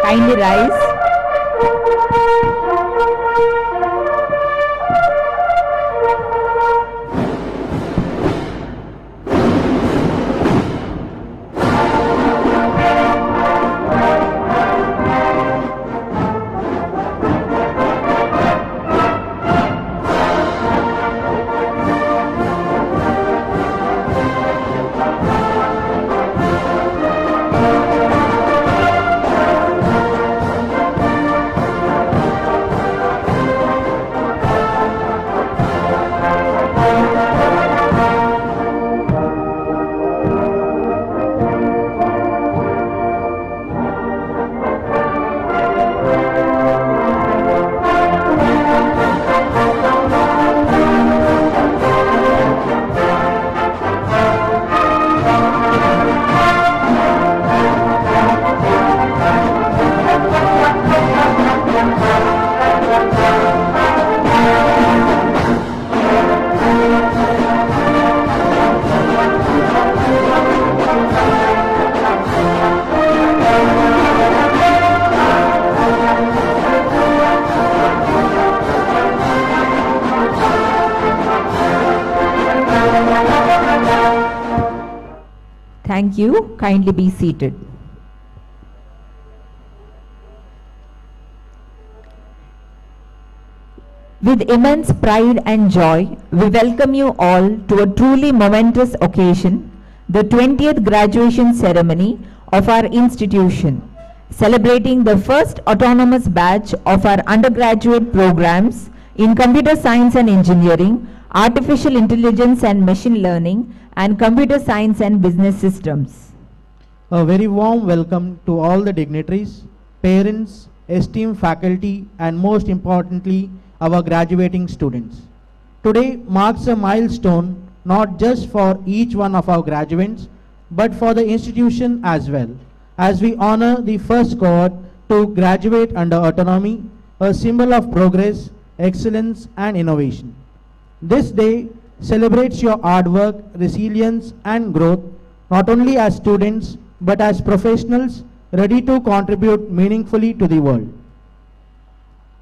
Kindly rise. Thank you. Kindly be seated. With immense pride and joy, we welcome you all to a truly momentous occasion, the 20th graduation ceremony of our institution, celebrating the first autonomous batch of our undergraduate programs in computer science and engineering, artificial intelligence and machine learning, and computer science and business systems. A very warm welcome to all the dignitaries, parents, esteemed faculty, and most importantly, our graduating students. Today marks a milestone not just for each one of our graduates, but for the institution as well, as we honor the first cohort to graduate under autonomy, a symbol of progress, excellence, and innovation. This day celebrates your hard work, resilience, and growth, not only as students, but as professionals ready to contribute meaningfully to the world.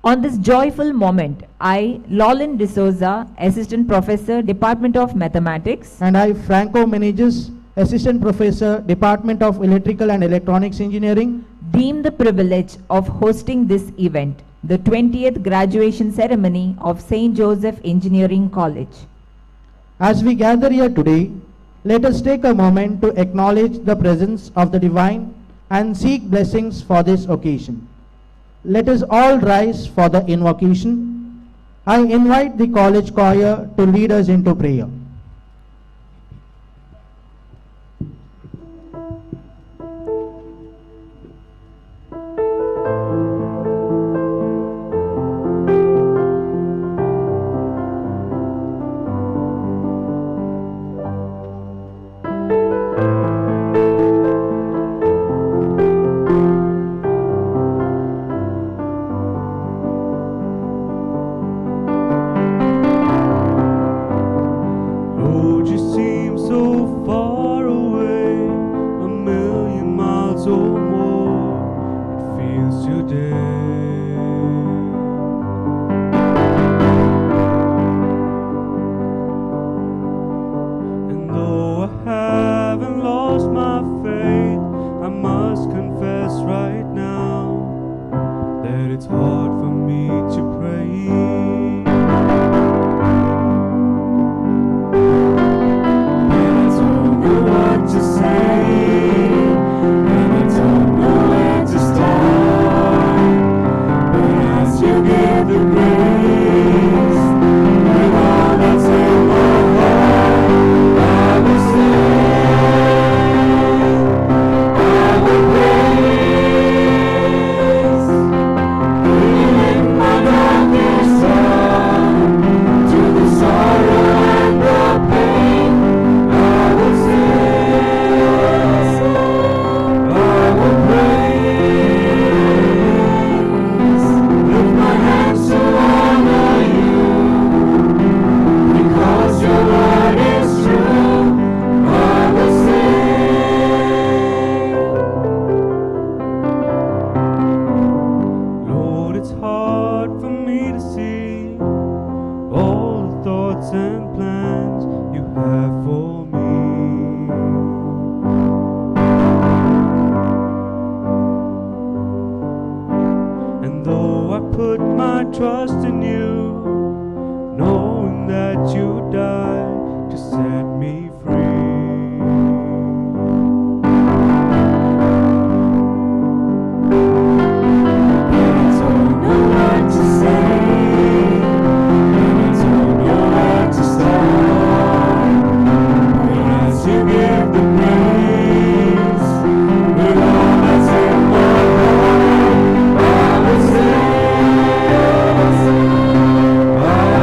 On this joyful moment, I, Lolin D'Souza, Assistant Professor, Department of Mathematics, And I, Franco Meneges, Assistant Professor, Department of Electrical and Electronics Engineering, deem the privilege of hosting this event, the 20th graduation ceremony of St. Joseph Engineering College. As we gather here today, let us take a moment to acknowledge the presence of the divine and seek blessings for this occasion. Let us all rise for the invocation. I invite the college choir to lead us into prayer. my trust in you, knowing that you died to set me free. I don't know what to say, and I don't know where to start, but as you give the praise, with all that's in my heart, I will sing, I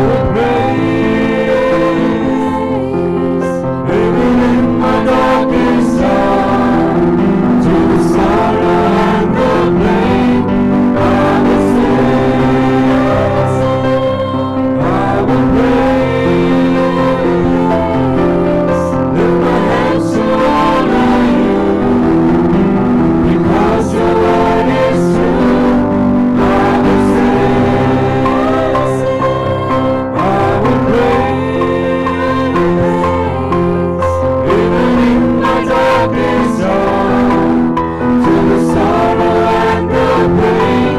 will praise, even in my darkest hour, to the sorrow and the pain, I will sing, I will praise, lift my hands to honor you, because your word is true. I will sing, I will praise, even in my darkest hour, to the sorrow and the pain,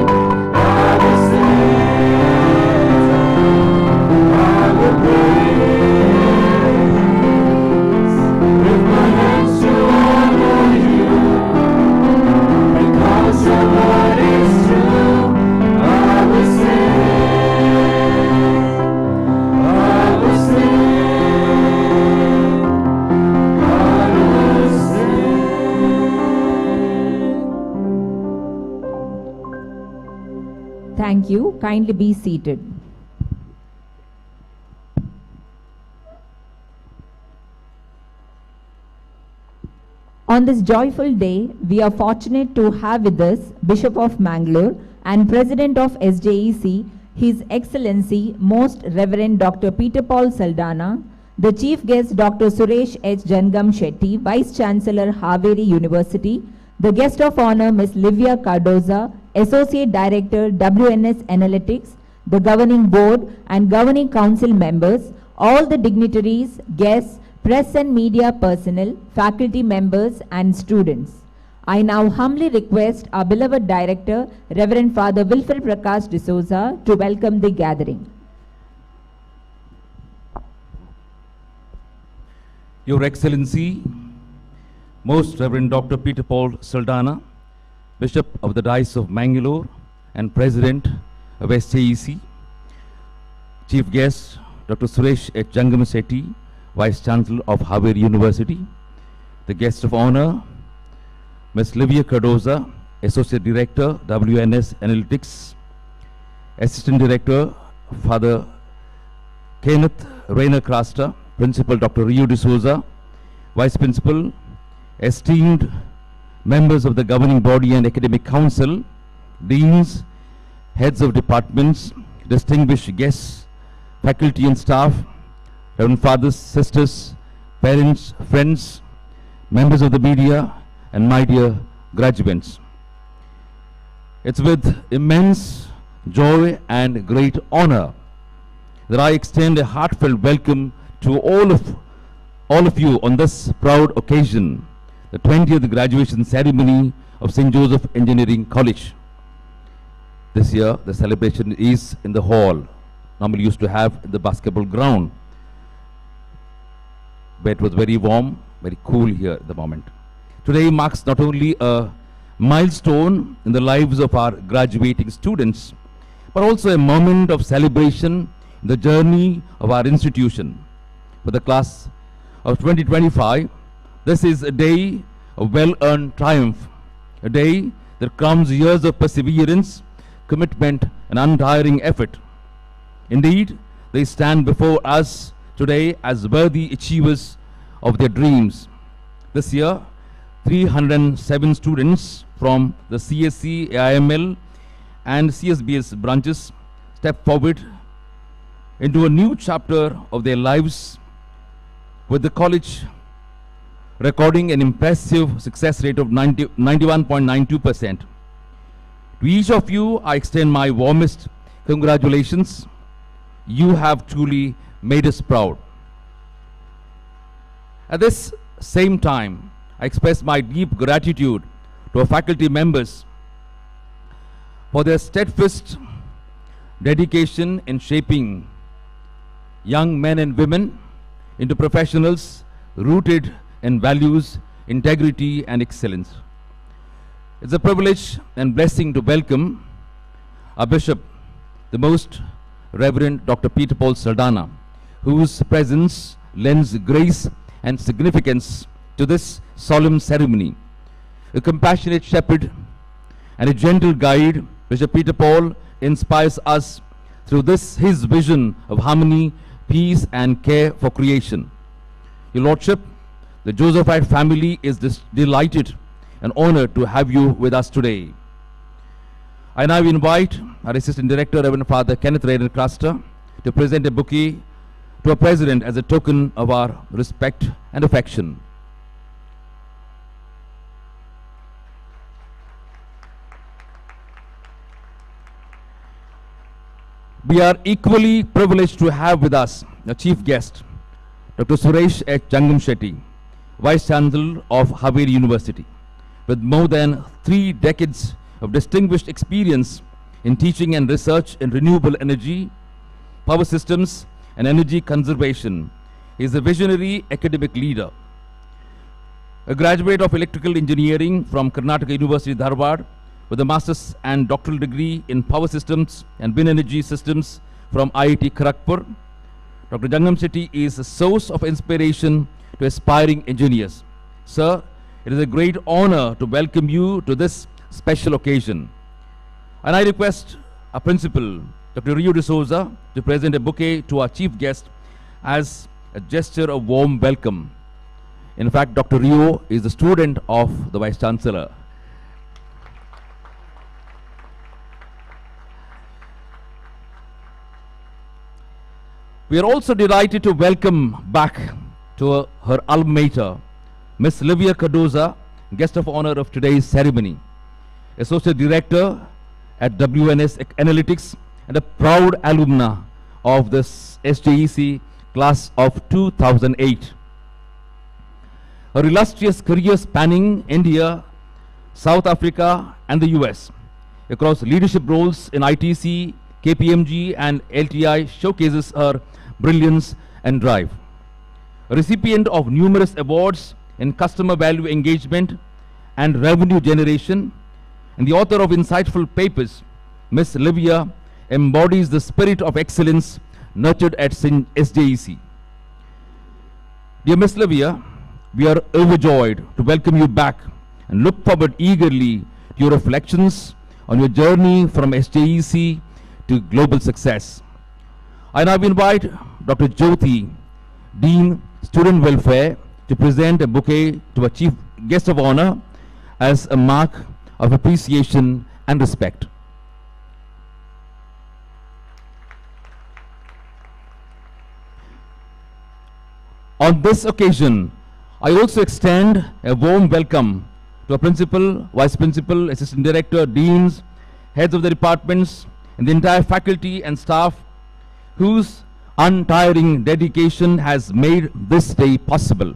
I will sing, I will praise, lift my hands to honor you, because your word is true. I will sing, I will sing, I will sing. Thank you. Kindly be seated. On this joyful day, we are fortunate to have with us Bishop of Mangalore and President of SJEC, His Excellency Most Reverend Dr. Peter Paul Saldana, the Chief Guest Dr. Suresh H. Jangam Shetty, Vice Chancellor, Haveri University, the Guest of Honor Ms. Livia Cardoza, Associate Director, WNS Analytics, the Governing Board and Governing Council members, all the dignitaries, guests, press and media personnel, faculty members and students. I now humbly request our beloved Director, Reverend Father Wilfred Prakash D'Souza, to welcome the gathering. Your Excellency, Most Reverend Dr. Peter Paul Saldana, Bishop of the Diocese of Mangalore and President of SJEC, Chief Guest Dr. Suresh H. Jangam Shetty, Vice Chancellor of Haveri University, the Guest of Honor, Ms. Livia Cardoza, Associate Director, WNS Analytics, Assistant Director, Father Kenneth Rayner Crasta, Principal Dr. Rio D'Souza, Vice Principal, esteemed members of the Governing Body and Academic Council, Deans, Heads of Departments, distinguished guests, faculty and staff, Reverend Fathers, Sisters, parents, friends, members of the media, and my dear graduates. It's with immense joy and great honor that I extend a heartfelt welcome to all of you on this proud occasion, the 20th graduation ceremony of St. Joseph Engineering College. This year, the celebration is in the hall, normally used to have in the basketball ground. But it was very warm, very cool here at the moment. Today marks not only a milestone in the lives of our graduating students, but also a moment of celebration in the journey of our institution. For the class of 2025, this is a day of well-earned triumph, a day that crowns years of perseverance, commitment, and untiring effort. Indeed, they stand before us today as worthy achievers of their dreams. This year, 307 students from the CSC, AIML, and CSBS branches step forward into a new chapter of their lives, with the college recording an impressive success rate of 91.92%. To each of you, I extend my warmest congratulations. You have truly made us proud. At this same time, I express my deep gratitude to our faculty members for their steadfast dedication in shaping young men and women into professionals rooted in values, integrity, and excellence. It's a privilege and blessing to welcome our Bishop, the Most Reverend Dr. Peter Paul Saldana, whose presence lends grace and significance to this solemn ceremony. A compassionate shepherd and a gentle guide, Bishop Peter Paul inspires us through his vision of harmony, peace, and care for creation. Your Lordship, the Josephite family is delighted and honored to have you with us today. I now invite our Assistant Director, Reverend Father Kenneth Raiden Craster, to present a bouquet to our President as a token of our respect and affection. We are equally privileged to have with us a chief guest, Dr. Suresh H. Jangamshetty, Vice Chancellor of Haveri University, with more than 3 decades of distinguished experience in teaching and research in renewable energy, power systems, and energy conservation. He is a visionary academic leader. A graduate of electrical engineering from Karnataka University, Dharwad, with a master's and doctoral degree in power systems and wind energy systems from IIT Kharagpur. Dr. Jangamshetty is a source of inspiration to aspiring engineers. Sir, it is a great honor to welcome you to this special occasion. And I request our principal, Dr. Rio D'Souza, to present a bouquet to our chief guest as a gesture of warm welcome. In fact, Dr. Rio is the student of the Vice Chancellor. We are also delighted to welcome back to her alma mater, Miss Livia Cardoza, guest of honor of today's ceremony, Associate Director at WNS Analytics and a proud alumna of this SJEC class of 2008. Her illustrious career spanning India, South Africa, and the US across leadership roles in ITC, KPMG, and LTI showcases her brilliance and drive. A recipient of numerous awards in customer value engagement and revenue generation, and the author of insightful papers, Miss Livia embodies the spirit of excellence nurtured at SJEC. Dear Miss Livia, we are overjoyed to welcome you back and look forward eagerly to your reflections on your journey from SJEC to global success. I now invite Dr. Jyoti, Dean, Student Welfare, to present a bouquet to a chief guest of honor as a mark of appreciation and respect. On this occasion, I also extend a warm welcome to our principal, vice principal, assistant director, deans, heads of the departments, and the entire faculty and staff whose untiring dedication has made this day possible.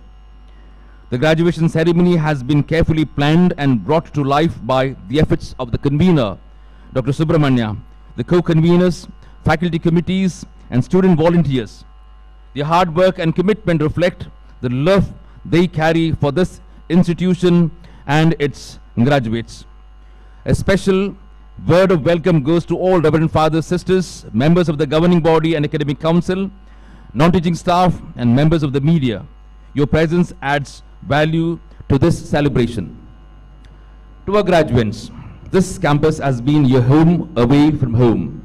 The graduation ceremony has been carefully planned and brought to life by the efforts of the convener, Dr. Subramanya, the co-conveners, faculty committees, and student volunteers. Their hard work and commitment reflect the love they carry for this institution and its graduates. A special word of welcome goes to all Reverend Fathers, Sisters, members of the governing body and academic council, non-teaching staff, and members of the media. Your presence adds value to this celebration. To our graduates, this campus has been your home away from home,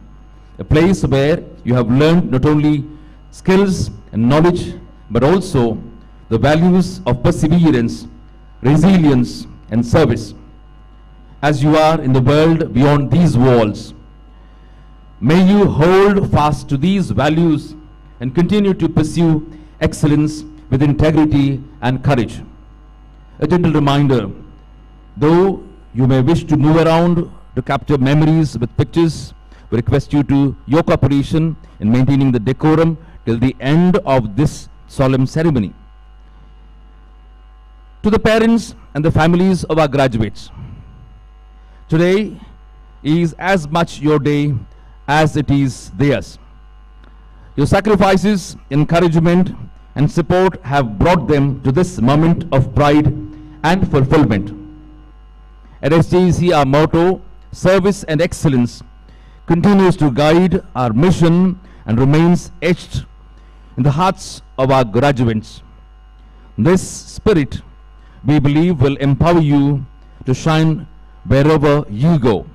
a place where you have learned not only skills and knowledge, but also the values of perseverance, resilience, and service. As you are in the world beyond these walls, may you hold fast to these values and continue to pursue excellence with integrity and courage. A gentle reminder, though you may wish to move around to capture memories with pictures, we request you to your cooperation in maintaining the decorum till the end of this solemn ceremony. To the parents and the families of our graduates, today is as much your day as it is theirs. Your sacrifices, encouragement, and support have brought them to this moment of pride and fulfillment. At SJEC, our motto, service and excellence, continues to guide our mission and remains etched in the hearts of our graduates. This spirit, we believe, will empower you to shine wherever you go.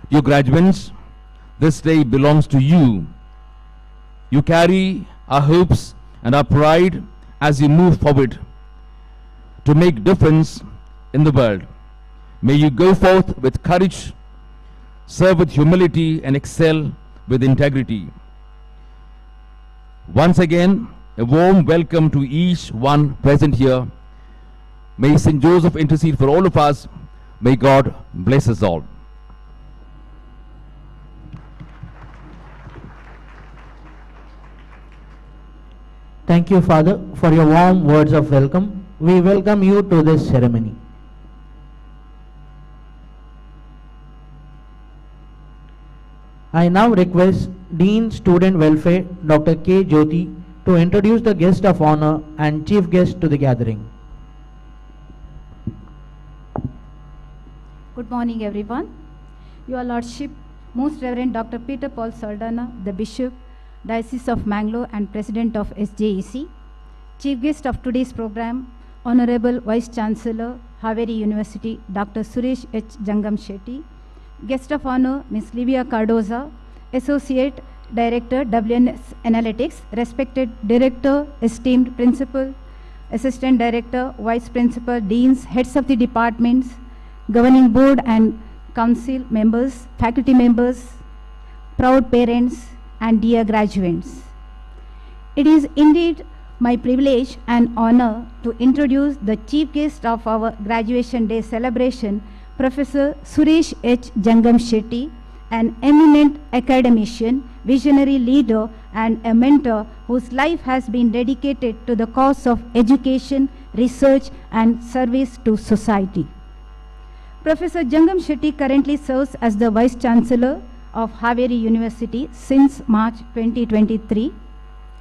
You graduates, this day belongs to you. You carry our hopes and our pride as you move forward to make difference in the world. May you go forth with courage, serve with humility, and excel with integrity. Once again, a warm welcome to each one present here. May St. Joseph intercede for all of us. May God bless us all. Thank you, Father, for your warm words of welcome. We welcome you to this ceremony. I now request Dean Student Welfare, Dr. K. Jyoti, to introduce the guest of honor and chief guest to the gathering. Good morning, everyone. Your Lordship, Most Reverend Dr. Peter Paul Saldana, the Bishop, Diocese of Mangalore and President of SJEC, Chief Guest of today's program, Honorable Vice Chancellor, Haveri University, Dr. Suresh H. Jangam Shetty, Guest of Honor, Ms. Livia Cardoza, Associate Director, WNS Analytics, respected Director, esteemed Principal, Assistant Director, Vice Principal, Deans, Heads of the Departments, Governing Board and Council members, faculty members, proud parents, and dear graduates. It is indeed my privilege and honor to introduce the chief guest of our graduation day celebration, Professor Suresh H. Jangam Shetty, an eminent academician, visionary leader, and a mentor whose life has been dedicated to the cause of education, research, and service to society. Professor Jangam Shetty currently serves as the Vice Chancellor of Haveri University since March 2023,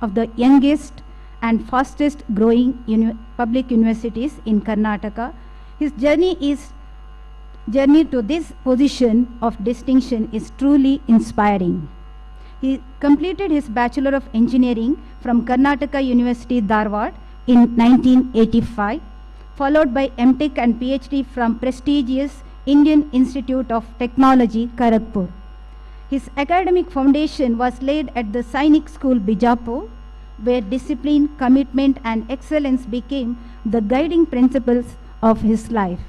of the youngest and fastest growing public universities in Karnataka. His journey to this position of distinction is truly inspiring. He completed his Bachelor of Engineering from Karnataka University, Dharwad in 1985, followed by MTech and PhD from prestigious Indian Institute of Technology, Kharagpur. His academic foundation was laid at the Sainik School, Bijapur, where discipline, commitment, and excellence became the guiding principles of his life.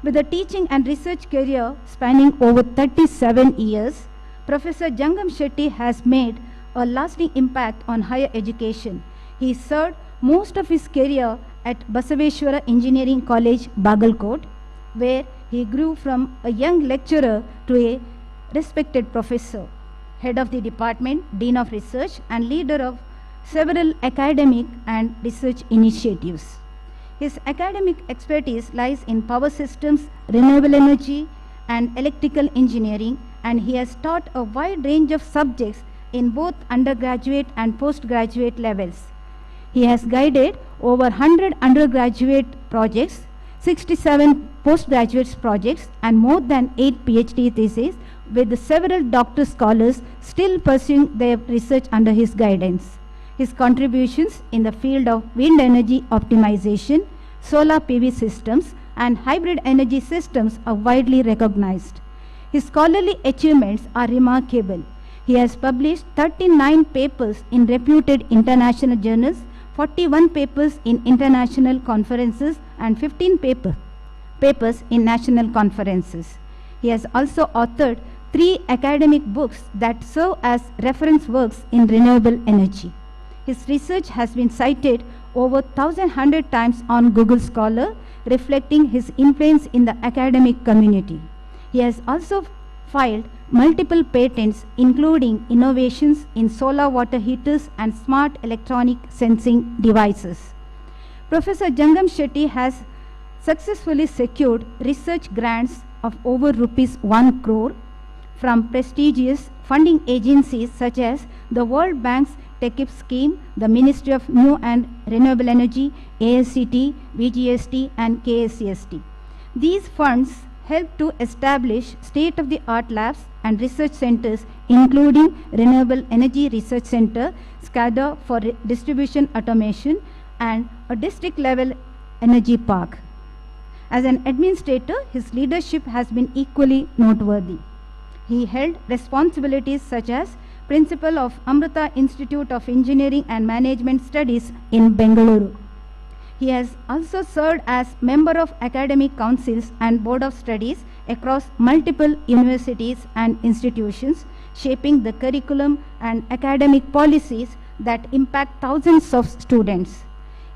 With a teaching and research career spanning over 37 years, Professor Jangam Shetty has made a lasting impact on higher education. He served most of his career at Basaveshwara Engineering College, Bagalkot, where he grew from a young lecturer to a respected professor, head of the department, dean of research, and leader of several academic and research initiatives. His academic expertise lies in power systems, renewable energy, and electrical engineering, and he has taught a wide range of subjects in both undergraduate and postgraduate levels. He has guided over 100 undergraduate projects, 67 postgraduate projects, and more than 8 PhD theses, with several doctor scholars still pursuing their research under his guidance. His contributions in the field of wind energy optimization, solar PV systems, and hybrid energy systems are widely recognized. His scholarly achievements are remarkable. He has published 39 papers in reputed international journals, 41 papers in international conferences, and 15 papers in national conferences. He has also authored 3 academic books that serve as reference works in renewable energy. His research has been cited over 1,100 times on Google Scholar, reflecting his influence in the academic community. He has also filed multiple patents, including innovations in solar water heaters and smart electronic sensing devices. Professor Jangam Shetty has successfully secured research grants of over ₹1 crore from prestigious funding agencies such as the World Bank's TechIP scheme, the Ministry of New and Renewable Energy, ASCT, VGST, and KSCST. These funds help to establish state-of-the-art labs and research centers, including Renewable Energy Research Center, SCADA for distribution automation, and a district-level energy park. As an administrator, his leadership has been equally noteworthy. He held responsibilities such as Principal of Amrita Institute of Engineering and Management Studies in Bengaluru. He has also served as member of academic councils and board of studies across multiple universities and institutions, shaping the curriculum and academic policies that impact thousands of students.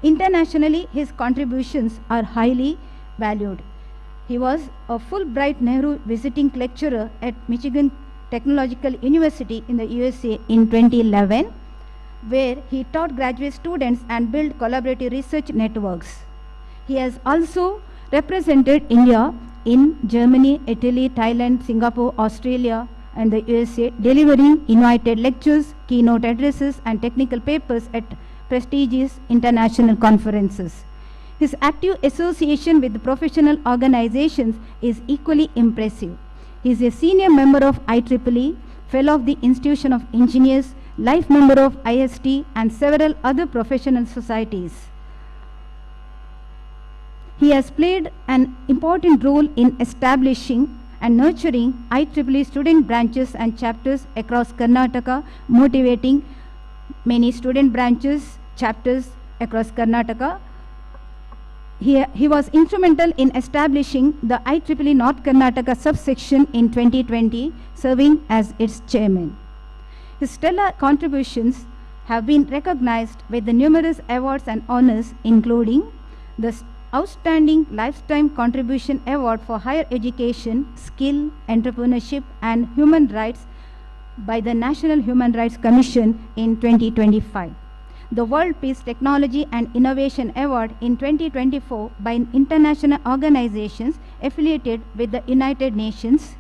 Internationally, his contributions are highly valued. He was a Fulbright Nehru visiting lecturer at Michigan Technological University in the USA in 2011, where he taught graduate students and built collaborative research networks. He has also represented India in Germany, Italy, Thailand, Singapore, Australia, and the USA, delivering invited lectures, keynote addresses, and technical papers at prestigious international conferences. His active association with professional organizations is equally impressive. He is a senior member of IEEE, fellow of the Institution of Engineers, life member of IST, and several other professional societies. He has played an important role in establishing and nurturing IEEE student branches and chapters across Karnataka, motivating many student branches, chapters across Karnataka. He was instrumental in establishing the IEEE North Karnataka subsection in 2020, serving as its chairman. His stellar contributions have been recognized with the numerous awards and honors, including the Outstanding Lifetime Contribution Award for Higher Education, Skill, Entrepreneurship, and Human Rights by the National Human Rights Commission in 2025. The World Peace Technology and Innovation Award in 2024 by international organizations affiliated with the United Nations,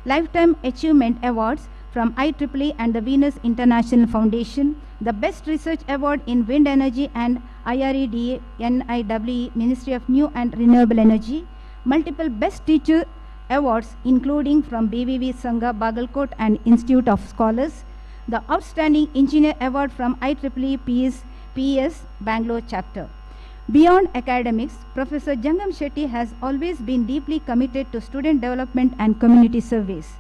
Lifetime Achievement Awards from IEEE and the Venus International Foundation, the Best Research Award in Wind Energy and IREDA, NIWE, Ministry of New and Renewable Energy, multiple Best Teacher Awards including from BVV Sangha, Bagalkot and Institute of Scholars, the Outstanding Engineer Award from IEEE PES Bangalore chapter. Beyond academics, Professor Jangam Shetty has always been deeply committed to student development and community service.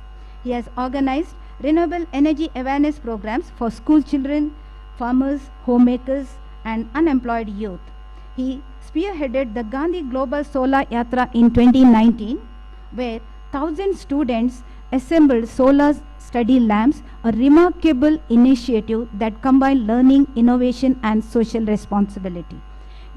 He has organized renewable energy awareness programs for school children, farmers, homemakers, and unemployed youth. He spearheaded the Gandhi Global Solar Yatra in 2019, where 1,000 students assembled solar study lamps, a remarkable initiative that combined learning, innovation, and social responsibility.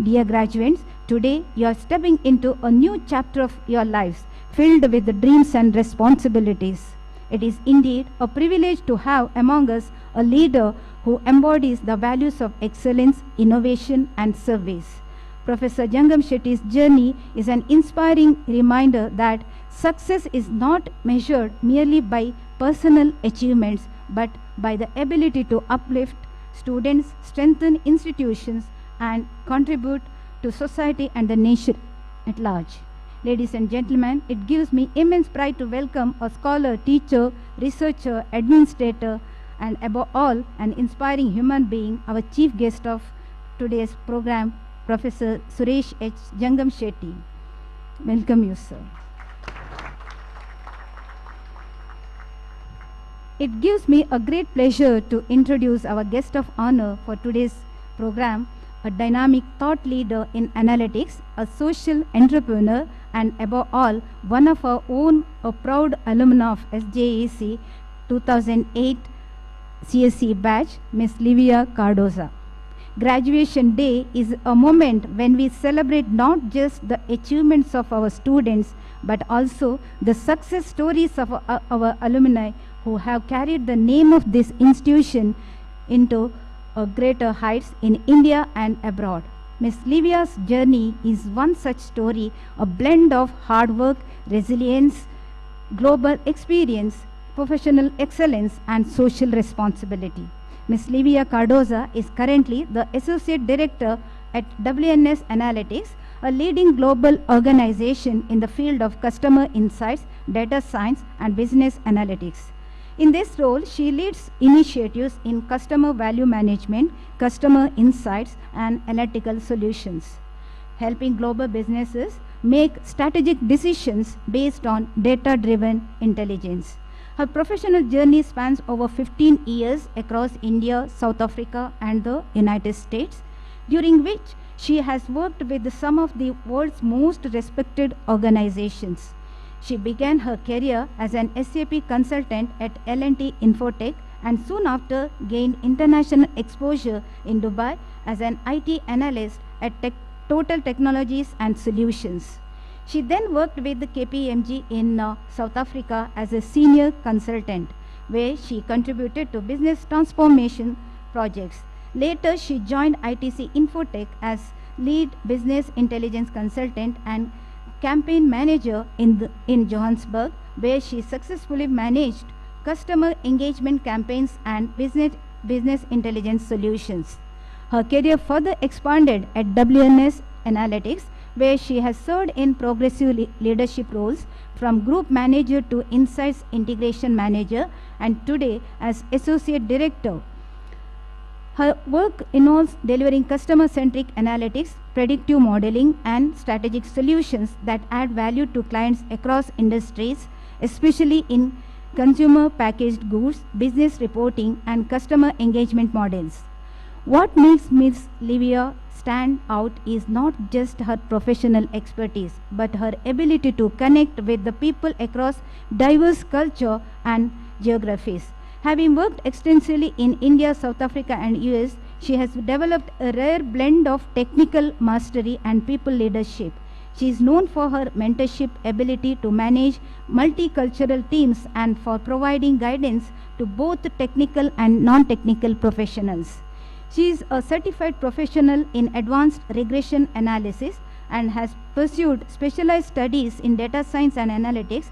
Dear graduates, today you are stepping into a new chapter of your lives filled with dreams and responsibilities. It is indeed a privilege to have among us a leader who embodies the values of excellence, innovation, and service. Professor Jangam Shetty's journey is an inspiring reminder that success is not measured merely by personal achievements, but by the ability to uplift students, strengthen institutions, and contribute to society and the nation at large. Ladies and gentlemen, it gives me immense pride to welcome a scholar, teacher, researcher, administrator, and above all, an inspiring human being, our chief guest of today's program, Professor Suresh H. Jangam Shetty. Welcome you, sir. It gives me a great pleasure to introduce our guest of honor for today's program, a dynamic thought leader in analytics, a social entrepreneur, and above all, one of our own, a proud alumna of SJEC 2008 CSE batch, Ms. Livia Cardoza. Graduation Day is a moment when we celebrate not just the achievements of our students, but also the success stories of our alumni who have carried the name of this institution into greater heights in India and abroad. Ms. Livia's journey is one such story, a blend of hard work, resilience, global experience, professional excellence, and social responsibility. Ms. Livia Cardoza is currently the Associate Director at WNS Analytics, a leading global organization in the field of customer insights, data science, and business analytics. In this role, she leads initiatives in customer value management, customer insights, and analytical solutions, helping global businesses make strategic decisions based on data-driven intelligence. Her professional journey spans over 15 years across India, South Africa, and the United States, during which she has worked with some of the world's most respected organizations. She began her career as an SAP consultant at L&T Infotech and soon after gained international exposure in Dubai as an IT analyst at Total Technologies and Solutions. She then worked with the KPMG in South Africa as a senior consultant, where she contributed to business transformation projects. Later, she joined ITC Infotech as lead business intelligence consultant and campaign manager in Johannesburg, where she successfully managed customer engagement campaigns and business intelligence solutions. Her career further expanded at WNS Analytics, where she has served in progressive leadership roles from group manager to insights integration manager and today as associate director. Her work involves delivering customer-centric analytics, predictive modeling, and strategic solutions that add value to clients across industries, especially in consumer packaged goods, business reporting, and customer engagement models. What makes Ms. Livia stand out is not just her professional expertise, but her ability to connect with the people across diverse culture and geographies. Having worked extensively in India, South Africa, and US, she has developed a rare blend of technical mastery and people leadership. She is known for her mentorship ability to manage multicultural teams and for providing guidance to both technical and non-technical professionals. She is a certified professional in advanced regression analysis and has pursued specialized studies in data science and analytics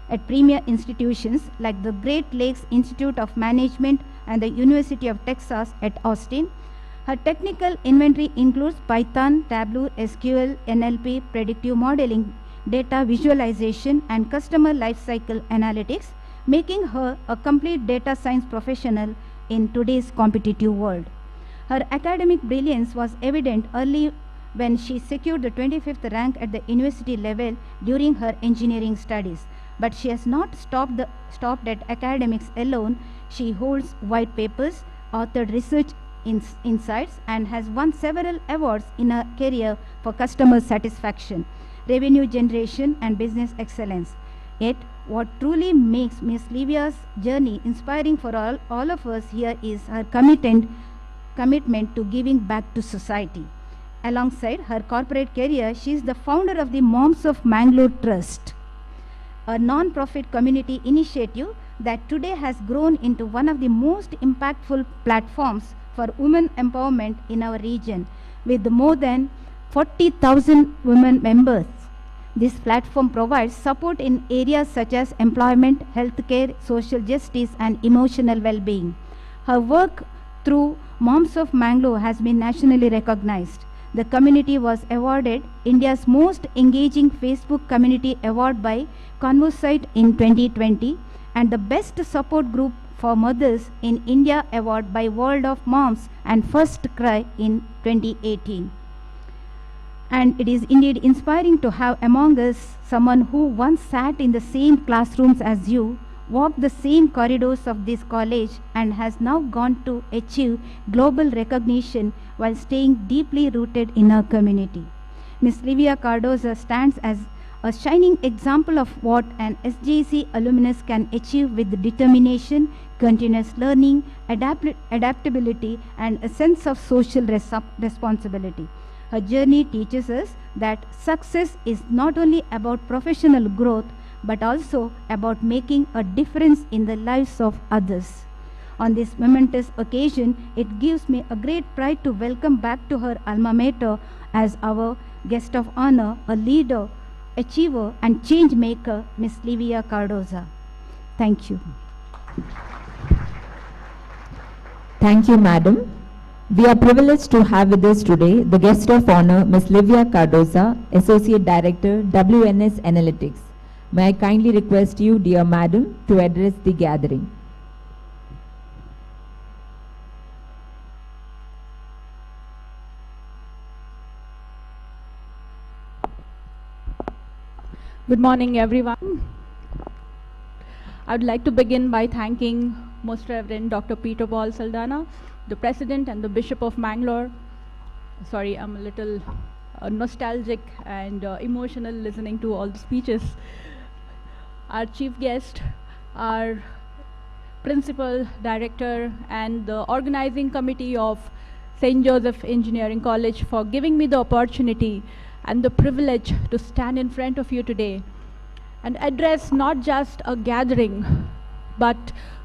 at premier institutions like the Great Lakes Institute of Management and the University of Texas at Austin. Her technical inventory includes Python, Tableau, SQL, NLP, predictive modeling, data visualization, and customer lifecycle analytics, making her a complete data science professional in today's competitive world. Her academic brilliance was evident early when she secured the 25th rank at the university level during her engineering studies. But she has not stopped at academics alone. She holds white papers, authored research insights, and has won several awards in her career for customer satisfaction, revenue generation, and business excellence. Yet, what truly makes Ms. Livia's journey inspiring for all of us here is her commitment to giving back to society. Alongside her corporate career, she is the founder of the Moms of Mangaluru Trust, a non-profit community initiative that today has grown into one of the most impactful platforms for women empowerment in our region, with more than 40,000 women members. This platform provides support in areas such as employment, healthcare, social justice, and emotional well-being. Her work through Moms of Mangalore has been nationally recognized. The community was awarded India's Most Engaging Facebook Community Award by Conversite in 2020 and the Best Support Group for Mothers in India Award by World of Moms and First Cry in 2018. And it is indeed inspiring to have among us someone who once sat in the same classrooms as you, walked the same corridors of this college, and has now gone to achieve global recognition while staying deeply rooted in our community. Ms. Livia Cardoza stands as a shining example of what an SJC alumnus can achieve with determination, continuous learning, adaptability, and a sense of social responsibility. Her journey teaches us that success is not only about professional growth, but also about making a difference in the lives of others. On this momentous occasion, it gives me a great pride to welcome back to her alma mater as our guest of honor, a leader, achiever, and change maker, Ms. Livia Cardoza. Thank you. Thank you, Madam. We are privileged to have with us today the guest of honor, Ms. Livia Cardoza, Associate Director, WNS Analytics. May I kindly request you, dear Madam, to address the gathering. Good morning, everyone. I would like to begin by thanking Most Reverend Dr. Peter Paul Saldana, the President and the Bishop of Mangalore. Sorry, I'm a little nostalgic and emotional listening to all the speeches. Our chief guest, our principal director, and the organizing committee of St. Joseph Engineering College for giving me the opportunity and the privilege to stand in front of you today and address not just a gathering, but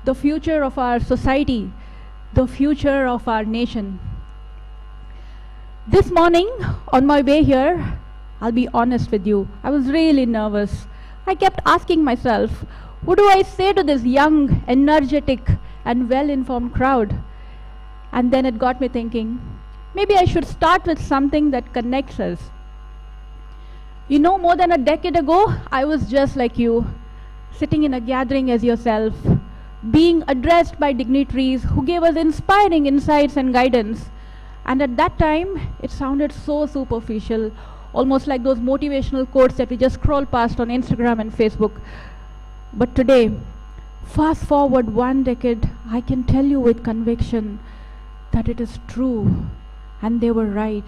the future of our society, the future of our nation. This morning, on my way here, I'll be honest with you, I was really nervous. I kept asking myself, what do I say to this young, energetic, and well-informed crowd? And then it got me thinking, maybe I should start with something that connects us. You know, more than a decade ago, I was just like you, sitting in a gathering as yourself, being addressed by dignitaries who gave us inspiring insights and guidance. And at that time, it sounded so superficial, almost like those motivational quotes that we just scroll past on Instagram and Facebook. But today, fast forward 1 decade, I can tell you with conviction that it is true, and they were right.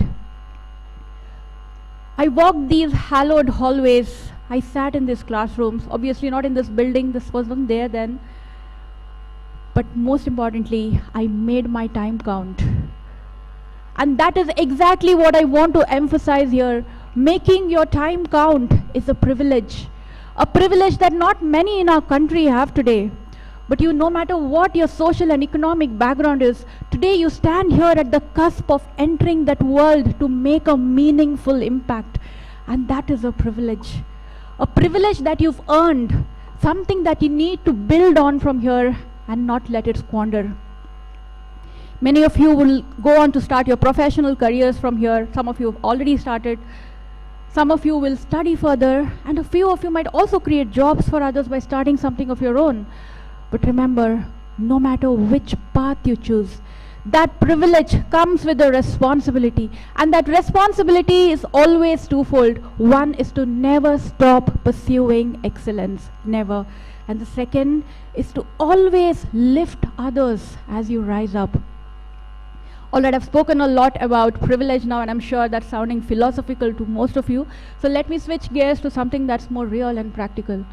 I walked these hallowed hallways, I sat in these classrooms, obviously not in this building, this wasn't there then. But most importantly, I made my time count. And that is exactly what I want to emphasize here. Making your time count is a privilege that not many in our country have today. But you, no matter what your social and economic background is, today you stand here at the cusp of entering that world to make a meaningful impact. And that is a privilege that you've earned, something that you need to build on from here and not let it squander. Many of you will go on to start your professional careers from here. Some of you have already started. Some of you will study further, and a few of you might also create jobs for others by starting something of your own. But remember, no matter which path you choose, that privilege comes with a responsibility, and that responsibility is always twofold. One is to never stop pursuing excellence, never. And the second is to always lift others as you rise up. All right, I've spoken a lot about privilege now, and I'm sure that's sounding philosophical to most of you. So let me switch gears to something that's more real and practical.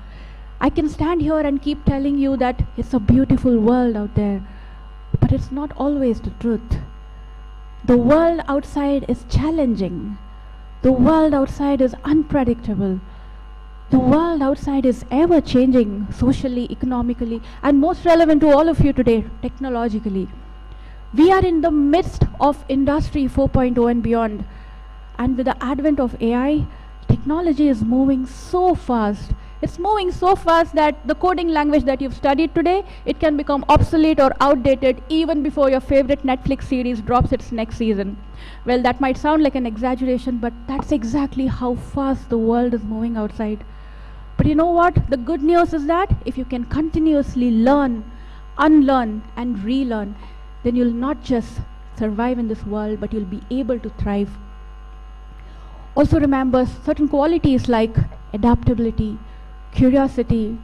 I can stand here and keep telling you that it's a beautiful world out there, but it's not always the truth. The world outside is challenging. The world outside is unpredictable. The world outside is ever changing, socially, economically, and most relevant to all of you today, technologically. We are in the midst of Industry 4.0 and beyond. And with the advent of AI, technology is moving so fast. It's moving so fast that the coding language that you've studied today, it can become obsolete or outdated even before your favorite Netflix series drops its next season. Well, that might sound like an exaggeration, but that's exactly how fast the world is moving outside. But you know what? The good news is that if you can continuously learn, unlearn, and relearn, then you'll not just survive in this world, but you'll be able to thrive. Also remember certain qualities like adaptability, curiosity,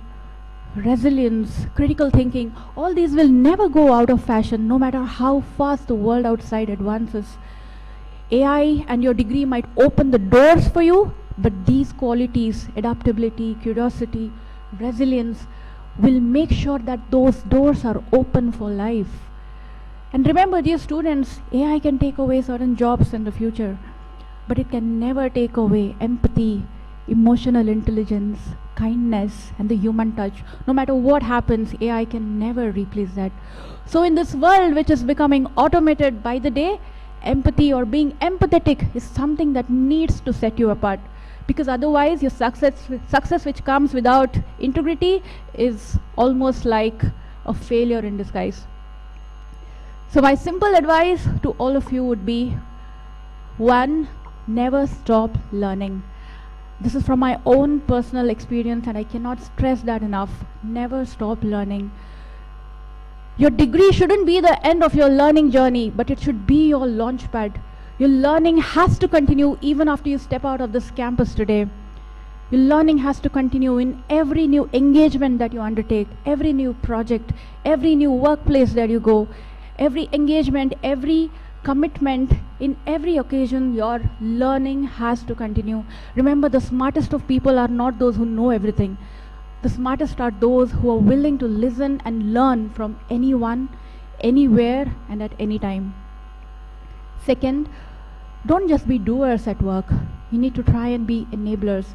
resilience, critical thinking, all these will never go out of fashion no matter how fast the world outside advances. AI and your degree might open the doors for you, but these qualities, adaptability, curiosity, resilience, will make sure that those doors are open for life. And remember, dear students, AI can take away certain jobs in the future, but it can never take away empathy, emotional intelligence, kindness, and the human touch. No matter what happens, AI can never replace that. So in this world which is becoming automated by the day, empathy or being empathetic is something that needs to set you apart. because otherwise your success which comes without integrity is almost like a failure in disguise. So my simple advice to all of you would be, one, never stop learning. This is from my own personal experience and I cannot stress that enough. Never stop learning. Your degree shouldn't be the end of your learning journey, but it should be your launchpad. Your learning has to continue even after you step out of this campus today. Your learning has to continue in every new engagement that you undertake, every new project, every new workplace that you go, every engagement, every commitment, in every occasion your learning has to continue. Remember, the smartest of people are not those who know everything. The smartest are those who are willing to listen and learn from anyone, anywhere, and at any time. Second, don't just be doers at work. You need to try and be enablers.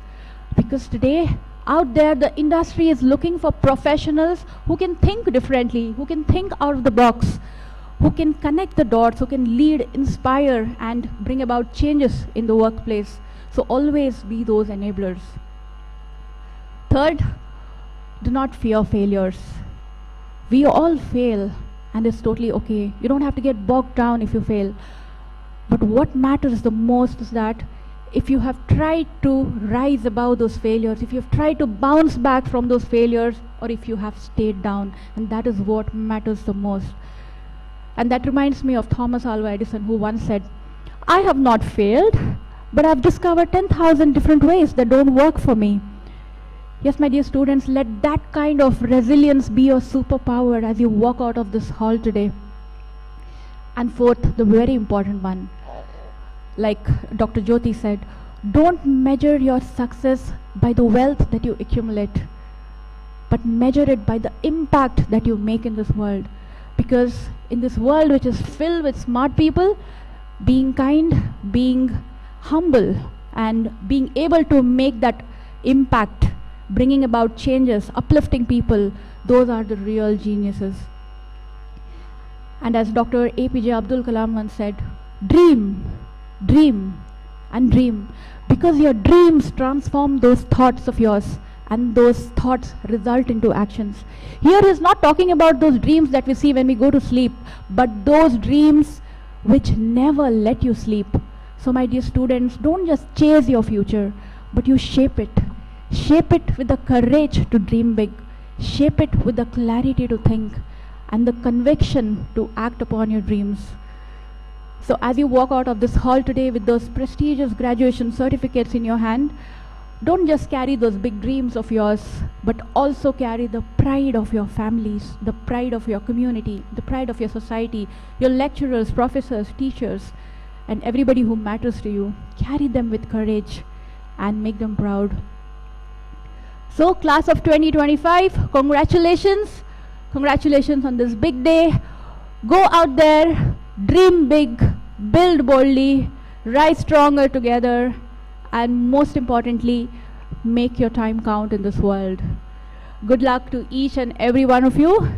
Because today, out there, the industry is looking for professionals who can think differently, who can think out of the box, who can connect the dots, who can lead, inspire, and bring about changes in the workplace. So always be those enablers. Third, do not fear failures. We all fail, and it's totally okay. You don't have to get bogged down if you fail. But what matters the most is that if you have tried to rise above those failures, if you have tried to bounce back from those failures, or if you have stayed down, and that is what matters the most. And that reminds me of Thomas Alva Edison, who once said, I have not failed, but I've discovered 10,000 different ways that don't work for me. Yes, my dear students, let that kind of resilience be your superpower as you walk out of this hall today. And fourth, the very important one, like Dr. Jyoti said, don't measure your success by the wealth that you accumulate, but measure it by the impact that you make in this world. Because in this world which is filled with smart people, being kind, being humble, and being able to make that impact, bringing about changes, uplifting people, those are the real geniuses. And as Dr. APJ Abdul Kalam once said, dream, dream, and dream. Because your dreams transform those thoughts of yours, and those thoughts result into actions. Here is not talking about those dreams that we see when we go to sleep, but those dreams which never let you sleep. So my dear students, don't just chase your future, but you shape it. Shape it with the courage to dream big. Shape it with the clarity to think and the conviction to act upon your dreams. So as you walk out of this hall today with those prestigious graduation certificates in your hand, don't just carry those big dreams of yours, but also carry the pride of your families, the pride of your community, the pride of your society, your lecturers, professors, teachers, and everybody who matters to you. Carry them with courage and make them proud. So class of 2025, congratulations. Congratulations on this big day. Go out there, dream big, build boldly, rise stronger together, and most importantly, make your time count in this world. Good luck to each and every one of you,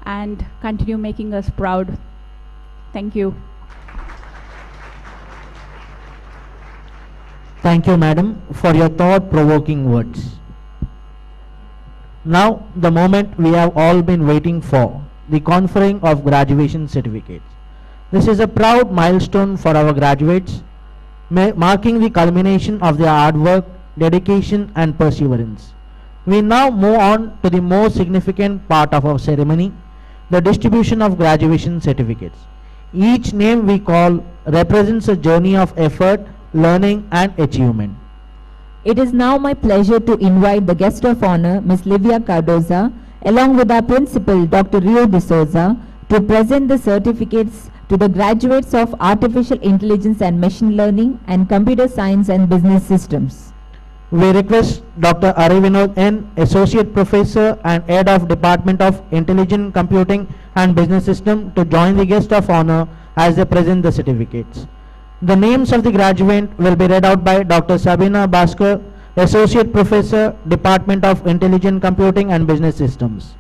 and continue making us proud. Thank you. Thank you, madam, for your thought-provoking words. Now, the moment we have all been waiting for, the conferring of graduation certificates. This is a proud milestone for our graduates, marking the culmination of their hard work, dedication, and perseverance. We now move on to the most significant part of our ceremony, the distribution of graduation certificates. Each name we call represents a journey of effort, learning, and achievement. It is now my pleasure to invite the guest of honor, Ms. Livia Cardoza, along with our principal, Dr. Rio D'Souza, to present the certificates to the graduates of Artificial Intelligence and Machine Learning and Computer Science and Business Systems. We request Dr. Arivinod N., Associate Professor and Head of Department of Intelligent Computing and Business System, to join the guest of honor as they present the certificates. The names of the graduate will be read out by Dr. Sabina Bhaskar, Associate Professor, Department of Intelligent Computing and Business Systems.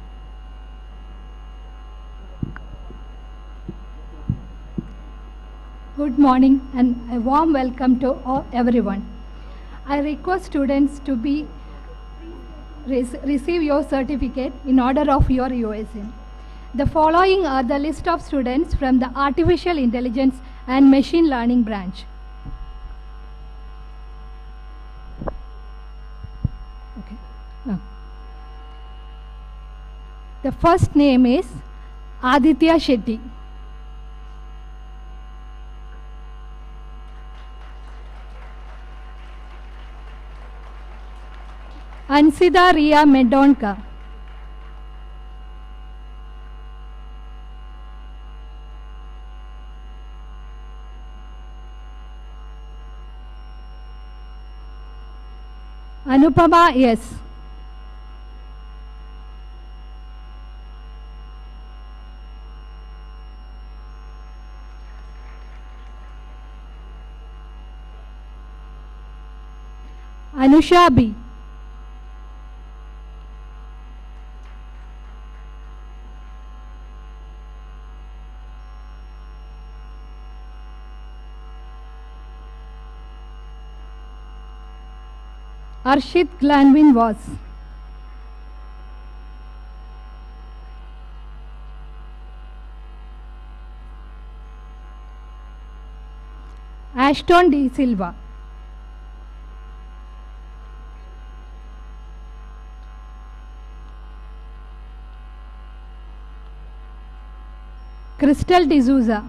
Good morning and a warm welcome to everyone. I request students to receive your certificate in order of your USN. The following are the list of students from the Artificial Intelligence and Machine Learning branch. Okay. No. The first name is Aditya Shetty. Ansida Ria Medonka. Anupama S. Anusha B. Arshit Glanvin was. Ashton D. Silva. Crystal D'Souza.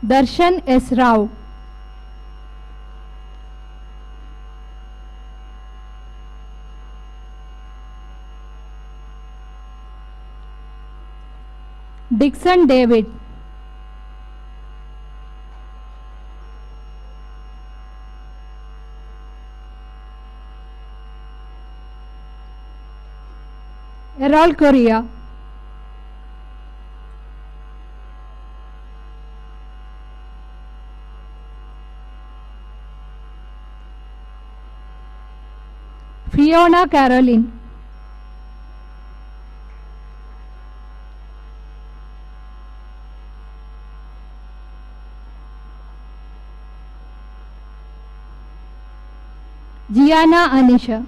Darshan S. Rao. Dixon David. Errol Korea. Fiona Caroline. Gianna Anisha.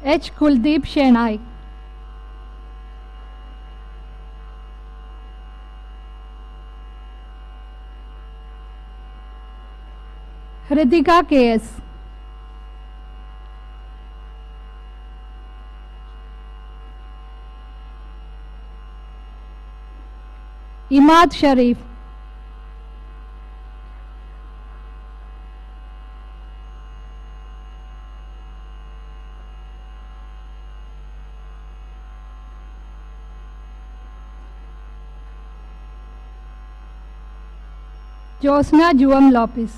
H. Kuldeep Shenai. Hritika K.S. Imad Sharif. Josna Juam Lopez.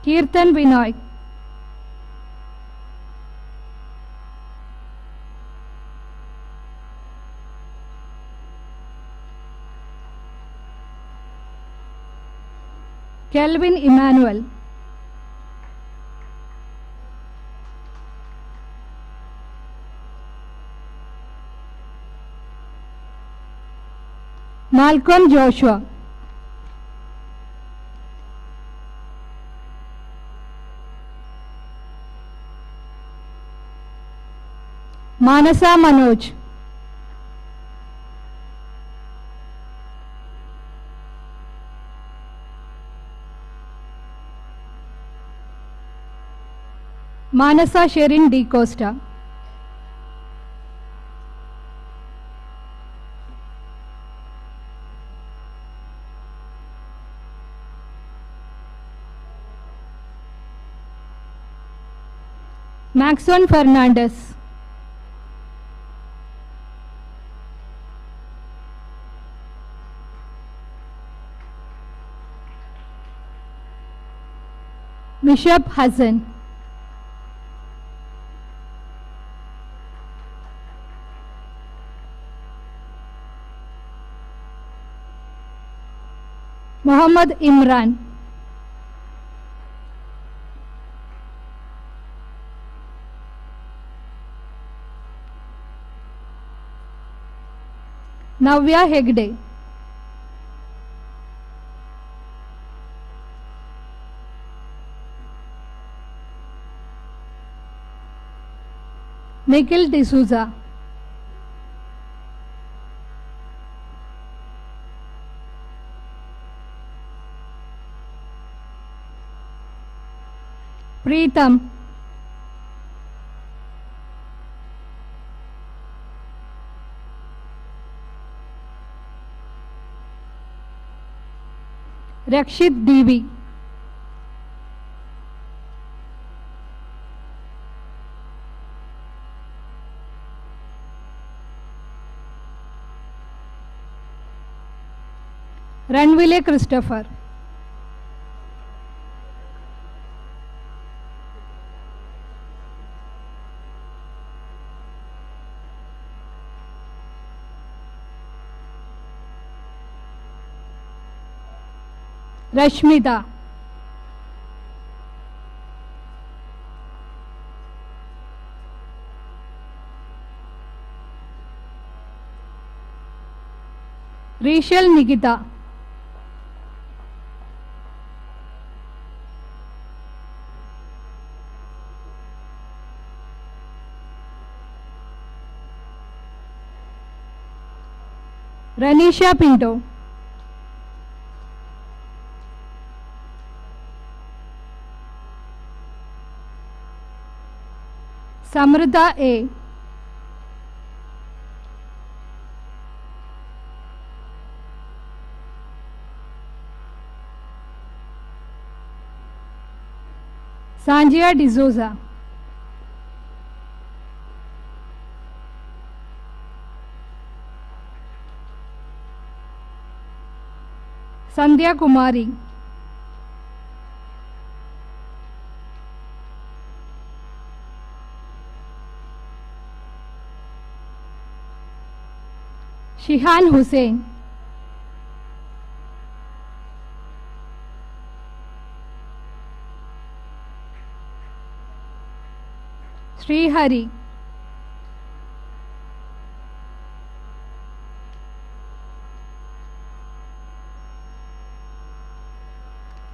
Kirtan Vinoy. Kelvin Emmanuel. Malcolm Joshua. Manasa Manoj. Manasa Sherin D. Costa. Maxon Fernandez. Bishop Hassan. Muhammad Imran. Navya Hegde. Nikhil D'Souza. Preetham. Rakshit Devi. Ranvile Christopher. Rashmita. Rishal Nikita. Ranisha Pinto. Samrita A. Sanjaya D'Souza. Sandhya Kumari. Shihan Hussain. Sri Hari.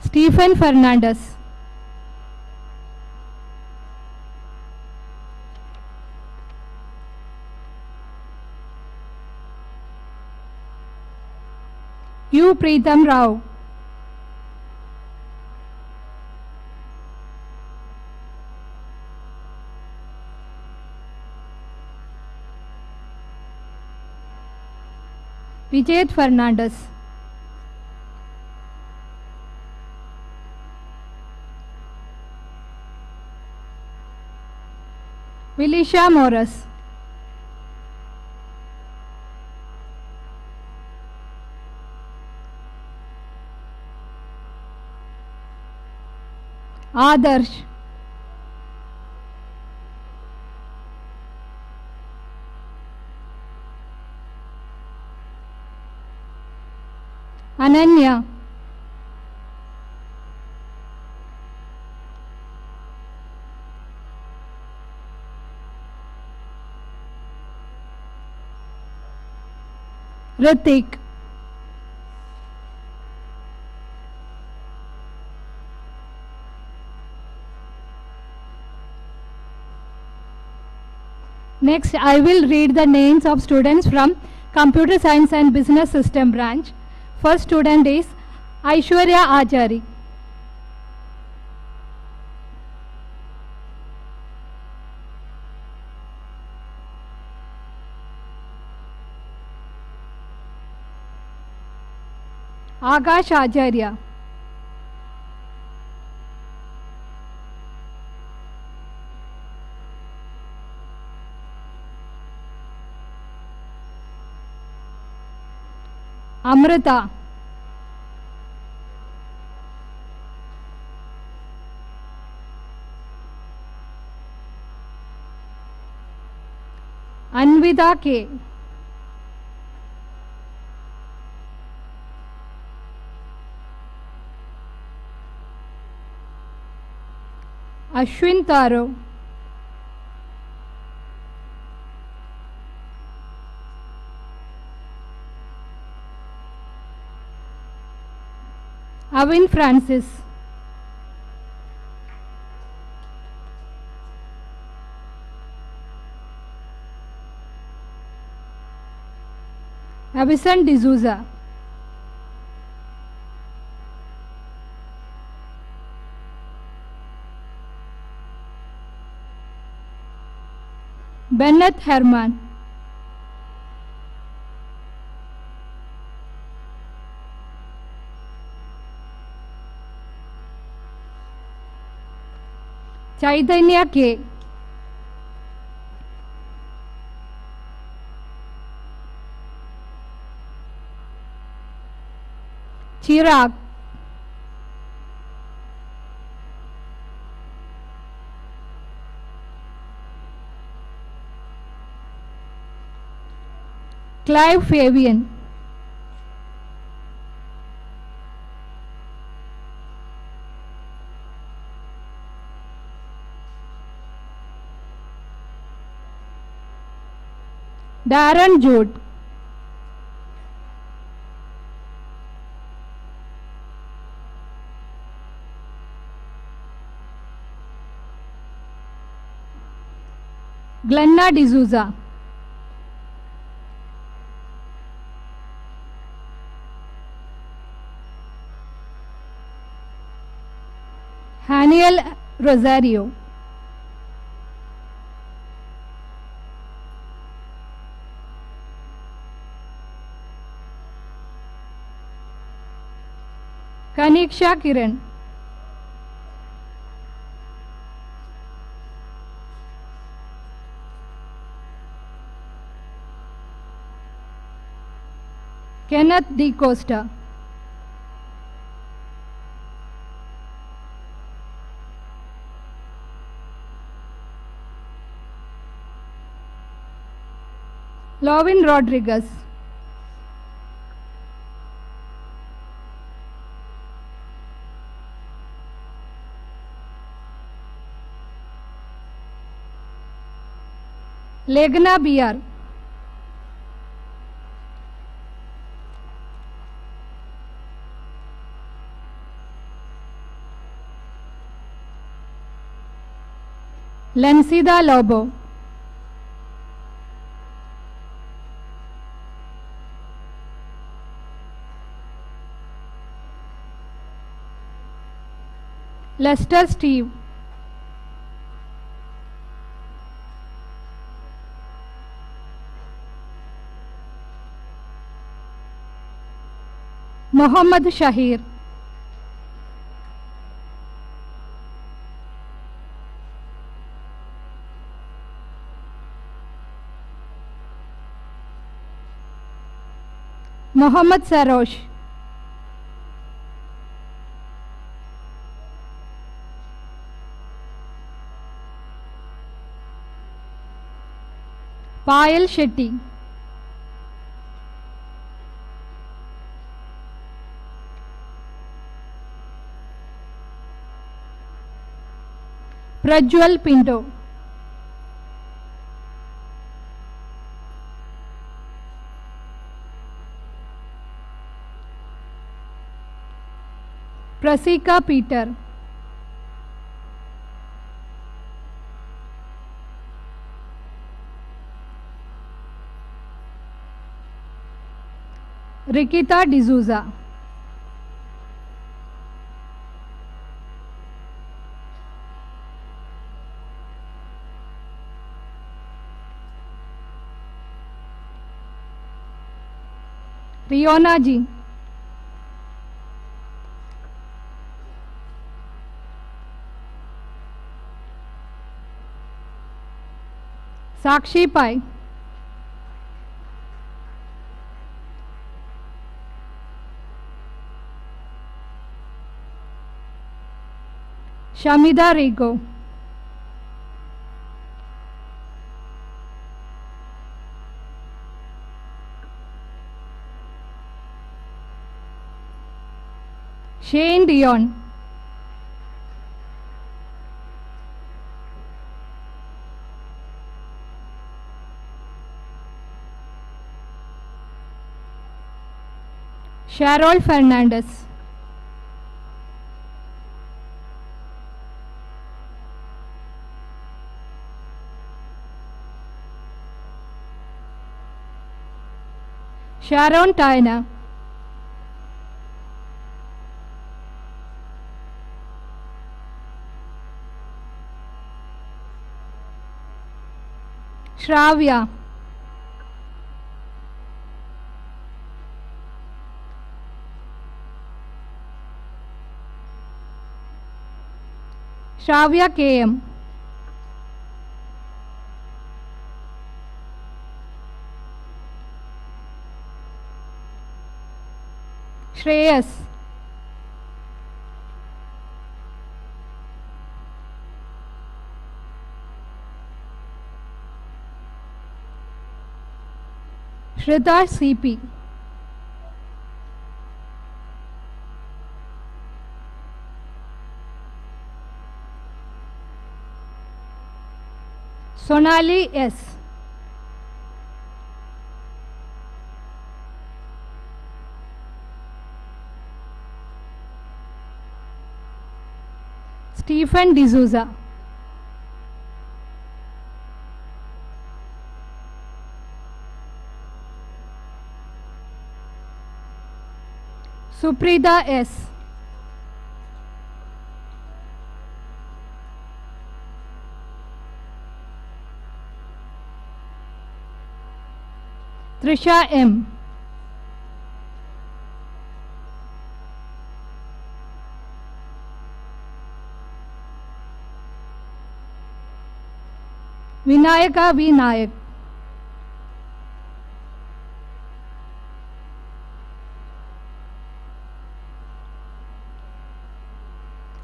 Stephen Fernandez. U. Preetham Rao. Vijay Fernandez. Vilisha Morris. Adarsh. Ananya. Ritik. Next, I will read the names of students from Computer Science and Business System branch. First student is Aishwarya Achari. Akash Acharya. Amrita. Anvida K. Ashwin Taro. Avin Francis. Avison D'Souza. Bennett Herman. Chaitanya K. Chirag. Clive Fabian. Darren Jude. Glenna D'Souza. Haniel Rosario. Kaniksha Kiran. Kenneth D. Costa. Lovin Rodriguez. Legna BR. Lencida Lobo. Lester Steve. Mohammad Shahir. Mohammad Sarosh. Payal Shetty. Prajwal Pinto. Prasika Peter. Rikita D'Souza. Riona Ji. Sakshi Pai. Shamida Rigo. Shane Dion. Sharol Fernandez. Sharon Taina. Shravya. Shravya KM. Shreyas. Shrita CP. Sonali S. Stephen D'Souza. Suprida S. Trisha M. Vinayaka V. Nayak.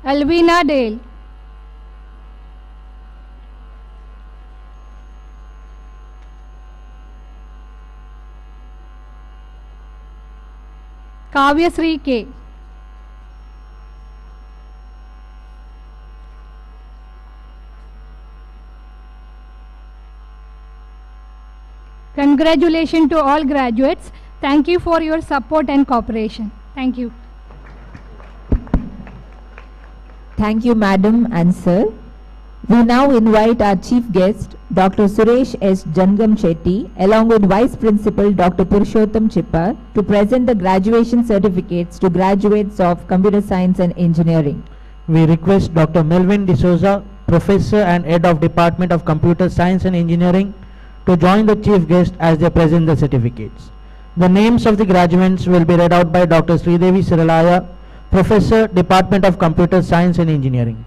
Alvina Dale. Kavyasri K. Congratulations to all graduates. Thank you for your support and cooperation. Thank you. Thank you, Madam and Sir. We now invite our Chief Guest, Dr. Suresh S. Jangam Shetty, along with Vice Principal Dr. Purushottam Chippar, to present the graduation certificates to graduates of Computer Science and Engineering. We request Dr. Melvin D'Souza, Professor and Head of Department of Computer Science and Engineering, to join the Chief Guest as they present the certificates. The names of the graduates will be read out by Dr. Sridevi Siralaya, Professor, Department of Computer Science and Engineering.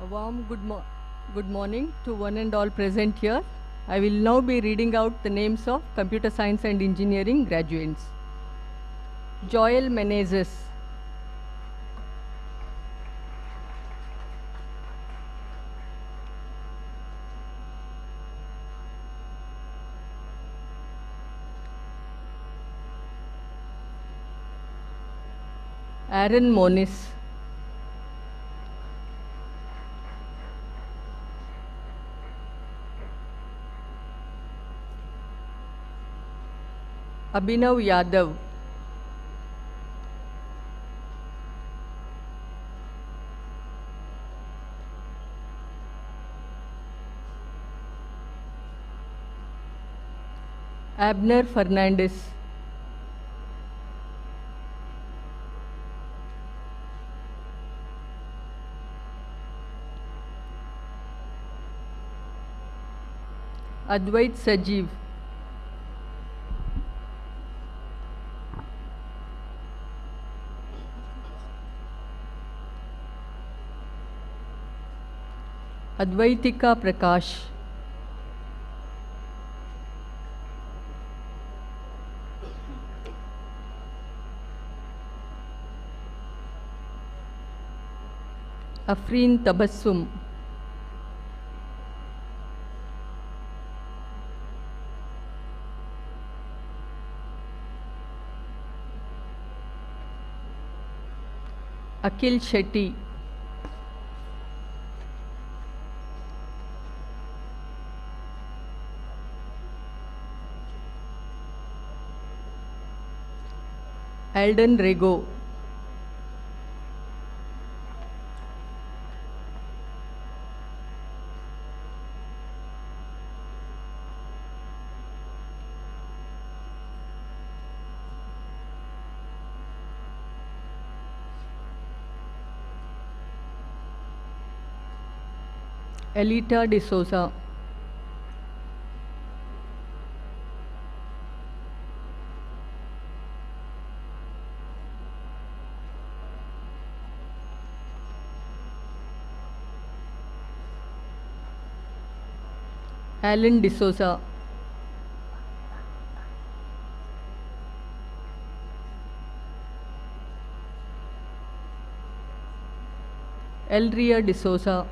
A warm good morning to one and all present here. I will now be reading out the names of Computer Science and Engineering graduates. Joel Menezes. Aaron Moniz. Abhinav Yadav. Abner Fernandez. Advait Sajeev. Advaitika Prakash. Afreen Tabassum. Akil Shetty. Alden Rego. Elita de Souza. Alan de Souza. Elria de Souza.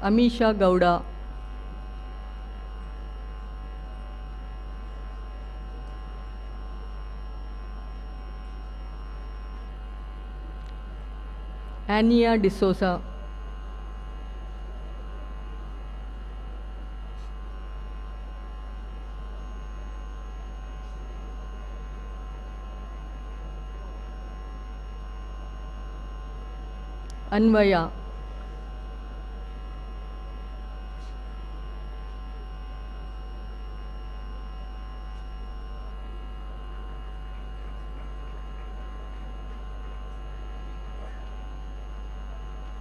Amisha Gowda. Ania de Souza. Anvaya.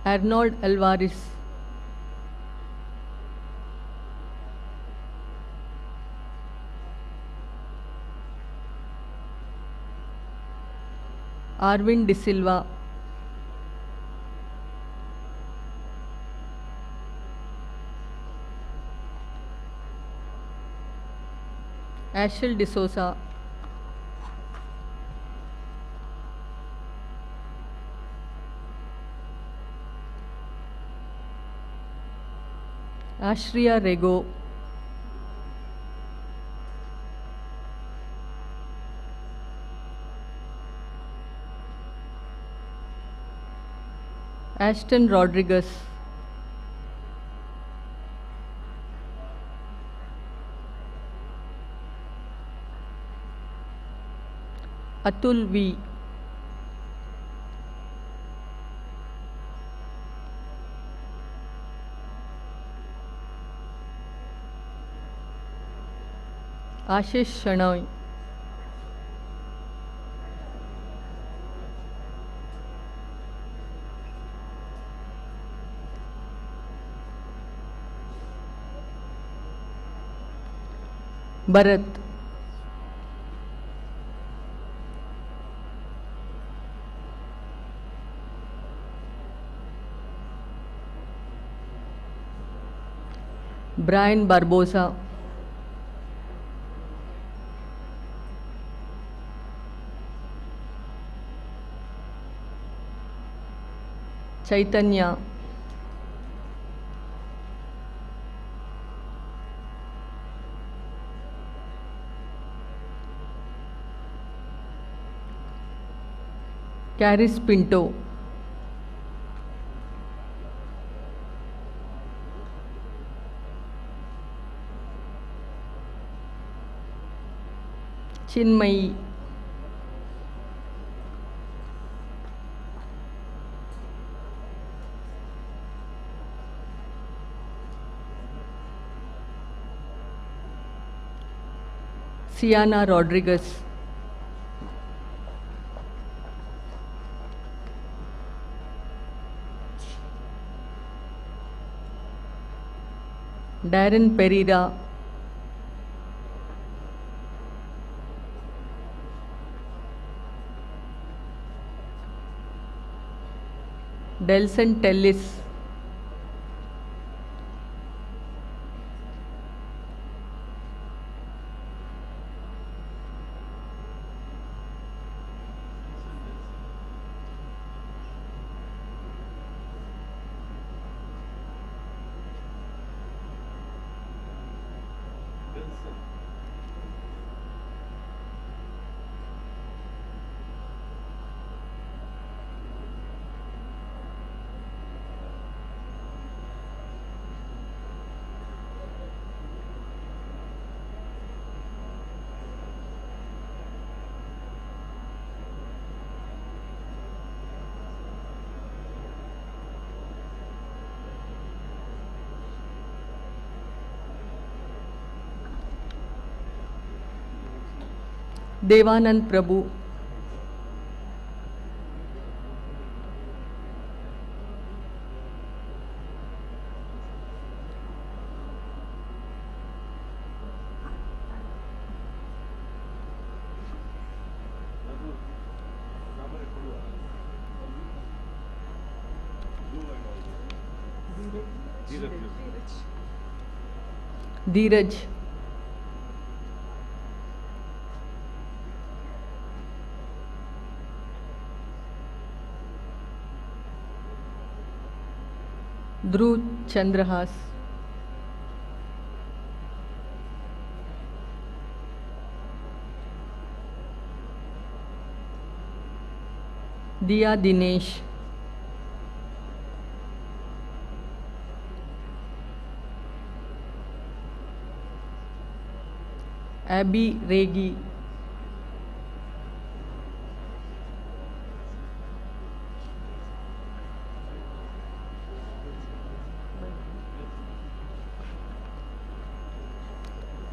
Arnold Alvarez. Arvind De Silva. Ashel De Souza. Ashriya Rego. Ashton Rodriguez. Atul V. Ashish Shanoy. Bharat. Brian Barbosa. Chaitanya. Caris Pinto. Chinmayi. Sienna Rodriguez. Darren Pereira. Delson Tellis. Devanand Prabhu. Dheeraj. Dhruv Chandrahas. Diya Dinesh. Abby Regi.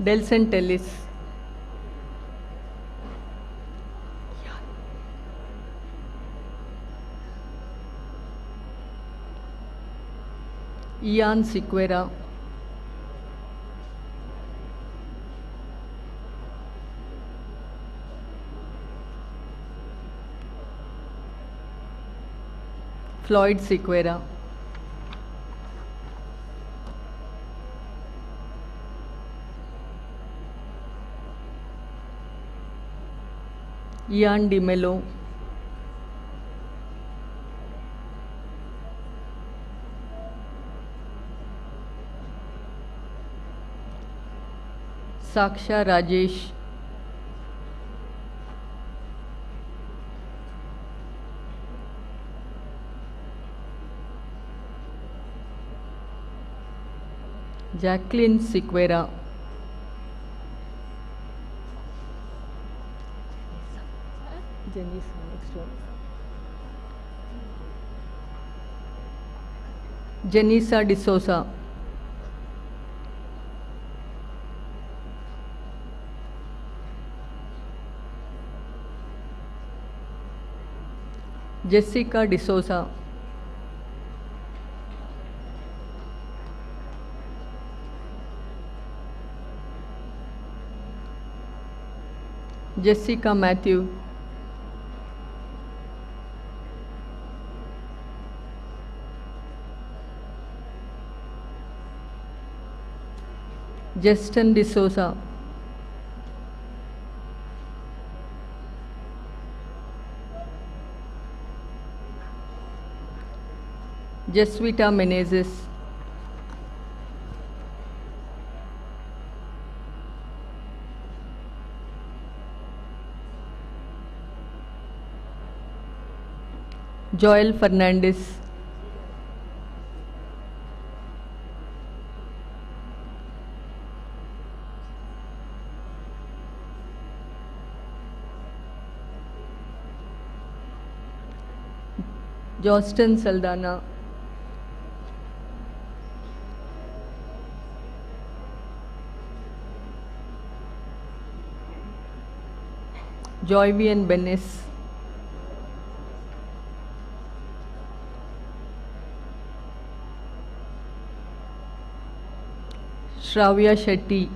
Delson Tellis. Ian Sequeira. Floyd Sequeira. Ian Di Mello. Saksha Rajesh. Jacqueline Sequeira. Janisa, next one. Janisa D'Souza. Jessica D'Souza. Jessica Matthew. Justin D'Souza. Jesvita Menezes. Joel Fernandez. Jostin Saldana. Joyvian Benes. Shravya Shetty.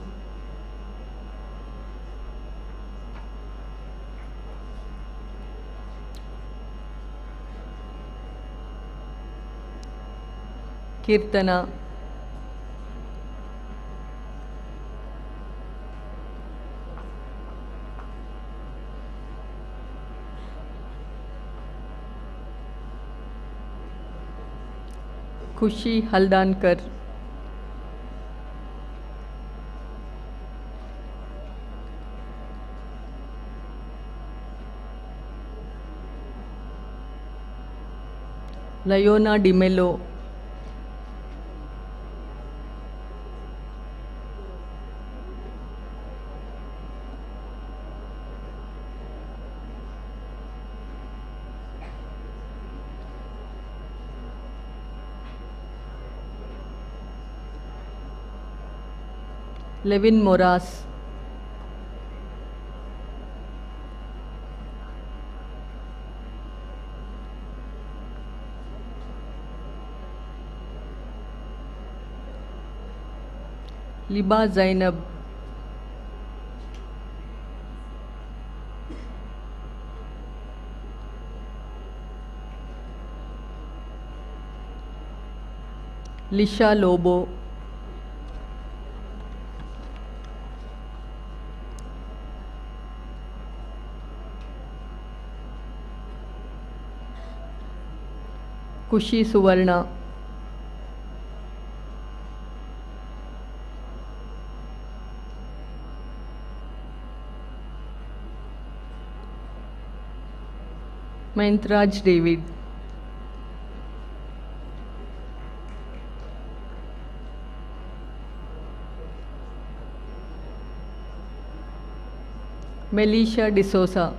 Kirtana. Khushi Haldankar. Leona Di Mello, Levin Moras, Liba Zainab, Lisha Lobo, Kushi Suvarna, Mahintraj David, Melisha D'Souza,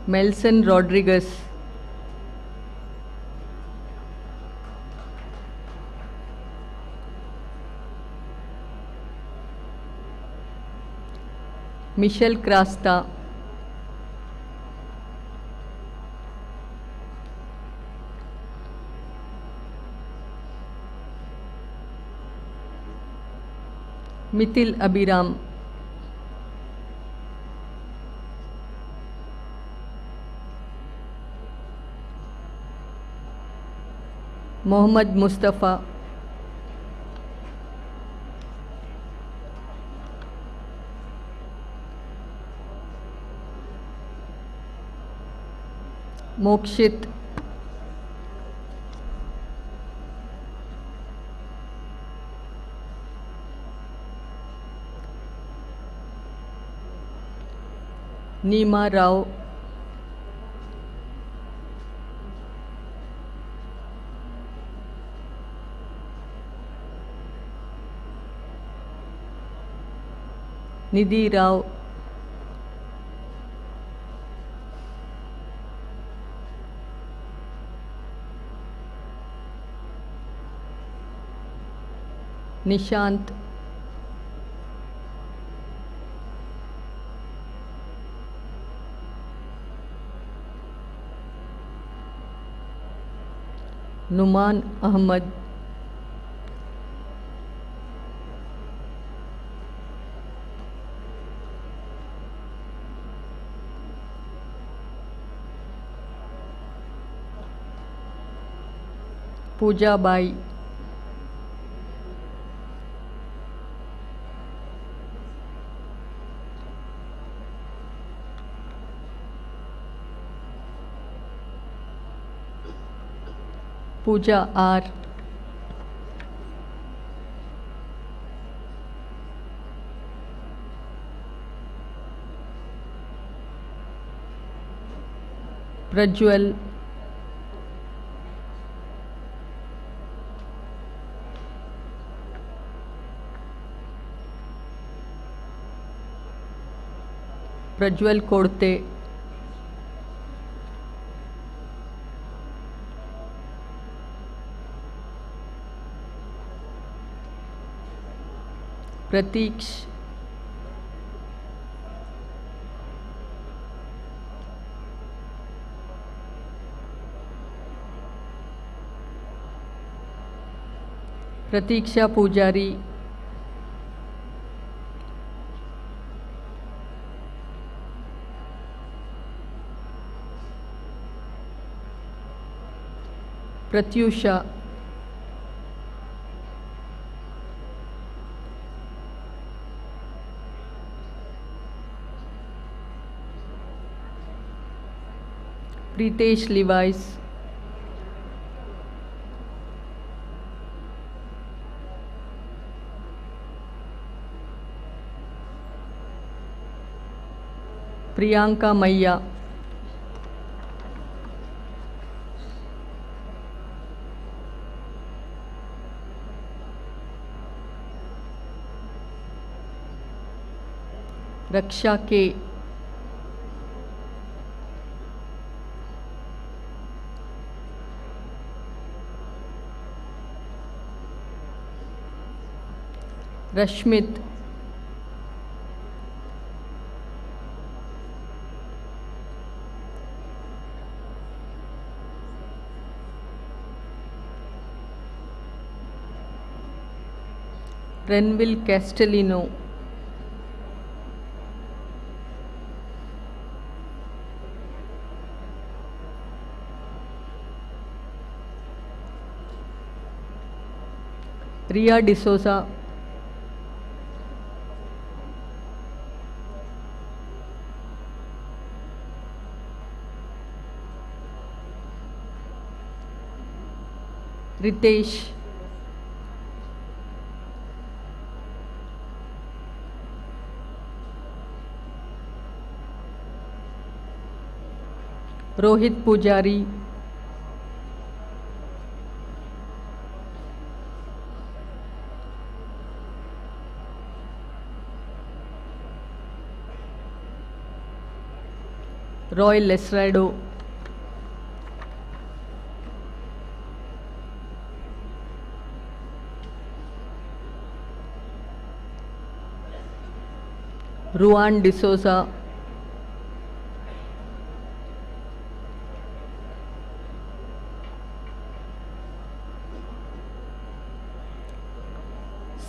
Melson Rodriguez, Michelle Krasta, Mithil Abhiram, Mohammad Mustafa, Mokshit, Neema Rao, Nidhi Rao, Nishant, Numan Ahmad, Pooja Bai, Pooja R, Prajwal, Prajwal Kodte, Pratiksh, Pratiksha Pujari, Pratyusha, Pritesh Levi's, Priyanka Maya. Raksha K. Rashmit. Renville Castellino. Ria D'Souza. Ritesh. Rohit Pujari. Roy Lesrado. Ruan D'Souza.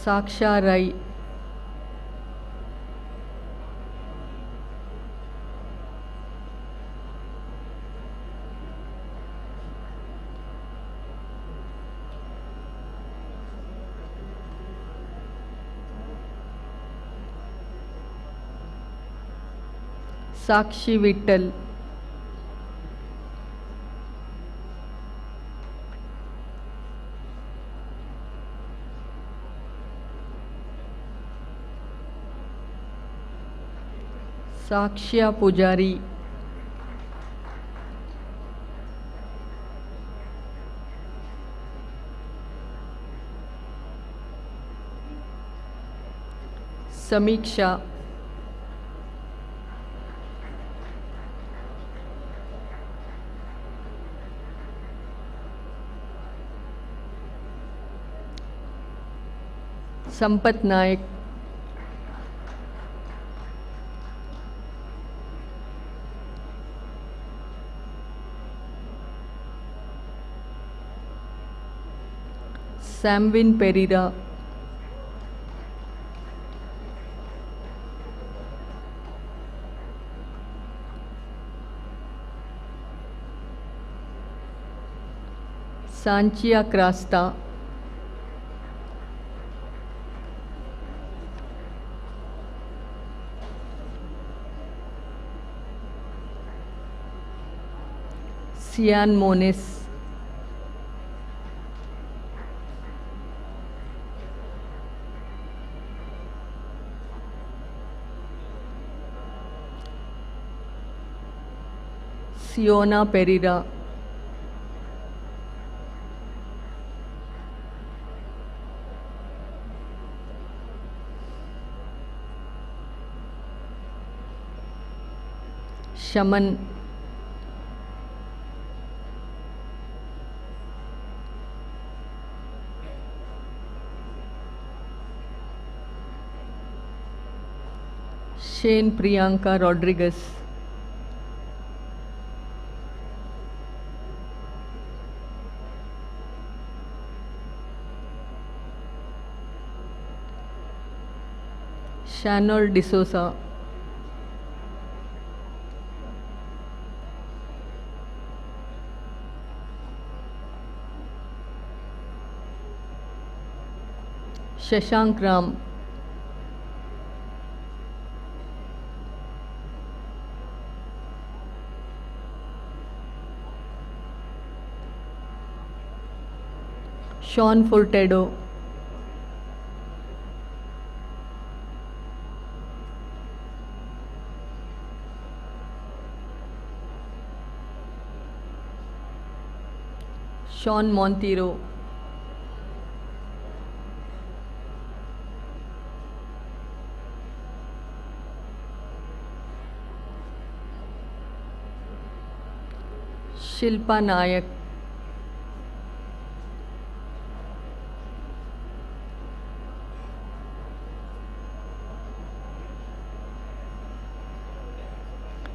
Saksha Rai. Sakshi Vittal. Sakshya Pujari. Samiksha. Sampat Naik. Samvin Pereira. Sanchia Krasta. Sian Moniz. Siona Pereira. Shaman. Shane Priyanka Rodriguez. Shannon D'Souza. Shashank Ram. Sean Furtado. Sean Montero. Shilpa Nayak.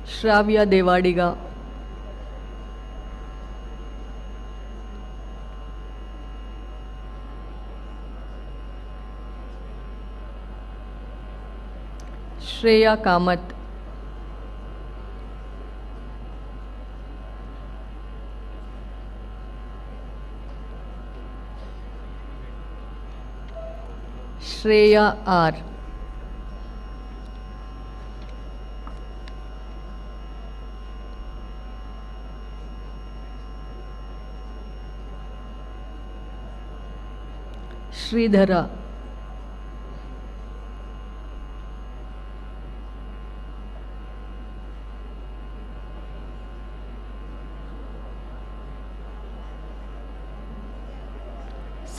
Shravya Devadiga. Shreya Kamath. Shreya R. Sridhara.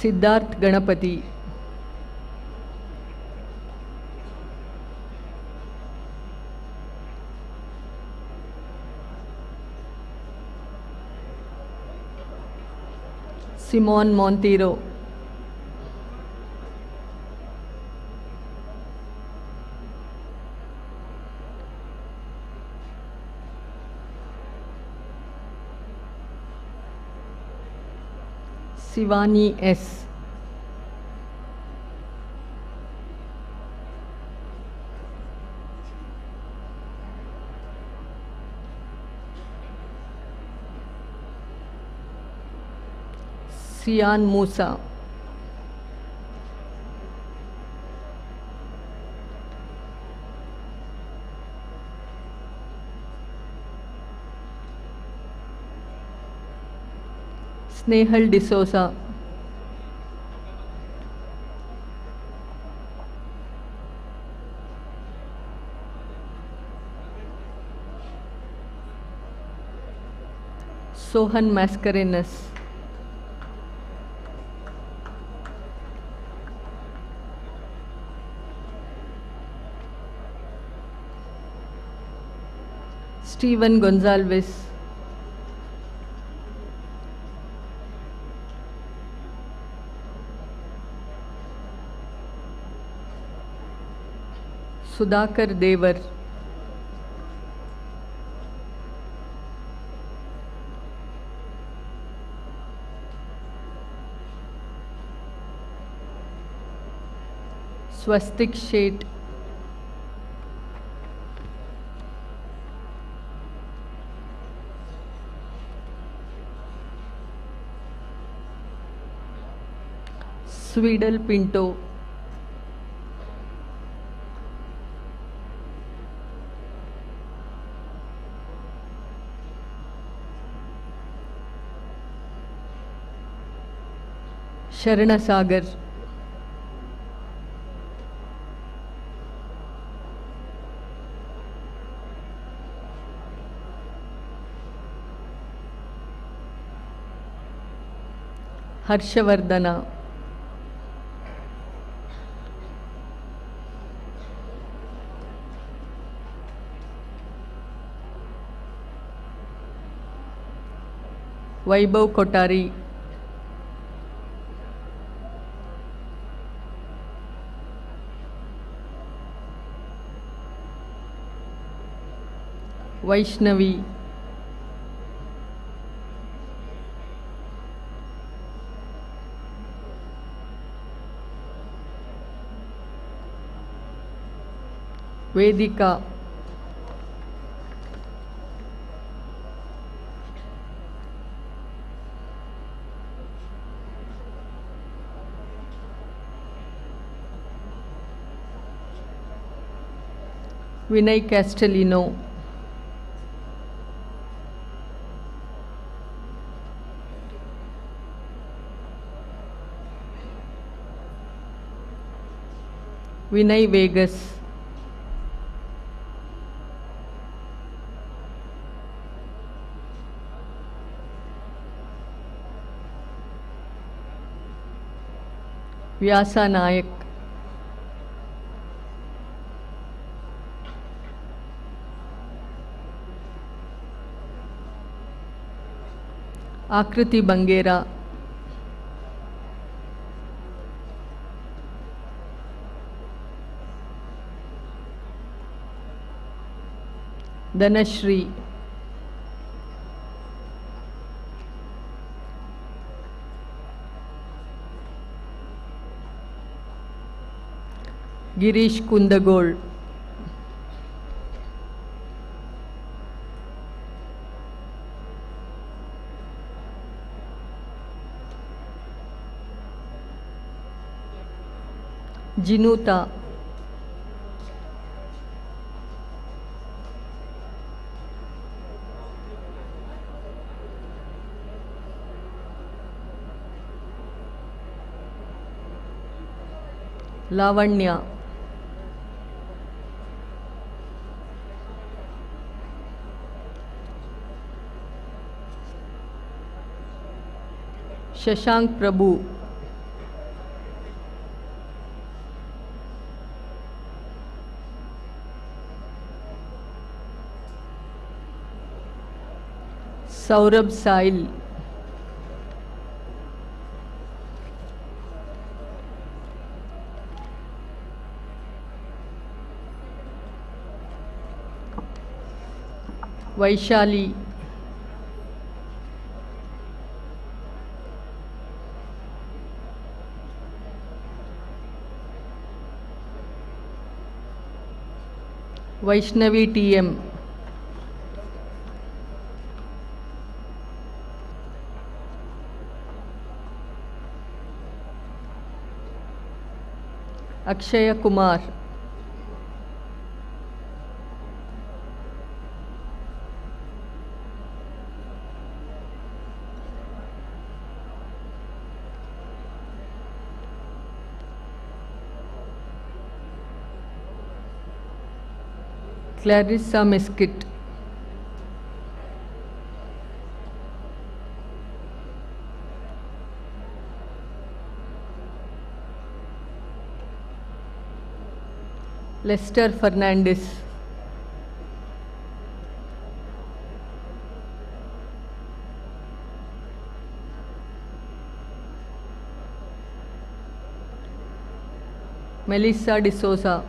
Siddharth Ganapati. Simon Montero. Sivani S. Sian Musa. Snehal D'Souza. Sohan Mascarenhas. Steven Gonzalez. Sudhakar Devar. Swastik Sheth. Sweedle Pinto. Sharana Sagar. Harshavardhana. Vaibhav Kotari. Vaishnavi. Vedika. Vinay Castellino. Vinay Vegas. Vyasa Nayak, Akriti Bangera, Dhanashri, Girish Kundagol, Jinuta, Lavanya, Shashank Prabhu, Saurabh Sail, Vaishali, Vaishnavi TM, Akshaya Kumar, Clarissa Mesquite, Lester Fernandez, Melissa D'Souza,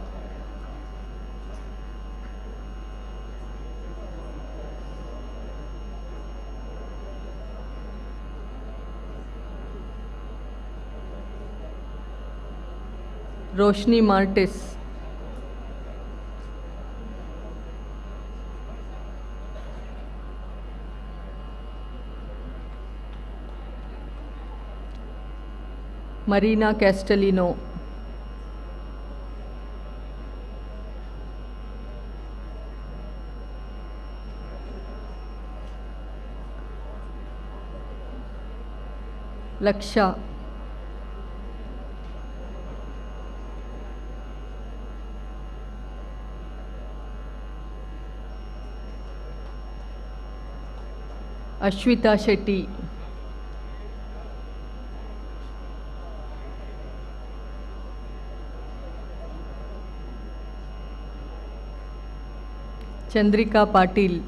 Roshni Martis, Marina Castellino, Laksha, Ashwita Shetty, Chandrika Patil,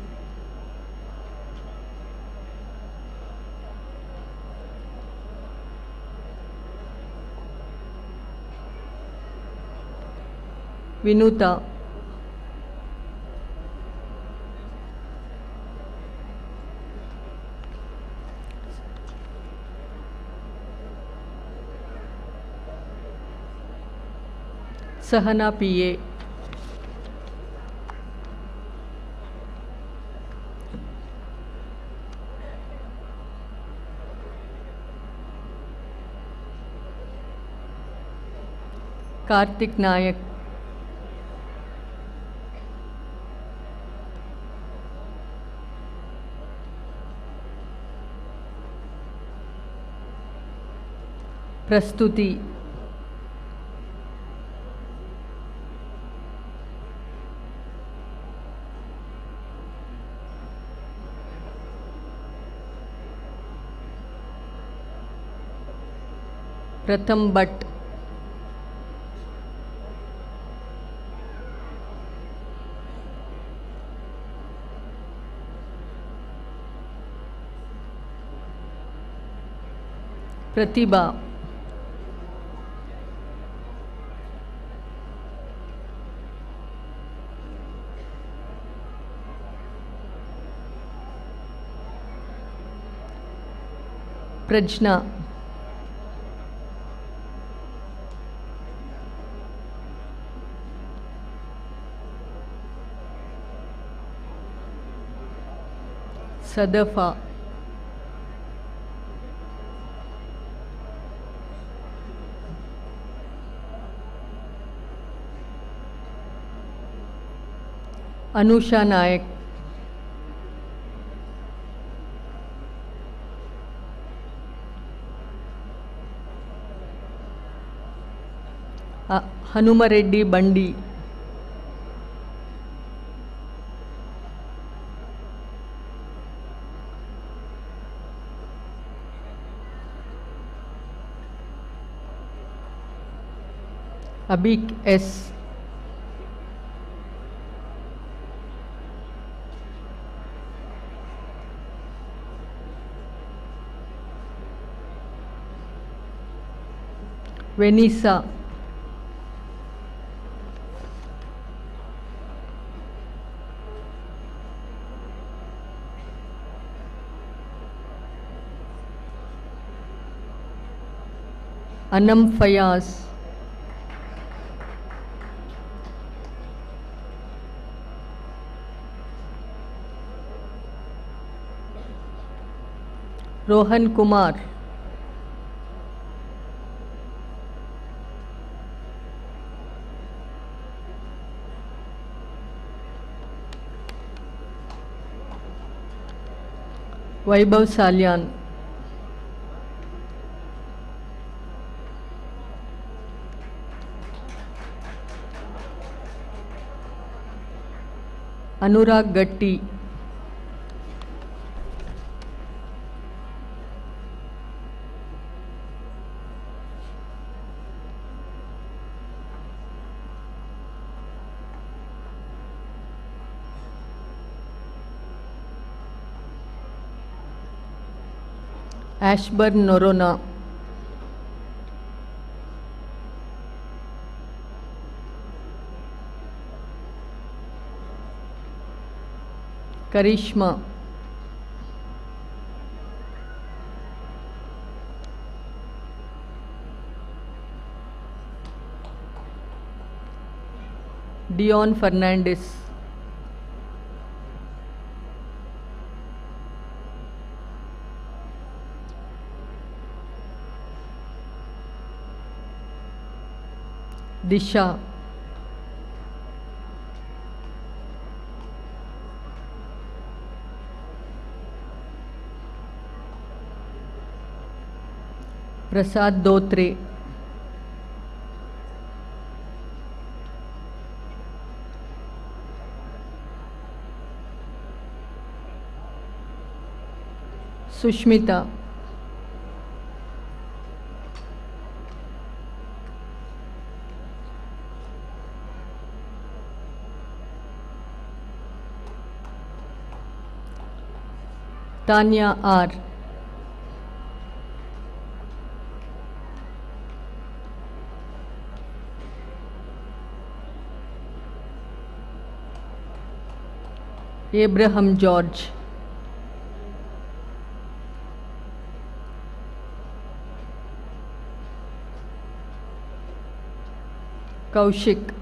Vinuta, Sahana PA, Kartik Nayak, Prastuti, Pratham Bhatt, Pratibha. Prajna. Sadafa. Anusha Nayak. Hanumareddy Bandi. Abik S. Venisa. Anam Fayaz. Rohan Kumar. Vaibhav Salyan. Anurag Gatti. Ashburn Norona. Karishma. Dion Fernandez. Disha. Prasad Dotre. Sushmita. Tanya R. Abraham George. Kaushik.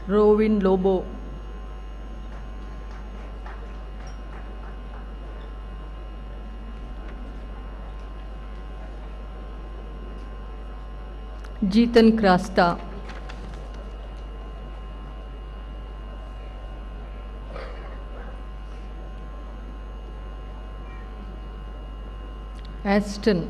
Rovin Lobo. Jeetan Krasta. Aston.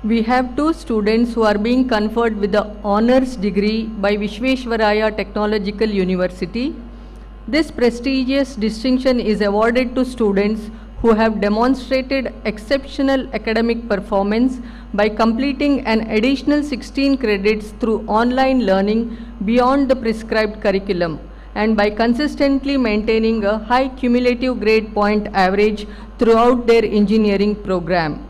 We have two students who are being conferred with the honors degree by Vishveshwaraya Technological University. This prestigious distinction is awarded to students who have demonstrated exceptional academic performance by completing an additional 16 credits through online learning beyond the prescribed curriculum and by consistently maintaining a high cumulative grade point average throughout their engineering program.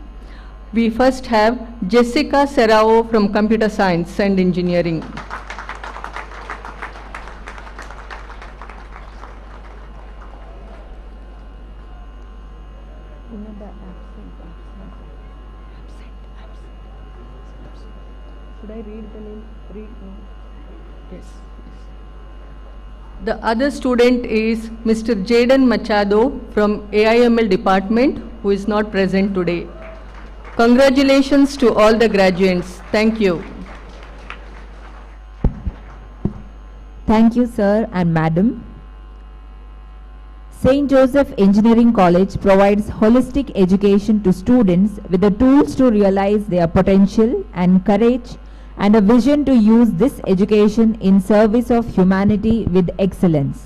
We first have Jessica Serrao from Computer Science and Engineering. Should I read the name? Read no. Yes. The other student is Mr. Jaden Machado from AIML department, who is not present today. Congratulations to all the graduates. Thank you. Thank you, sir and madam. St. Joseph Engineering College provides holistic education to students with the tools to realize their potential and courage and a vision to use this education in service of humanity with excellence.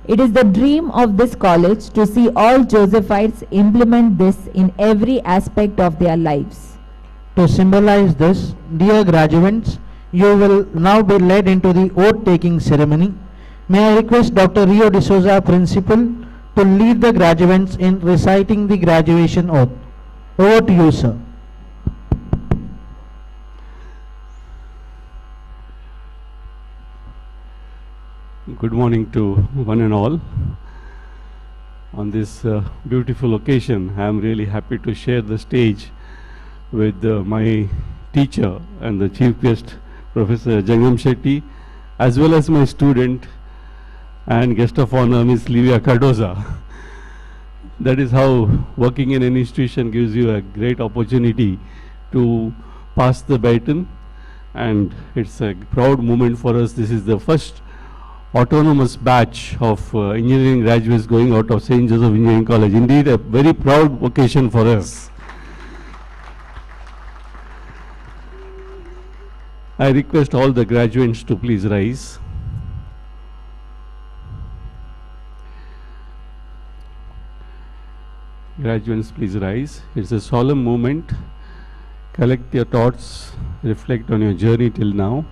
It is the dream of this college to see all Josephites implement this in every aspect of their lives. To symbolize this, dear graduates, you will now be led into the oath-taking ceremony. May I request Dr. Rio D'Souza, Principal, to lead the graduates in reciting the graduation oath. Over to you, sir. Good morning to one and all. On this beautiful occasion, I am really happy to share the stage with my teacher and the chief guest, Professor Jangam Shetty, as well as my student and guest of honor, Ms. Livia Cardoza. That is how working in an institution gives you a great opportunity to pass the baton, and it's a proud moment for us. This is the first autonomous batch of engineering graduates going out of St. Joseph Engineering College. Indeed, a very proud occasion for us. I request all the graduates to please rise. Graduates, please rise. It's a solemn moment. Collect your thoughts, reflect on your journey till now.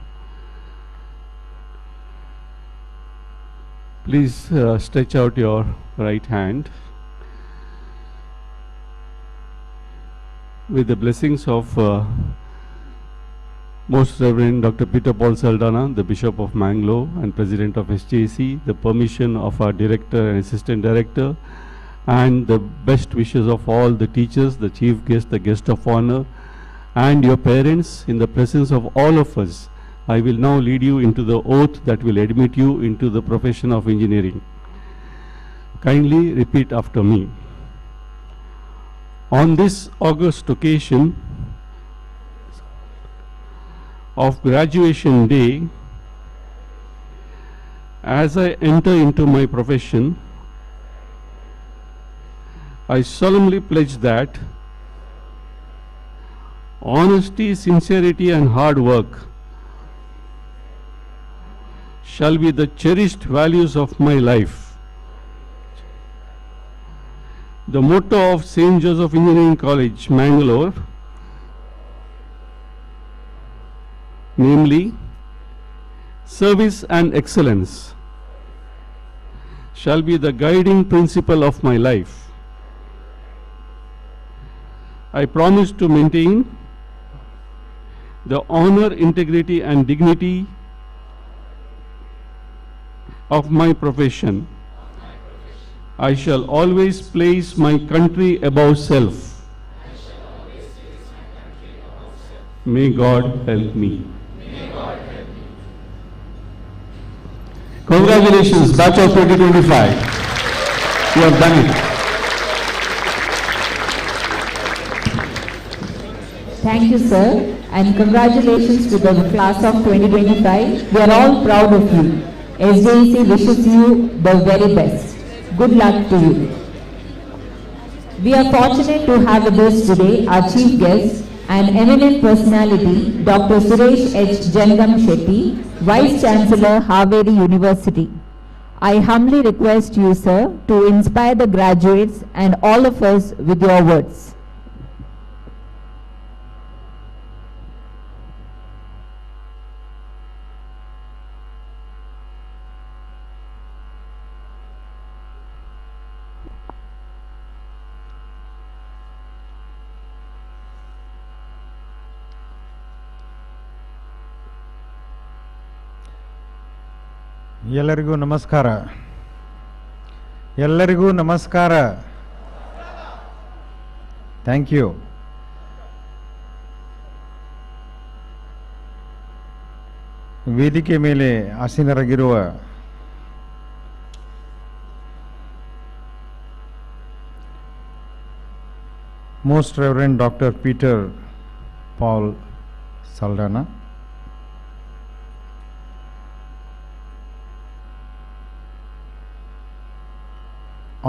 Please stretch out your right hand. With the blessings of Most Reverend Dr. Peter Paul Saldana, the Bishop of Mangalore and President of SJC, the permission of our Director and Assistant Director, and the best wishes of all the teachers, the chief guest, the guest of honor, and your parents, in the presence of all of us, I will now lead you into the oath that will admit you into the profession of engineering. Kindly repeat after me. On this august occasion of graduation day, as I enter into my profession, I solemnly pledge that honesty, sincerity, and hard work shall be the cherished values of my life. The motto of St. Joseph Engineering College, Mangalore, namely, service and excellence, shall be the guiding principle of my life. I promise to maintain the honor, integrity, and dignity of my profession. I shall always place my country above self. May God help me. Congratulations, batch of 2025. You have done it. Thank you, sir, and congratulations to the class of 2025. We are all proud of you. SJC wishes you the very best. Good luck to you. We are fortunate to have with us today our chief guest and eminent personality, Dr. Suresh H. Jangam Shetty, Vice Chancellor, Haveri University. I humbly request you, sir, to inspire the graduates and all of us with your words. ಎಲ್ಲರಿಗೂ ನಮಸ್ಕಾರ. ಎಲ್ಲರಿಗೂ ನಮಸ್ಕಾರ. Thank you. ವೇದಿಕೆ ಮೇಲೆ ಆಸೀನರಾಗಿರುವ most reverend doctor Peter Paul Saldanha,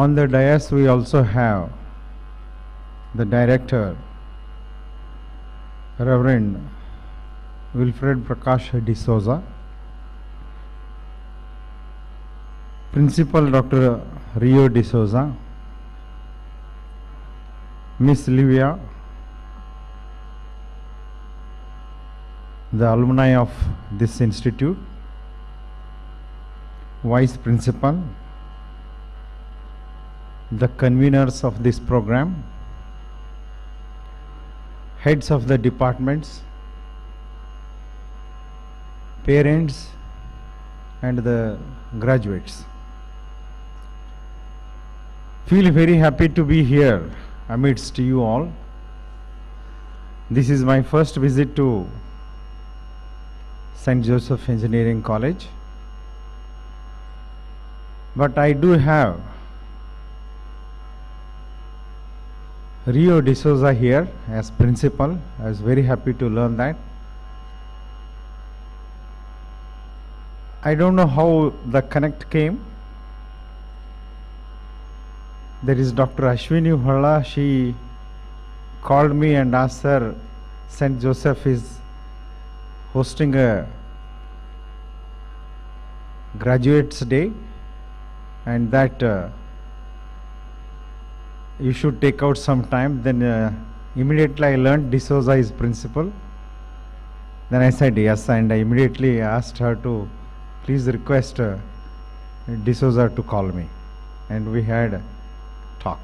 on the dais we also have the director, Reverend Wilfred Prakash D'Souza, Principal Dr. Rio D'Souza, Miss Livia, the alumni of this institute, Vice Principal, the conveners of this program, heads of the departments, parents and the graduates. Feel very happy to be here amidst you all. This is my first visit to St. Joseph Engineering College, but I do have Rio D'Souza here as principal. I was very happy to learn that. I don't know how the connect came. There is Dr. Ashwini Halla. She called me and asked her, St. Joseph is hosting a graduates day and that you should take out some time. Then immediately I learned D'Souza is principal. Then I said yes, and I immediately asked her to please request D'Souza to call me, and we had a talk.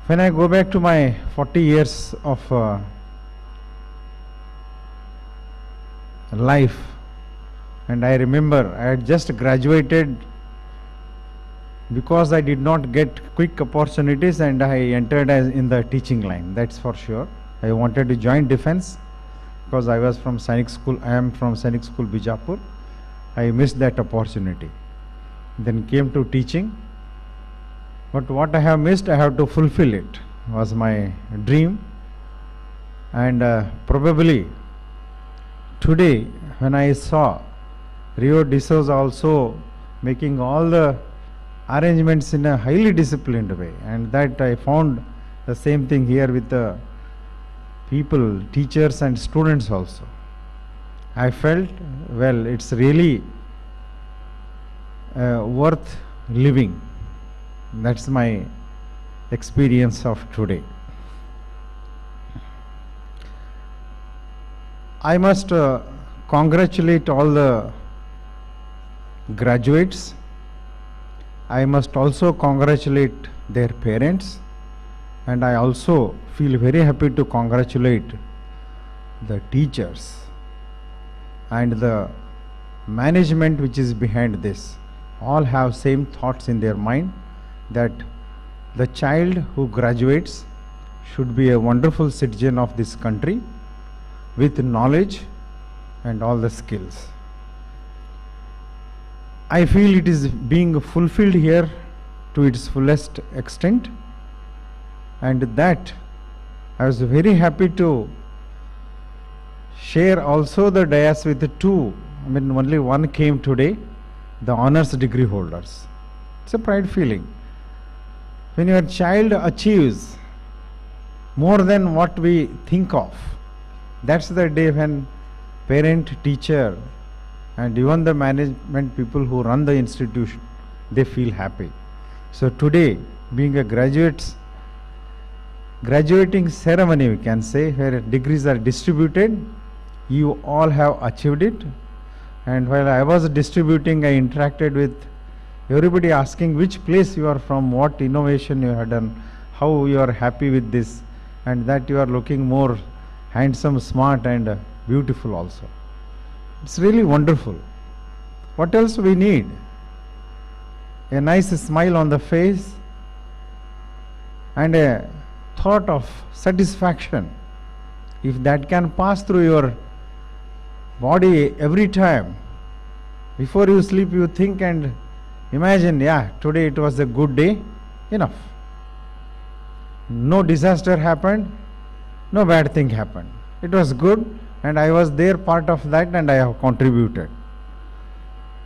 When I go back to my 40 years of life, and I remember I had just graduated because I did not get quick opportunities and I entered as in the teaching line, that's for sure. I wanted to join defense because I was from Sainik School. I am from Sainik School Bijapur. I missed that opportunity. Then came to teaching, but what I have missed I have to fulfill it, was my dream. And probably today when I saw Rio D'Souza also making all the arrangements in a highly disciplined way, and that I found the same thing here with the people, teachers and students also. I felt, well, it's really worth living. That's my experience of today. I must congratulate all the graduates. I must also congratulate their parents, and I also feel very happy to congratulate the teachers and the management which is behind this. All have same thoughts in their mind that the child who graduates should be a wonderful citizen of this country with knowledge and all the skills. I feel it is being fulfilled here to its fullest extent, and that I was very happy to share also the dais with the two. I mean, only one came today, the honors degree holders. It's a pride feeling. When your child achieves more than what we think of. That's the day when parent, teacher, and even the management people who run the institution, they feel happy. So today, being a graduating ceremony, we can say, where degrees are distributed, you all have achieved it. And while I was distributing, I interacted with everybody asking which place you are from, what innovation you have done, how you are happy with this, and that you are looking more handsome, smart, and beautiful also. It's really wonderful. What else we need? A nice smile on the face and a thought of satisfaction. If that can pass through your body every time, before you sleep you think and imagine, yeah, today it was a good day, enough. No disaster happened, no bad thing happened. It was good and I was there, part of that, and I have contributed.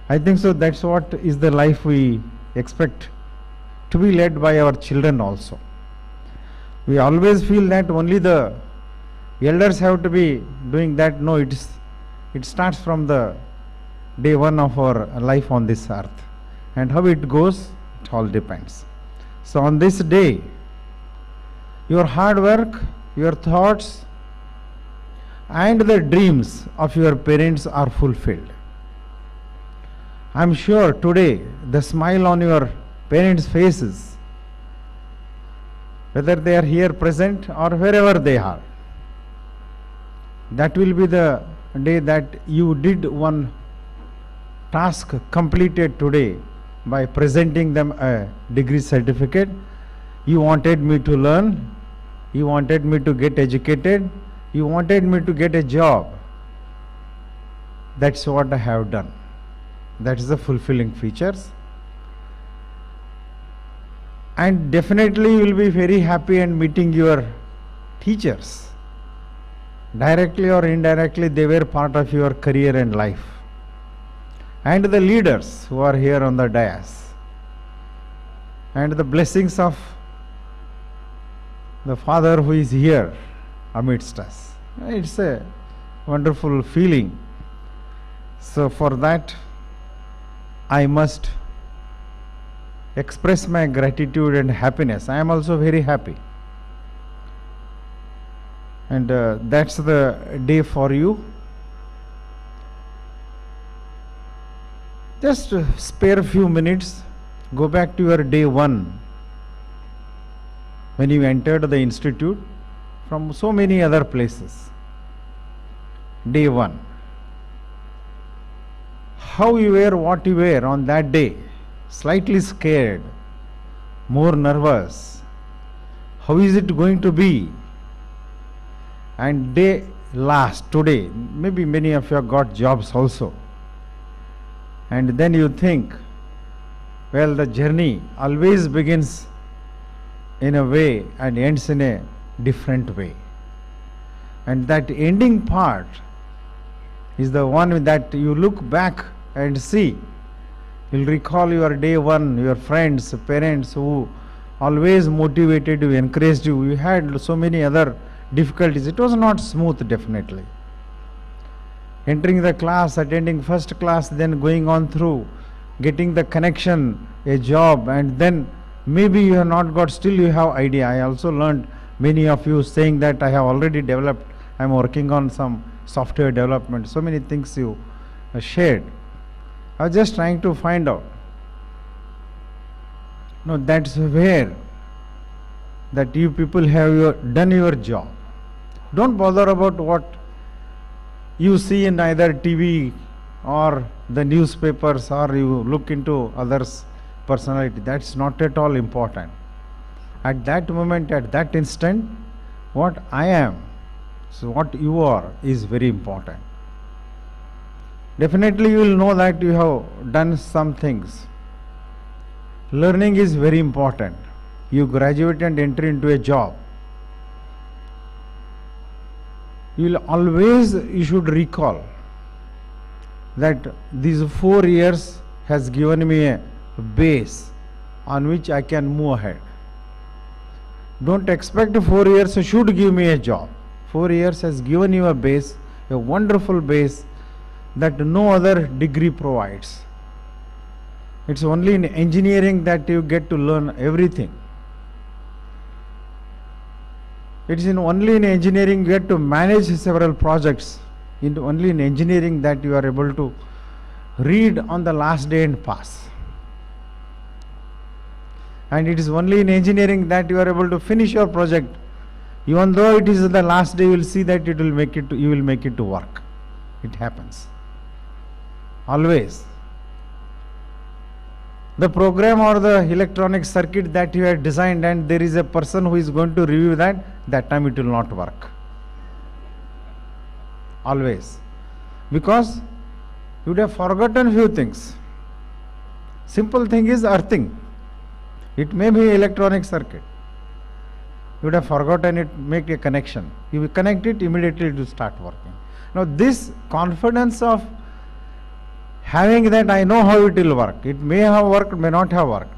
I think so that's what is the life we expect to be led by our children also. We always feel that only the elders have to be doing that. No, it starts from the day one of our life on this earth. And how it goes, it all depends. So on this day, your hard work, your thoughts, and the dreams of your parents are fulfilled. I am sure today the smile on your parents' faces, whether they are here present or wherever they are, that will be the day that you did one task completed today by presenting them a degree certificate. You wanted me to learn, you wanted me to get educated, you wanted me to get a job. That's what I have done. That is the fulfilling features. And definitely you will be very happy and meeting your teachers. Directly or indirectly, they were part of your career and life. And the leaders who are here on the dais. And the blessings of the Father who is here amidst us. It's a wonderful feeling. So for that, I must express my gratitude and happiness. I am also very happy. And that's the day for you. Just spare a few minutes, go back to your day one, when you entered the institute from so many other places. Day one. How you were, what you were on that day. Slightly scared, more nervous. How is it going to be? And day last, today, maybe many of you have got jobs also. And then you think, well, the journey always begins in a way and ends in a different way. And that ending part is the one that you look back and see. You'll recall your day one, your friends, parents who always motivated you, encouraged you. You had so many other difficulties. It was not smooth, definitely. Entering the class, attending first class, then going on through, getting the connection, a job, and then maybe you have not got, still you have idea. I also learned many of you saying that I have already developed, I am working on some software development. So many things you shared. I was just trying to find out. No, that's where that you people have done your job. Don't bother about what you see in either TV or the newspapers, or you look into others' personality. That's not at all important. At that moment, at that instant, what I am, so what you are, is very important. Definitely you will know that you have done some things. Learning is very important. You graduate and enter into a job. You should recall that these 4 years has given me a base on which I can move ahead. Don't expect 4 years should give me a job. 4 years has given you a base, a wonderful base that no other degree provides. It's only in engineering that you get to learn everything. It's only in engineering you get to manage several projects. Only in engineering that you are able to read on the last day and pass. And it is only in engineering that you are able to finish your project. Even though it is the last day, you will see that you will make it to work. It happens. Always. The program or the electronic circuit that you have designed and there is a person who is going to review that time it will not work. Always. Because you would have forgotten few things. Simple thing is earthing. It may be electronic circuit. You would have forgotten it, make a connection. You will connect it, immediately it will start working. Now this confidence of having that I know how it will work. It may have worked, may not have worked.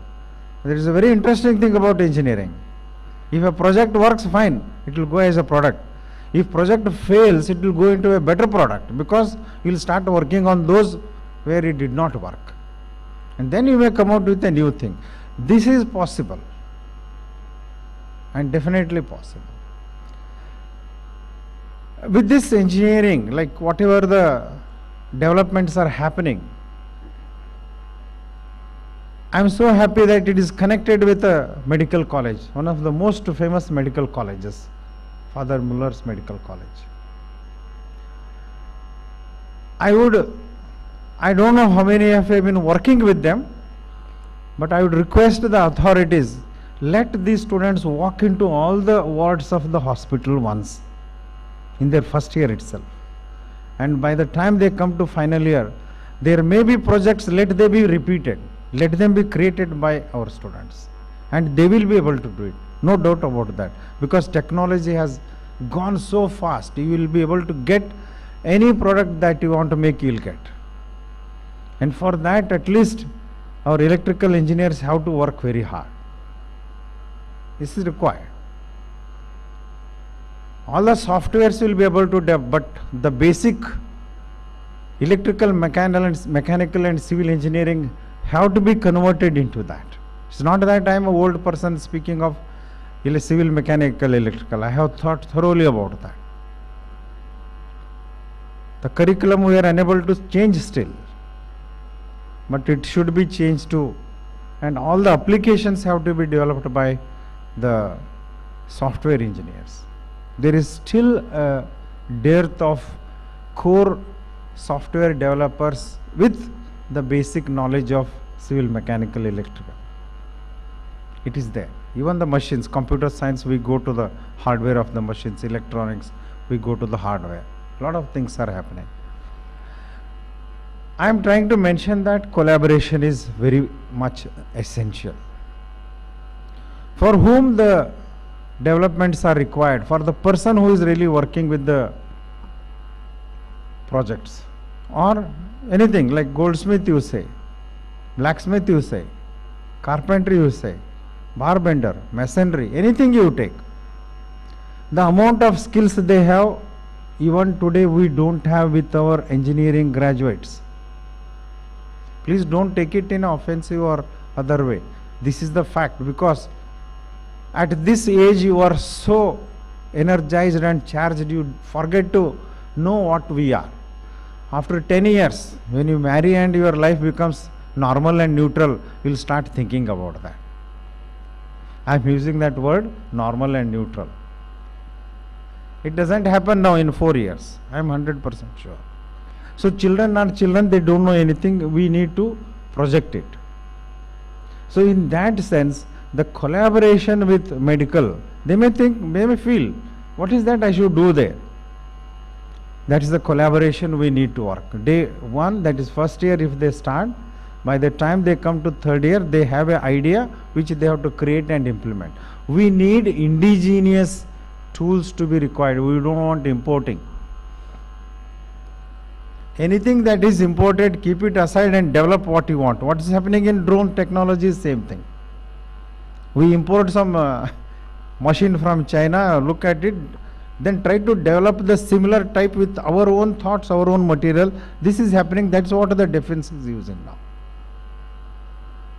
There is a very interesting thing about engineering. If a project works, fine, it will go as a product. If project fails, it will go into a better product because you will start working on those where it did not work. And then you may come out with a new thing. This is possible and definitely possible. With this engineering, like whatever the developments are happening, I am so happy that it is connected with a medical college, one of the most famous medical colleges, Father Muller's Medical College. I don't know how many have been working with them, but I would request the authorities, let these students walk into all the wards of the hospital once in their first year itself. And by the time they come to final year, there may be projects, let them be repeated, let them be created by our students. And they will be able to do it, no doubt about that. Because technology has gone so fast, you will be able to get any product that you want to make, you will get. And for that, at least our electrical engineers have to work very hard. This is required. All the softwares will be able to develop, but the basic electrical, mechanical and civil engineering have to be converted into that. It's not that I am an old person speaking of civil, mechanical, electrical. I have thought thoroughly about that. The curriculum we are unable to change still, but it should be changed too. And all the applications have to be developed by the software engineers. There is still a dearth of core software developers with the basic knowledge of civil, mechanical, electrical. It is there. Even the machines, computer science, we go to the hardware of the machines, electronics, we go to the hardware. A lot of things are happening. I am trying to mention that collaboration is very much essential. For whom the developments are required, for the person who is really working with the projects or anything like goldsmith you say, blacksmith you say, carpentry you say, barbender, masonry, anything you take. The amount of skills they have, even today we don't have with our engineering graduates. Please don't take it in an offensive or other way. This is the fact, because at this age you are so energized and charged, you forget to know what we are. After 10 years, when you marry and your life becomes normal and neutral, you will start thinking about that. I am using that word, normal and neutral. It doesn't happen now in 4 years. I am 100% sure. So children are children, they don't know anything. We need to project it. So in that sense, the collaboration with medical, they may think, they may feel, what is that I should do there? That is the collaboration we need to work. Day one, that is first year, if they start, by the time they come to third year, they have an idea which they have to create and implement. We need indigenous tools to be required. We don't want importing. Anything that is imported, keep it aside and develop what you want. What is happening in drone technology is same thing. We import some machine from China, look at it, then try to develop the similar type with our own thoughts, our own material. This is happening. That's what the defense is using now.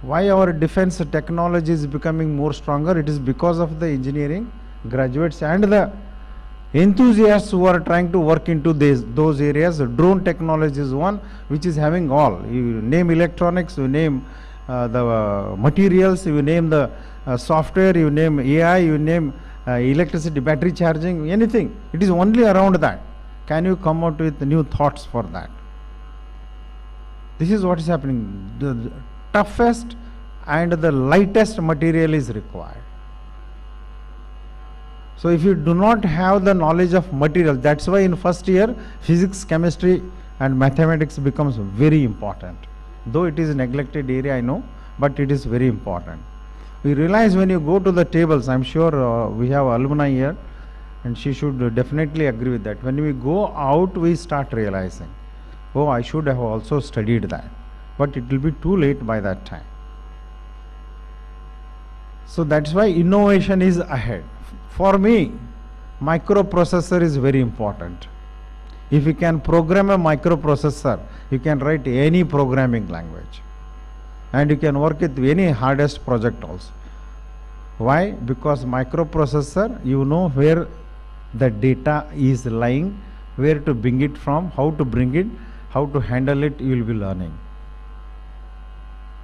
Why our defense technology is becoming more stronger? It is because of the engineering graduates and the enthusiasts who are trying to work into those areas. Drone technology is one which is having all. You name electronics, you name the materials, you name the software, you name AI, you name electricity, battery charging, anything. It is only around that. Can you come out with new thoughts for that? This is what is happening. The toughest and the lightest material is required. So if you do not have the knowledge of material, that's why in first year physics, chemistry and mathematics becomes very important. Though it is a neglected area, I know, but it is very important. We realize when you go to the tables, I'm sure we have alumni here and she should definitely agree with that. When we go out, we start realizing, oh, I should have also studied that. But it will be too late by that time. So that's why innovation is ahead. For me, microprocessor is very important. If you can program a microprocessor, you can write any programming language. And you can work with any hardest project also. Why? Because microprocessor, you know where the data is lying, where to bring it from, how to bring it, how to handle it, you will be learning.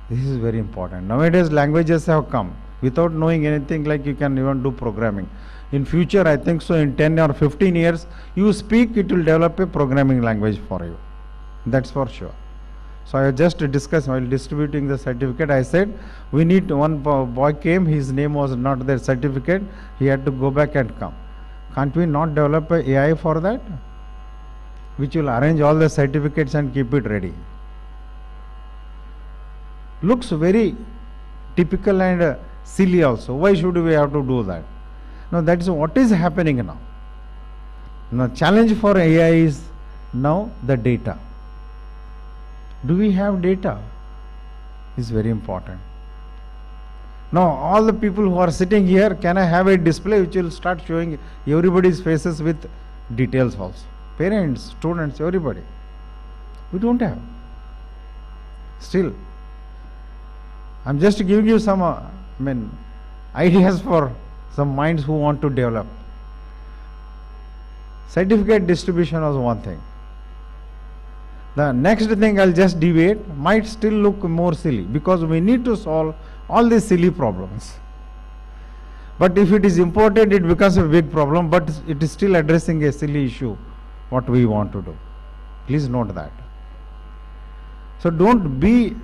This is very important. Nowadays languages have come. Without knowing anything, like you can even do programming. In future, I think so in 10 or 15 years, you speak, it will develop a programming language for you. That's for sure. So I just discussed while distributing the certificate, I said, we need, one boy came, his name was not there, certificate, he had to go back and come. Can't we not develop a AI for that? Which will arrange all the certificates and keep it ready. Looks very typical and silly also. Why should we have to do that? Now that is what is happening now. Now challenge for AI is now the data. Do we have data? Is very important. Now all the people who are sitting here, can I have a display which will start showing everybody's faces with details also? Parents, students, everybody. We don't have. Still, I'm just giving you some ideas for some minds who want to develop. Certificate distribution was one thing. The next thing I'll just deviate, might still look more silly because we need to solve all these silly problems. But if it is important, it becomes a big problem, but it is still addressing a silly issue, what we want to do. Please note that. So don't be,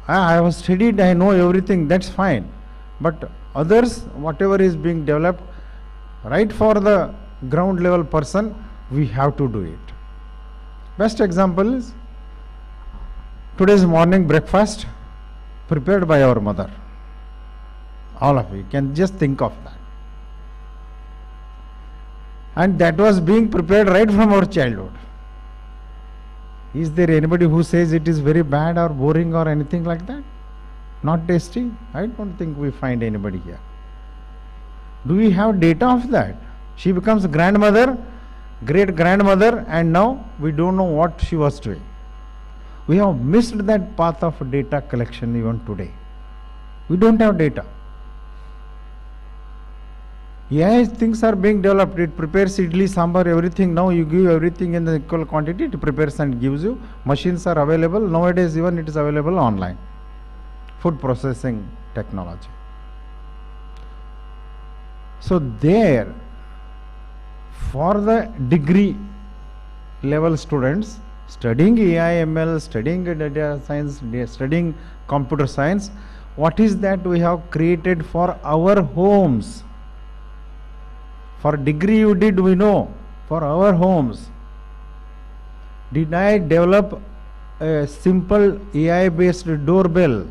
I have studied, I know everything, that's fine. But others, whatever is being developed, right for the ground level person, we have to do it. Best example is today's morning breakfast prepared by our mother. All of you can just think of that. And that was being prepared right from our childhood. Is there anybody who says it is very bad or boring or anything like that? Not tasty? I don't think we find anybody here. Do we have data of that? She becomes grandmother, great grandmother, and now we don't know what she was doing. We have missed that path of data collection even today. We don't have data. Yeah, things are being developed. It prepares idli, sambar, everything. Now you give everything in the equal quantity, it prepares and gives you. Machines are available. Nowadays even it is available online. Food processing technology. So there, for the degree level students studying AI, ML, studying data science, studying computer science, what is that we have created for our homes? For degree you did, we know, for our homes. Did I develop a simple AI based doorbell?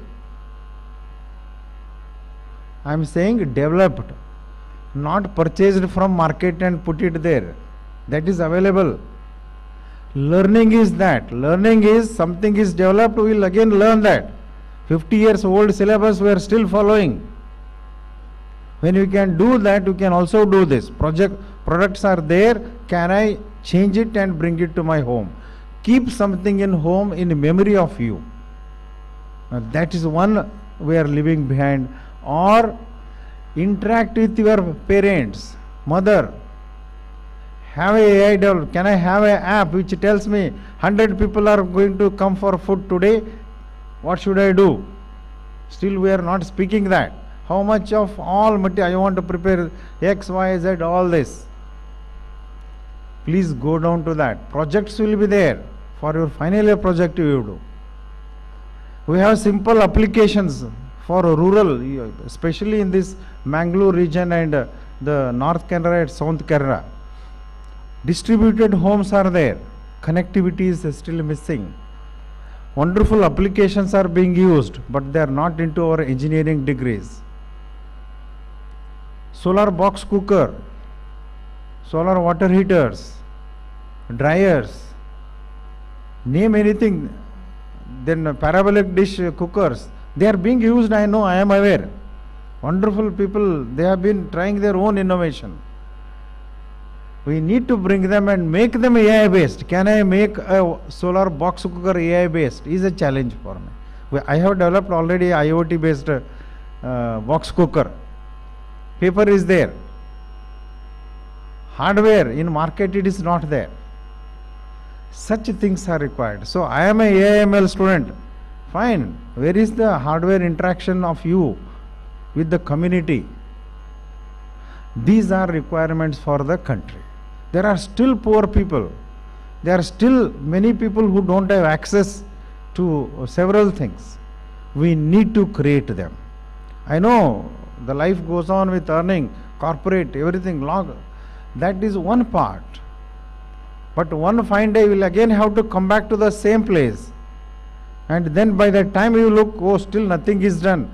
I am saying developed, not purchased from market and put it there. That is available. Learning is that. Learning is something is developed, we will again learn that. 50 years old syllabus we are still following. When you can do that, you can also do this. Products are there, can I change it and bring it to my home? Keep something in home in memory of you. That is one we are leaving behind. Or interact with your parents, mother. Have a AI developed. Can I have an app which tells me 100 people are going to come for food today? What should I do? Still we are not speaking that. How much of all material I want to prepare X, Y, Z, all this. Please go down to that. Projects will be there for your final year project you do. We have simple applications for rural, especially in this Mangaluru region and the North Canara and South Canara. Distributed homes are there. Connectivity is still missing. Wonderful applications are being used, but they are not into our engineering degrees. Solar box cooker, solar water heaters, dryers, name anything, then parabolic dish cookers, they are being used, I know, I am aware. Wonderful people, they have been trying their own innovation. We need to bring them and make them AI based. Can I make a solar box cooker AI based? Is a challenge for me. I have developed already IoT based box cooker. Paper is there. Hardware in market it is not there. Such things are required. So I am a AIML student. Fine. Where is the hardware interaction of you with the community? These are requirements for the country. There are still poor people. There are still many people who don't have access to several things. We need to create them. I know the life goes on with earning, corporate, everything, log. That is one part. But one fine day you will again have to come back to the same place. And then by the time you look, oh, still nothing is done.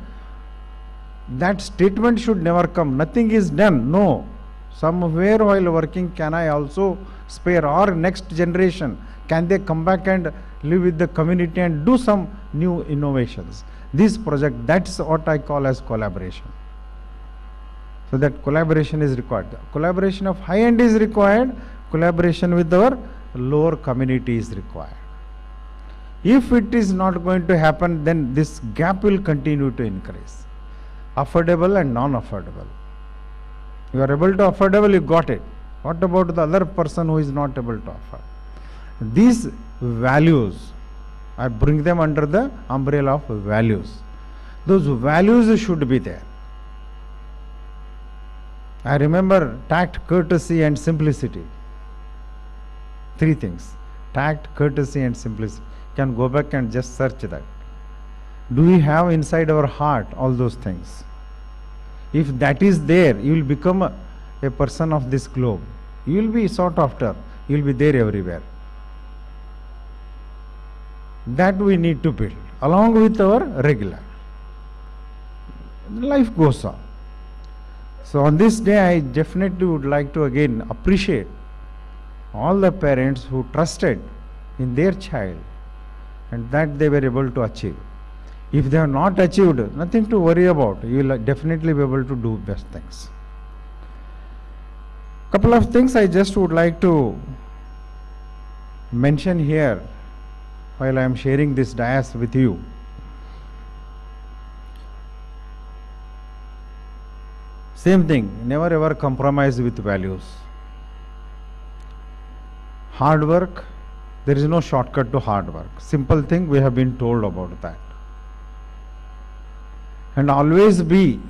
That statement should never come. Nothing is done. No. Somewhere while working, can I also spare, or next generation, can they come back and live with the community and do some new innovations? This project, that's what I call as collaboration. So that collaboration is required. Collaboration of high end is required. Collaboration with our lower community is required. If it is not going to happen, then this gap will continue to increase. Affordable and non-affordable. You are able to affordable, you got it. What about the other person who is not able to afford? These values, I bring them under the umbrella of values. Those values should be there. I remember tact, courtesy and simplicity. Three things. Tact, courtesy and simplicity. You can go back and just search that. Do we have inside our heart all those things? If that is there, you will become a person of this globe. You will be sought after. You will be there everywhere. That we need to build along with our regular. Life goes on. So on this day, I definitely would like to again appreciate all the parents who trusted in their child and that they were able to achieve. If they have not achieved, nothing to worry about. You will definitely be able to do best things. Couple of things I just would like to mention here while I am sharing this dais with you. Same thing, never ever compromise with values. Hard work, there is no shortcut to hard work. Simple thing, we have been told about that. And always be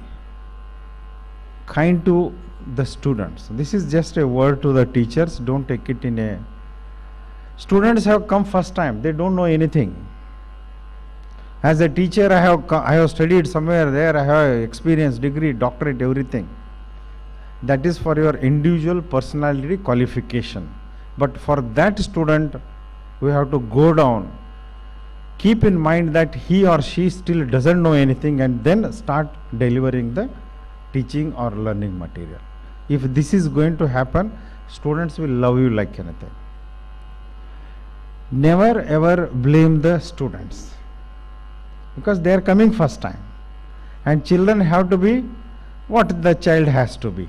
kind to the students. This is just a word to the teachers, don't take it in a... Students have come first time, they don't know anything. As a teacher, I have studied somewhere there, I have experience, degree, doctorate, everything. That is for your individual personality qualification. But for that student, we have to go down. Keep in mind that he or she still doesn't know anything and then start delivering the teaching or learning material. If this is going to happen, students will love you like anything. Never ever blame the students because they are coming first time. And children have to be what the child has to be.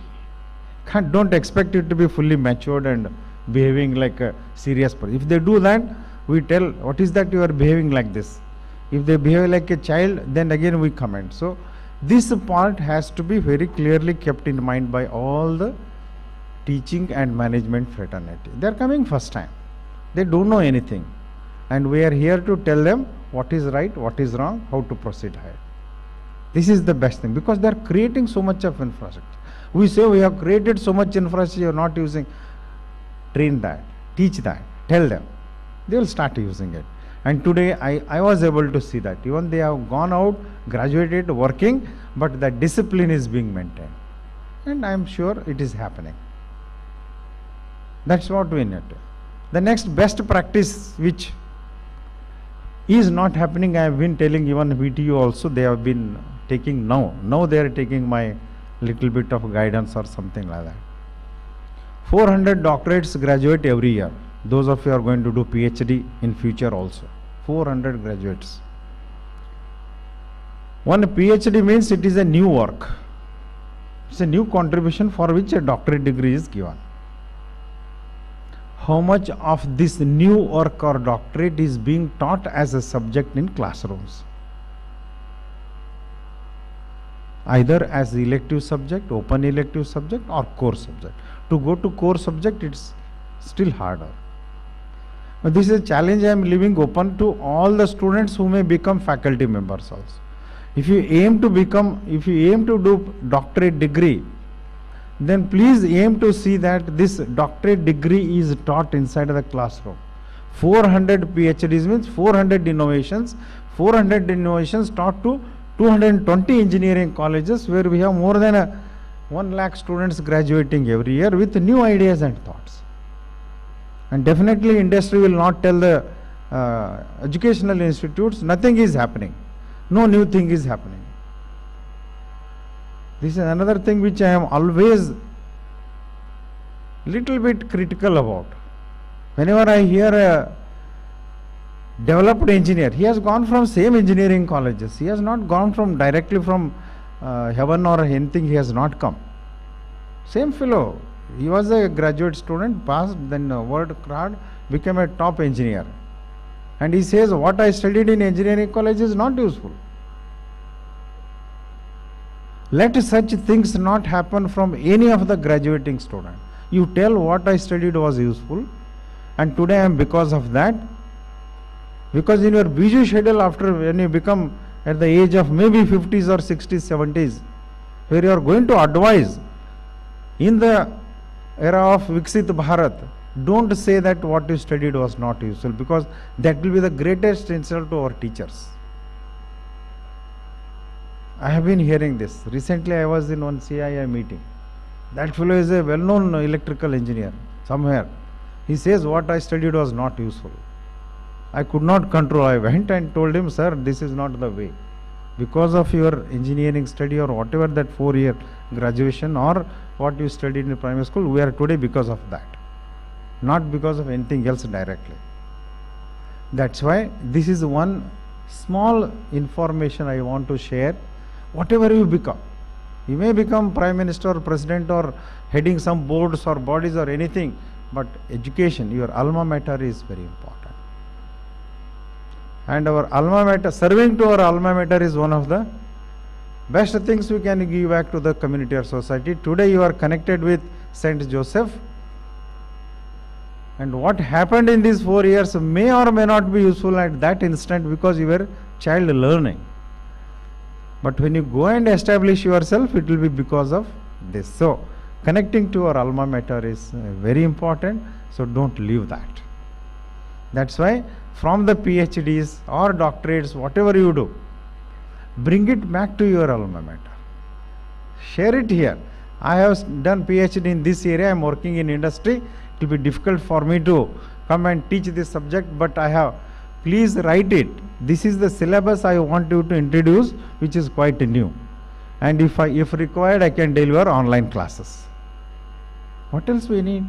Don't expect it to be fully matured and behaving like a serious person. If they do that, we tell, what is that you are behaving like this? If they behave like a child, then again we comment. So this part has to be very clearly kept in mind by all the teaching and management fraternity. They are coming first time. They don't know anything. And we are here to tell them what is right, what is wrong, how to proceed ahead. This is the best thing, because they are creating so much of infrastructure. We say we have created so much infrastructure, you are not using. Train that, teach that, tell them. They will start using it. And today I was able to see that. Even they have gone out, graduated, working, but the discipline is being maintained. And I am sure it is happening. That's what we need. The next best practice which is not happening, I have been telling even VTU also, they have been taking now. Now they are taking my little bit of guidance or something like that. 400 doctorates graduate every year. Those of you are going to do PhD in future also. 400 graduates. One PhD means it is a new work. It's a new contribution for which a doctorate degree is given. How much of this new work or doctorate is being taught as a subject in classrooms? Either as elective subject, open elective subject, or core subject. To go to core subject, it's still harder. But this is a challenge I am leaving open to all the students who may become faculty members also. If you aim to do doctorate degree, then please aim to see that this doctorate degree is taught inside the classroom. 400 PhDs means 400 innovations. 400 innovations taught to 220 engineering colleges, where we have more than 1 lakh students graduating every year with new ideas and thoughts. And definitely industry will not tell the educational institutes nothing is happening. No new thing is happening. This is another thing which I am always little bit critical about. Whenever I hear a developed engineer, he has gone from same engineering colleges. He has not gone from directly from heaven or anything. He has not come. Same fellow. He was a graduate student, passed, then word card, became a top engineer. And he says, what I studied in engineering college is not useful. Let such things not happen from any of the graduating student. You tell what I studied was useful, and today I am because of that. Because in your busy schedule, after when you become at the age of maybe 50s or 60s, 70s, where you are going to advise in the era of Viksit Bharat, don't say that what you studied was not useful, because that will be the greatest insult to our teachers. I have been hearing this. Recently I was in one CII meeting. That fellow is a well-known electrical engineer somewhere. He says what I studied was not useful. I could not control. I went and told him, sir, this is not the way. Because of your engineering study or whatever that 4-year graduation or what you studied in primary school, we are today because of that. Not because of anything else directly. That's why this is one small information I want to share. Whatever you become, you may become Prime Minister or President or heading some boards or bodies or anything, but education, your alma mater is very important. And our alma mater, serving to our alma mater is one of the best things we can give back to the community or society. Today you are connected with St. Joseph, and what happened in these 4 years may or may not be useful at that instant because you were child learning. But when you go and establish yourself, it will be because of this. So, connecting to our alma mater is very important, so don't leave that. That's why from the PhDs or doctorates, whatever you do, bring it back to your alma mater. Share it here. I have done PhD in this area, I am working in industry. It will be difficult for me to come and teach this subject, but I have, please write it. This is the syllabus I want you to introduce, which is quite new. And if required, I can deliver online classes. What else we need?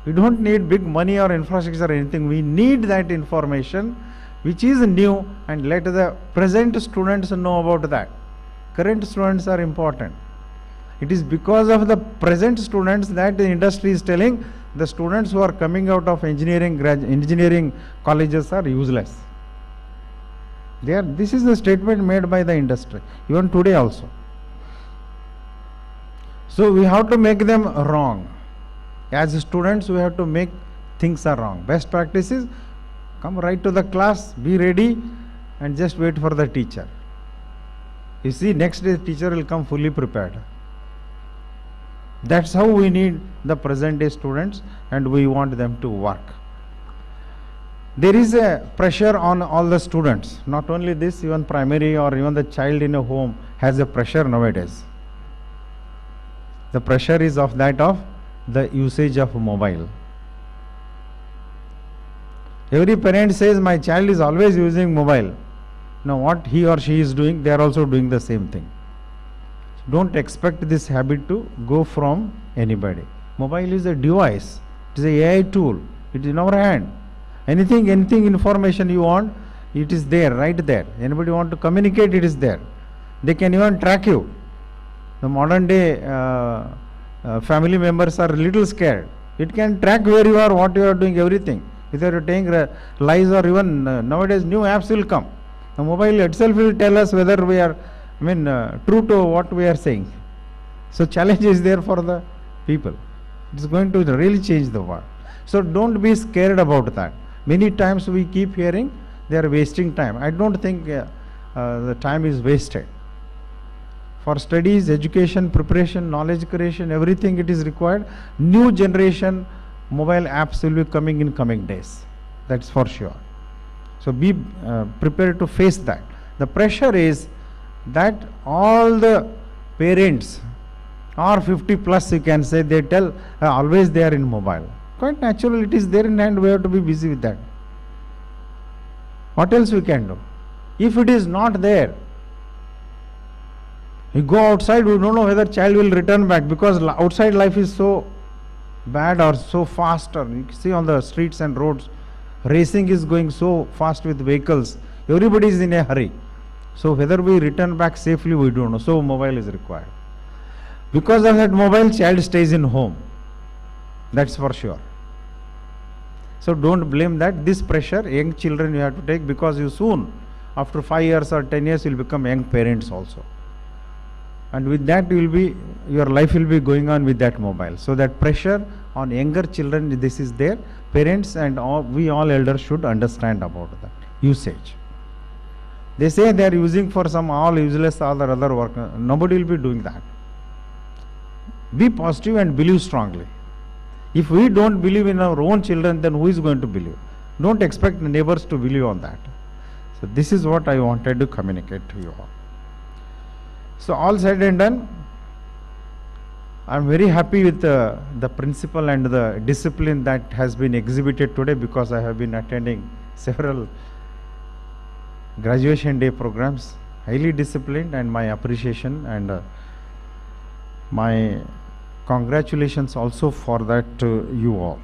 We don't need big money or infrastructure or anything. We need that information which is new, and let the present students know about that. Current students are important. It is because of the present students that the industry is telling the students who are coming out of engineering colleges are useless. This is the statement made by the industry, even today also. So we have to make them wrong. As students, we have to make things are wrong. Best practice is come right to the class, be ready, and just wait for the teacher. You see, next day teacher will come fully prepared. That's how we need the present day students, and we want them to work. There is a pressure on all the students. Not only this, even primary or even the child in a home has a pressure nowadays. The pressure is of that of the usage of mobile. Every parent says my child is always using mobile. Now what he or she is doing, they are also doing the same thing. Don't expect this habit to go from anybody. Mobile is a device. It is a AI tool. It is in our hand. Anything information you want, it is there, right there. Anybody want to communicate, it is there. They can even track you. The modern day family members are a little scared. It can track where you are, what you are doing, everything. Either you are telling lies or even nowadays new apps will come. The mobile itself will tell us whether we are true to what we are saying. So challenge is there for the people. It is going to really change the world. So don't be scared about that. Many times we keep hearing they are wasting time. I don't think the time is wasted. For studies, education, preparation, knowledge creation, everything it is required. New generation mobile apps will be coming in coming days. That's for sure. So be prepared to face that. The pressure is that all the parents or 50 plus, you can say, they tell always they are in mobile. Quite natural, it is there in hand, we have to be busy with that. What else we can do? If it is not there, you go outside, we don't know whether child will return back, because outside life is so bad or so fast. Or you see on the streets and roads, racing is going so fast with vehicles. Everybody is in a hurry. So whether we return back safely, we don't know. So mobile is required. Because of that mobile, child stays in home. That's for sure. So don't blame that. This pressure, young children you have to take, because you soon, after 5 years or 10 years, will become young parents also. And with that, your life will be going on with that mobile. So that pressure on younger children, this is there. Parents and we all elders should understand about that usage. They say they are using for some all useless other work. Nobody will be doing that. Be positive and believe strongly. If we don't believe in our own children, then who is going to believe? Don't expect the neighbors to believe on that. So this is what I wanted to communicate to you all. So all said and done, I am very happy with the principle and the discipline that has been exhibited today, because I have been attending several graduation day programs, highly disciplined, and my appreciation and my congratulations also for that to you all.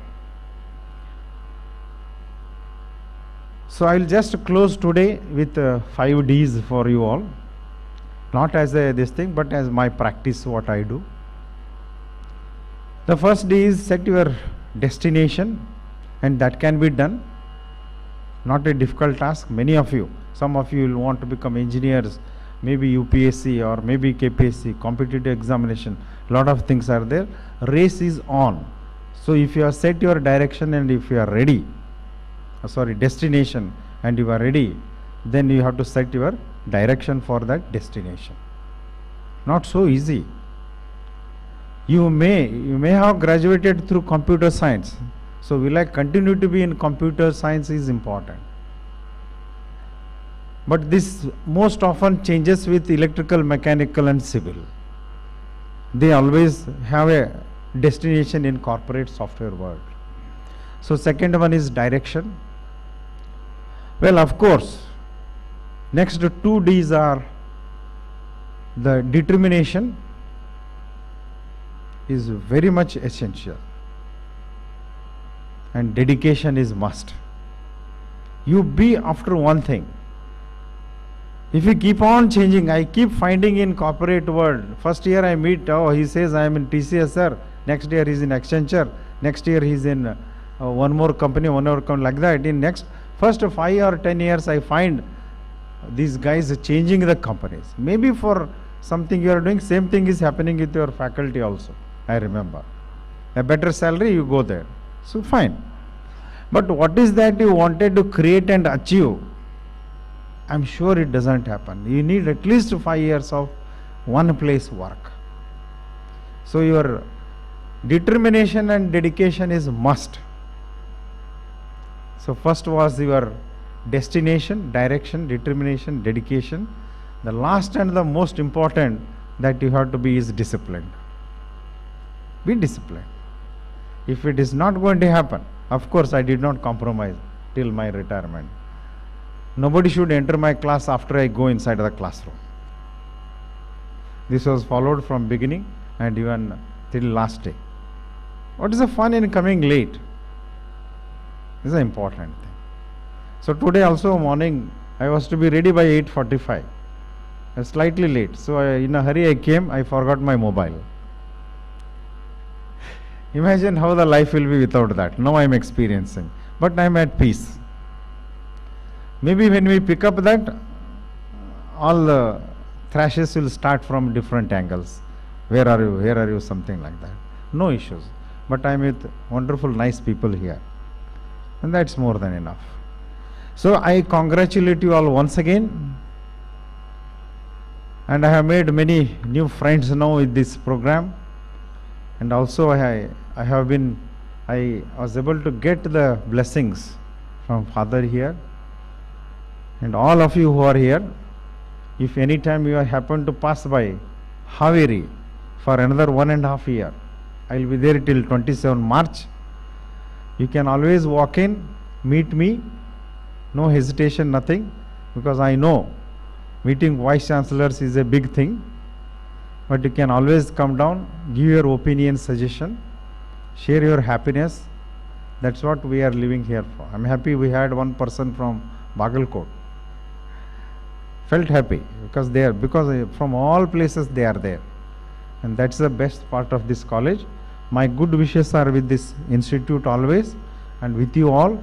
So I will just close today with 5 Ds for you all, not as this thing, but as my practice, what I do. The first D is set your destination, and that can be done. Not a difficult task. Many of you, some of you will want to become engineers, maybe UPSC or maybe KPSC, competitive examination. Lot of things are there. Race is on. So if you have set your direction and if you are ready, destination, and you are ready, then you have to set your direction for that destination. Not so easy. You may have graduated through computer science. So will I continue to be in computer science is important. But this most often changes with electrical, mechanical and civil. They always have a destination in corporate software world. So second one is direction. Well, of course, next 2 Ds are the determination is very much essential, and dedication is must. You be after one thing. If you keep on changing, I keep finding in corporate world. First year I meet, oh, he says I am in TCS, sir. Next year he's in Accenture. Next year he's in one more company, like that. In next first 5 or 10 years, I find these guys changing the companies. Maybe for something you are doing, same thing is happening with your faculty also. I remember. A better salary, you go there. So fine. But what is that you wanted to create and achieve? I'm sure it doesn't happen. You need at least 5 years of one place work. So your determination and dedication is must. So first was your destination, direction, determination, dedication. The last and the most important that you have to be is disciplined. Be disciplined. If it is not going to happen, of course I did not compromise till my retirement. Nobody should enter my class after I go inside the classroom. This was followed from beginning and even till last day. What is the fun in coming late? This is an important thing. So today also morning I was to be ready by 8:45. I was slightly late. So in a hurry I came, I forgot my mobile. Imagine how the life will be without that. Now I am experiencing. But I am at peace. Maybe when we pick up that, all the thrashes will start from different angles. Where are you? Where are you? Something like that. No issues. But I am with wonderful, nice people here. And that's more than enough. So I congratulate you all once again. And I have made many new friends now with this program. And also I was able to get the blessings from Father here. And all of you who are here, if any time you happen to pass by Haveri for another 1.5 years, I will be there till 27 March. You can always walk in, meet me, no hesitation, nothing, because I know meeting Vice Chancellors is a big thing. But you can always come down, give your opinion, suggestion, share your happiness. That's what we are living here for. I'm happy we had one person from Bagalkot. Felt happy because from all places they are there. And that's the best part of this college. My good wishes are with this institute always and with you all.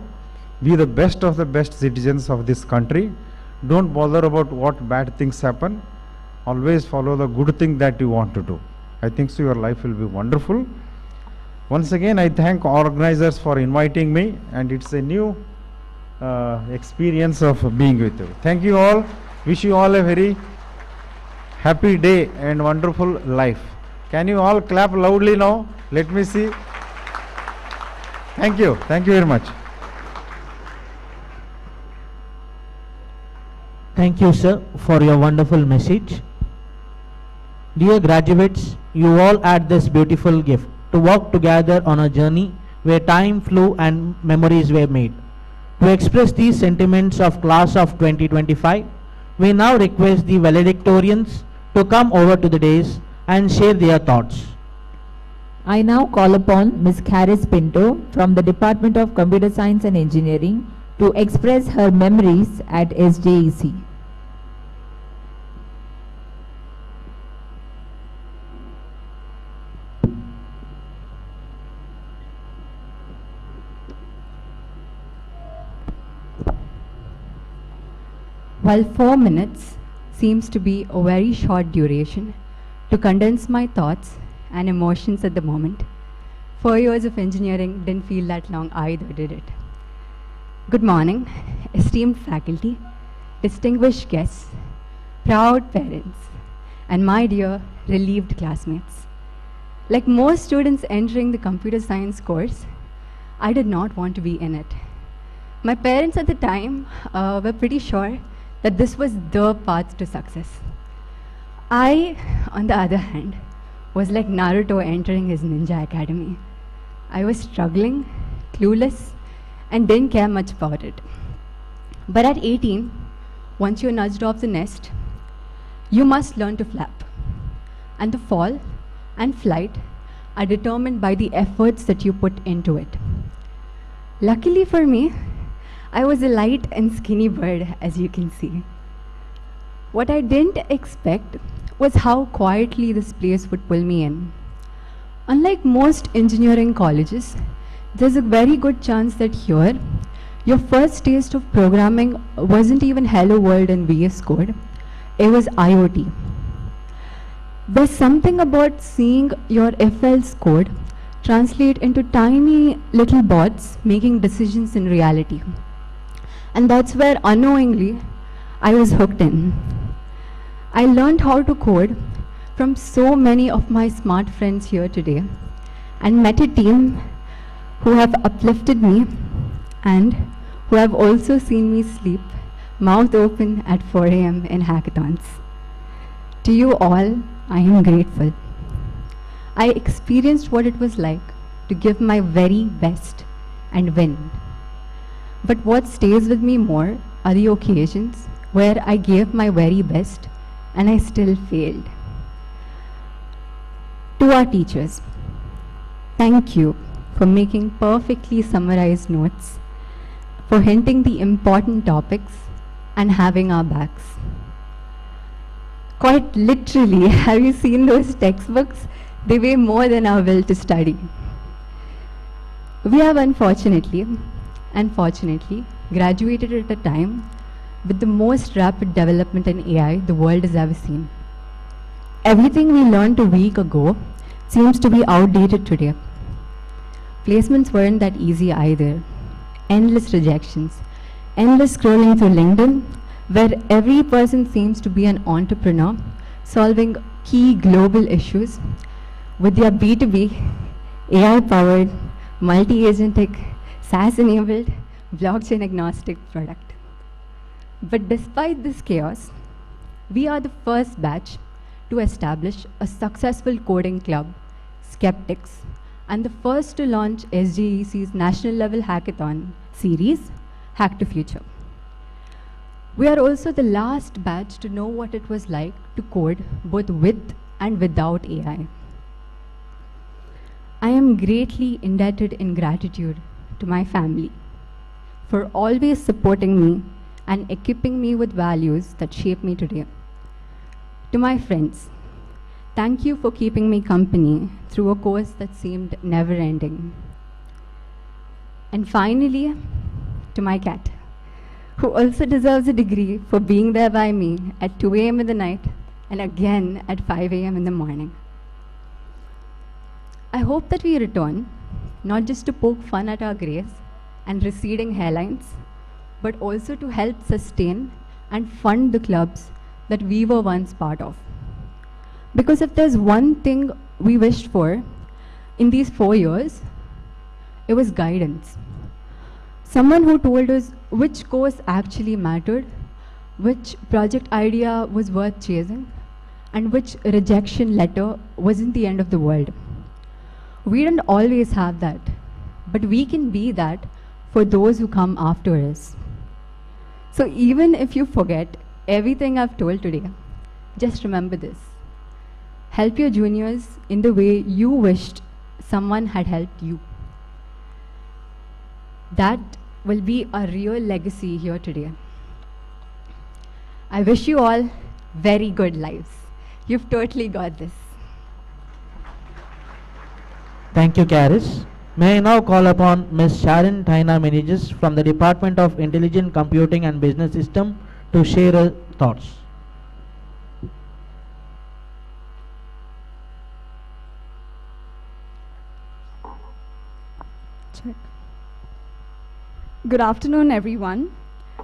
Be the best of the best citizens of this country. Don't bother about what bad things happen. Always follow the good thing that you want to do. I think so your life will be wonderful. Once again, I thank organizers for inviting me, and it's a new experience of being with you. Thank you all. Wish you all a very happy day and wonderful life. Can you all clap loudly now? Let me see. Thank you. Thank you very much. Thank you, sir, for your wonderful message. Dear graduates, you all had this beautiful gift to walk together on a journey where time flew and memories were made. To express these sentiments of class of 2025, we now request the valedictorians to come over to the dais and share their thoughts. I now call upon Ms. Caris Pinto from the Department of Computer Science and Engineering to express her memories at SJEC. While 4 minutes seems to be a very short duration to condense my thoughts and emotions at the moment, 4 years of engineering didn't feel that long either, did it? Good morning, esteemed faculty, distinguished guests, proud parents, and my dear relieved classmates. Like most students entering the computer science course, I did not want to be in it. My parents at the time were pretty sure that this was the path to success. I, on the other hand, was like Naruto entering his ninja academy. I was struggling, clueless, and didn't care much about it. But at 18, once you're nudged off the nest, you must learn to flap. And the fall and flight are determined by the efforts that you put into it. Luckily for me, I was a light and skinny bird, as you can see. What I didn't expect was how quietly this place would pull me in. Unlike most engineering colleges, there's a very good chance that here, your first taste of programming wasn't even Hello World and VS Code, it was IoT. There's something about seeing your FL's code translate into tiny little bots making decisions in reality. And that's where unknowingly I was hooked in. I learned how to code from so many of my smart friends here today and met a team who have uplifted me and who have also seen me sleep mouth open at 4 a.m. in hackathons. To you all, I am grateful. I experienced what it was like to give my very best and win. But what stays with me more are the occasions where I gave my very best and I still failed. To our teachers, thank you for making perfectly summarized notes, for hinting the important topics and having our backs. Quite literally, have you seen those textbooks? They weigh more than our will to study. We have unfortunately and fortunately graduated at a time with the most rapid development in AI the world has ever seen. Everything we learned a week ago seems to be outdated today. Placements weren't that easy either. Endless rejections, endless scrolling through LinkedIn, where every person seems to be an entrepreneur solving key global issues with their B2B, AI-powered, multi-agentic, SaaS-enabled, blockchain-agnostic product. But despite this chaos, we are the first batch to establish a successful coding club, Skeptics, and the first to launch SJEC's national level hackathon series, Hack to Future. We are also the last batch to know what it was like to code both with and without AI. I am greatly indebted in gratitude to my family for always supporting me and equipping me with values that shape me today. To my friends, thank you for keeping me company through a course that seemed never-ending. And finally, to my cat, who also deserves a degree for being there by me at 2 a.m. in the night and again at 5 a.m. in the morning. I hope that we return, not just to poke fun at our grays and receding hairlines, but also to help sustain and fund the clubs that we were once part of. Because if there's one thing we wished for in these 4 years, it was guidance. Someone who told us which course actually mattered, which project idea was worth chasing, and which rejection letter wasn't the end of the world. We don't always have that, but we can be that for those who come after us. So even if you forget everything I've told today, just remember this. Help your juniors in the way you wished someone had helped you. That will be a real legacy here today. I wish you all very good lives. You've totally got this. Thank you, Karis. May I now call upon Ms. Sharon Taina Manages from the Department of Intelligent Computing and Business System to share her thoughts. Check. Good afternoon, everyone.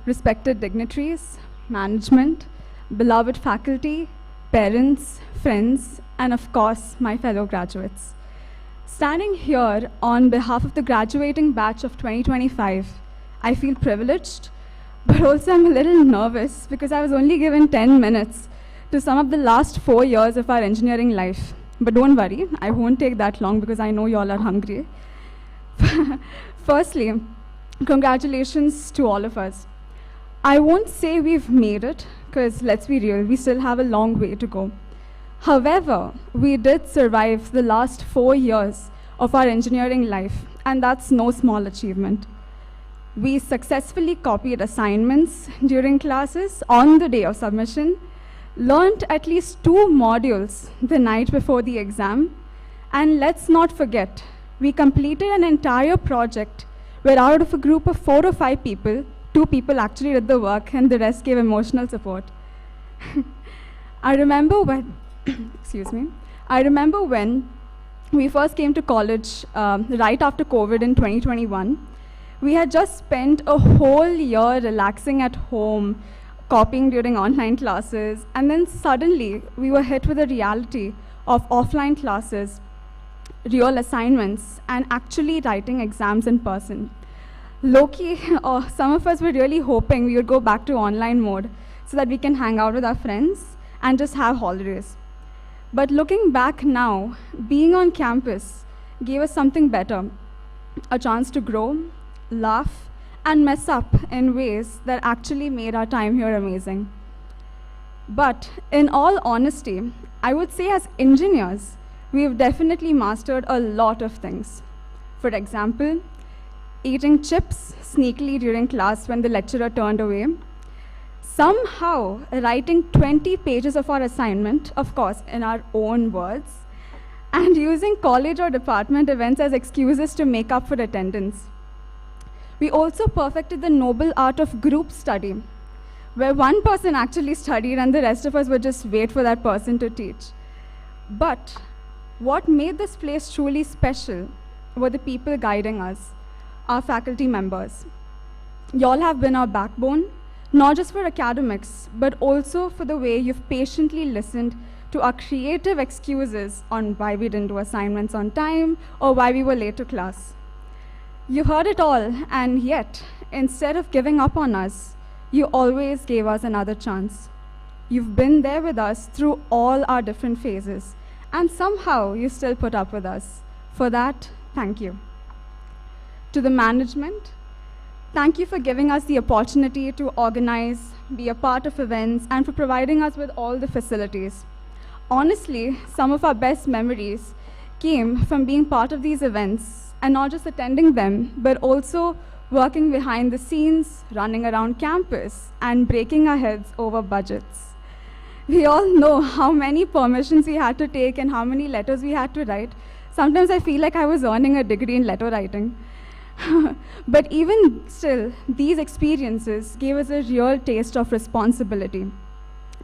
Respected dignitaries, management, beloved faculty, parents, friends, and of course, my fellow graduates. Standing here on behalf of the graduating batch of 2025, I feel privileged, but also I'm a little nervous because I was only given 10 minutes to sum up the last 4 years of our engineering life. But don't worry, I won't take that long because I know you all are hungry. Firstly, congratulations to all of us. I won't say we've made it, because let's be real, we still have a long way to go. However, we did survive the last 4 years of our engineering life, and that's no small achievement. We successfully copied assignments during classes on the day of submission, learnt at least 2 modules the night before the exam, and let's not forget, we completed an entire project where out of a group of 4 or 5 people, 2 people actually did the work and the rest gave emotional support. I remember when, excuse me, I remember when we first came to college right after COVID in 2021. We had just spent a whole year relaxing at home, copying during online classes, and then suddenly we were hit with the reality of offline classes, real assignments, and actually writing exams in person. Low-key, some of us were really hoping we would go back to online mode so that we can hang out with our friends and just have holidays. But looking back now, being on campus gave us something better, a chance to grow, laugh, and mess up in ways that actually made our time here amazing. But in all honesty, I would say as engineers, we've definitely mastered a lot of things. For example, eating chips sneakily during class when the lecturer turned away, somehow writing 20 pages of our assignment, of course, in our own words, and using college or department events as excuses to make up for attendance. We also perfected the noble art of group study, where one person actually studied and the rest of us would just wait for that person to teach. But what made this place truly special were the people guiding us, our faculty members. Y'all have been our backbone, not just for academics, but also for the way you've patiently listened to our creative excuses on why we didn't do assignments on time or why we were late to class. You heard it all, and yet, instead of giving up on us, you always gave us another chance. You've been there with us through all our different phases, and somehow you still put up with us. For that, thank you. To the management, thank you for giving us the opportunity to organize, be a part of events, and for providing us with all the facilities. Honestly, some of our best memories came from being part of these events, and not just attending them, but also working behind the scenes, running around campus, and breaking our heads over budgets. We all know how many permissions we had to take and how many letters we had to write. Sometimes I feel like I was earning a degree in letter writing. But even still, these experiences gave us a real taste of responsibility.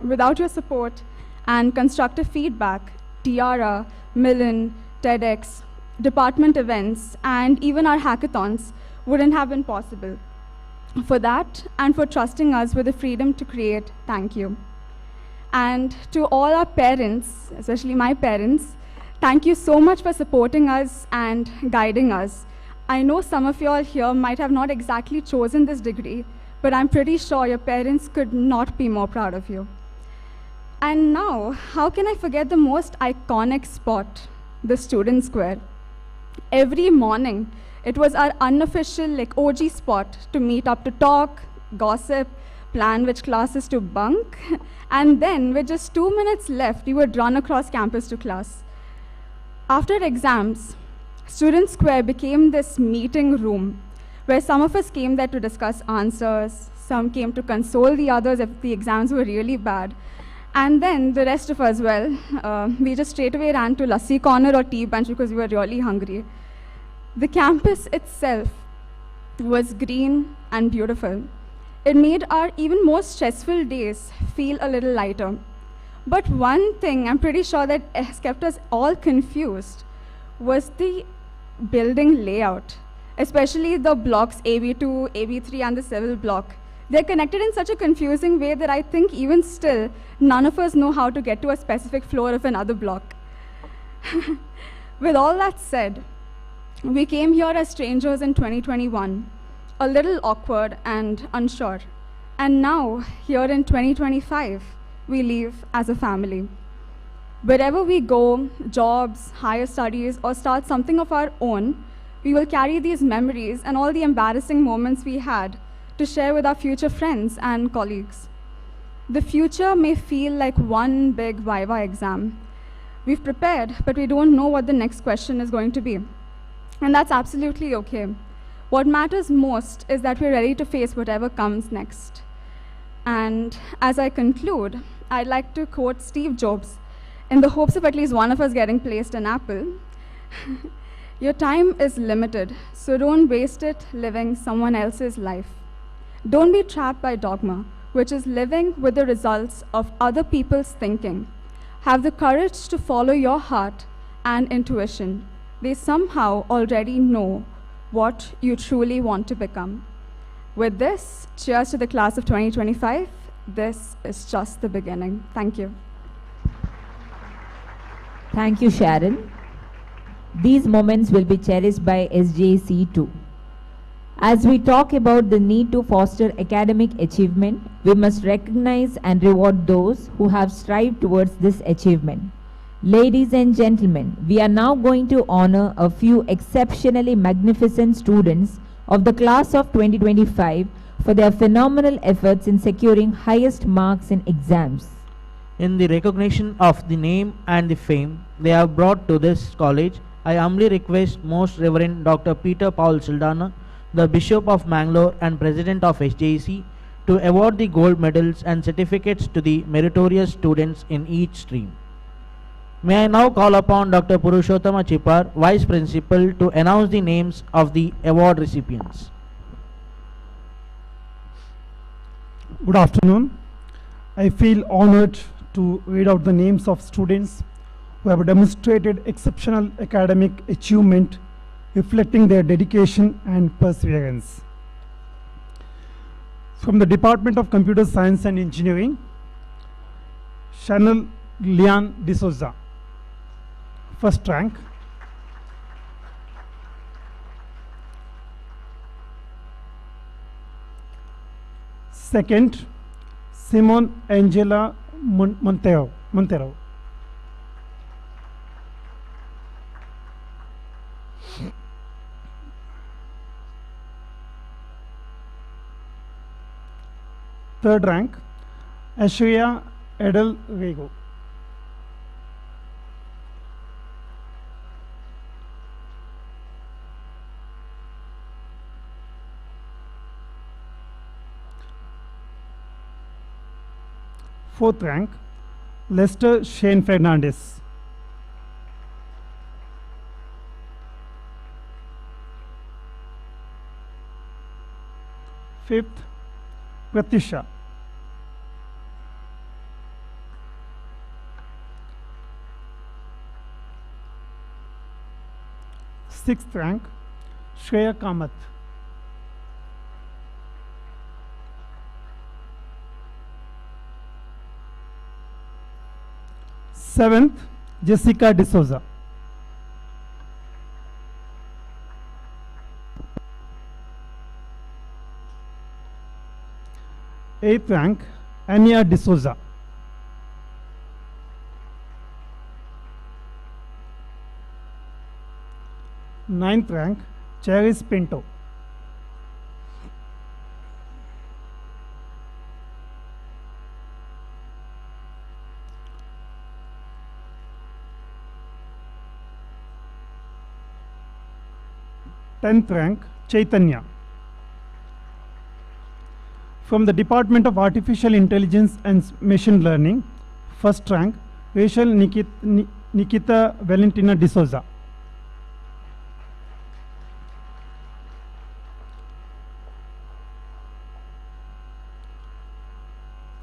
Without your support and constructive feedback, Tiara, Millen, TEDx, department events, and even our hackathons wouldn't have been possible. For that, and for trusting us with the freedom to create, thank you. And to all our parents, especially my parents, thank you so much for supporting us and guiding us. I know some of you all here might have not exactly chosen this degree, but I'm pretty sure your parents could not be more proud of you. And now, how can I forget the most iconic spot, the Student Square? Every morning, it was our unofficial OG spot to meet up to talk, gossip, plan which classes to bunk, and then with just 2 minutes left, we would run across campus to class. After exams, Student Square became this meeting room where some of us came there to discuss answers, some came to console the others if the exams were really bad, and then the rest of us, well, we just straight away ran to lassi corner or tea bench because we were really hungry. The campus itself was green and beautiful. It made our even more stressful days feel a little lighter. But one thing I'm pretty sure that has kept us all confused was the building layout, especially the blocks AB2, AB3, and the civil block. They're connected in such a confusing way that I think even still, none of us know how to get to a specific floor of another block. With all that said, we came here as strangers in 2021, a little awkward and unsure. And now, here in 2025, we live as a family. Wherever we go, jobs, higher studies, or start something of our own, we will carry these memories and all the embarrassing moments we had to share with our future friends and colleagues. The future may feel like one big Viva exam. We've prepared, but we don't know what the next question is going to be. And that's absolutely okay. What matters most is that we're ready to face whatever comes next. And as I conclude, I'd like to quote Steve Jobs in the hopes of at least one of us getting placed in Apple. Your time is limited, so don't waste it living someone else's life. Don't be trapped by dogma, which is living with the results of other people's thinking. Have the courage to follow your heart and intuition. They somehow already know what you truly want to become. With this, cheers to the class of 2025. This is just the beginning. Thank you. Thank you, Sharon. These moments will be cherished by SJC too. As we talk about the need to foster academic achievement, we must recognize and reward those who have strived towards this achievement. Ladies and gentlemen, we are now going to honor a few exceptionally magnificent students of the class of 2025 for their phenomenal efforts in securing highest marks in exams. In the recognition of the name and the fame they have brought to this college, I humbly request Most Reverend Dr. Peter Paul Saldana, the Bishop of Mangalore and President of SJC, to award the gold medals and certificates to the meritorious students in each stream. May I now call upon Dr. Purushottama Chipar, Vice Principal, to announce the names of the award recipients. Good afternoon. I feel honored to read out the names of students who have demonstrated exceptional academic achievement, reflecting their dedication and perseverance. From the Department of Computer Science and Engineering, Chanel Lian D'Souza, first rank. Second, Simon Angela Montero. Third rank, Ashria Edel Rego. Fourth rank, Lester Shane Fernandez. Fifth, Pratisha. Sixth rank, Shreya Kamath. Seventh, Jessica D'Souza. Eighth rank, Anya D'Souza. Ninth rank, Charis Pinto. Tenth rank, Chaitanya. From the Department of Artificial Intelligence and Machine Learning, first rank, Rachel Nikita Valentina D'Souza.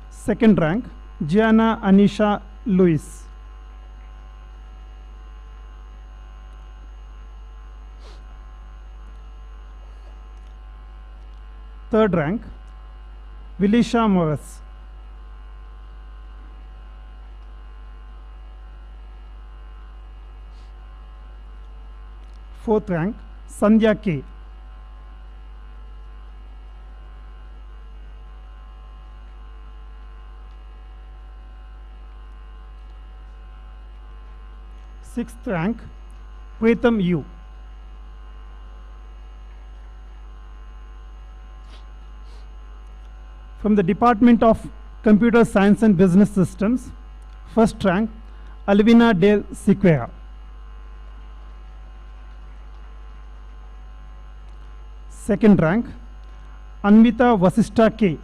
Second rank, Gianna Anisha Luis. Third rank, Vilisha Morris. Fourth rank, Sandhya K. Sixth rank, Pritham U. From the Department of Computer Science and Business Systems, first rank, Alvina Del Sequeira. Second rank, Anvita Vasista K.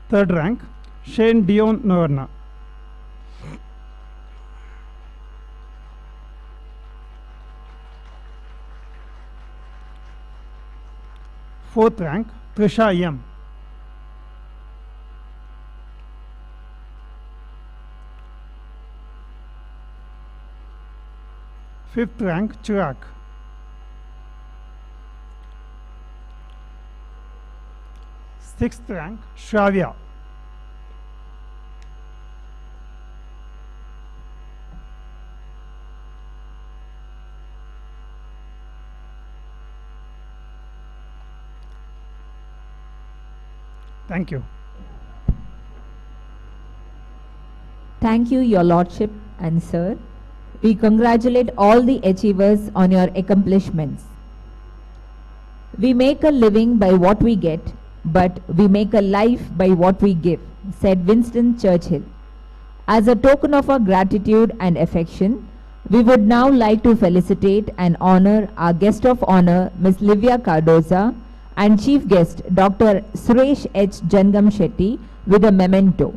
Third rank, Shane Dion Noverna. Fourth rank, Trisha M. Fifth rank, Chirag. Sixth rank, Shravya. Thank you. Thank you, Your Lordship and Sir. We congratulate all the achievers on your accomplishments. We make a living by what we get, but we make a life by what we give, said Winston Churchill. As a token of our gratitude and affection, we would now like to felicitate and honor our guest of honor, Ms. Livia Cardoza, and chief guest, Dr. Suresh H. Jangam Shetty, with a memento.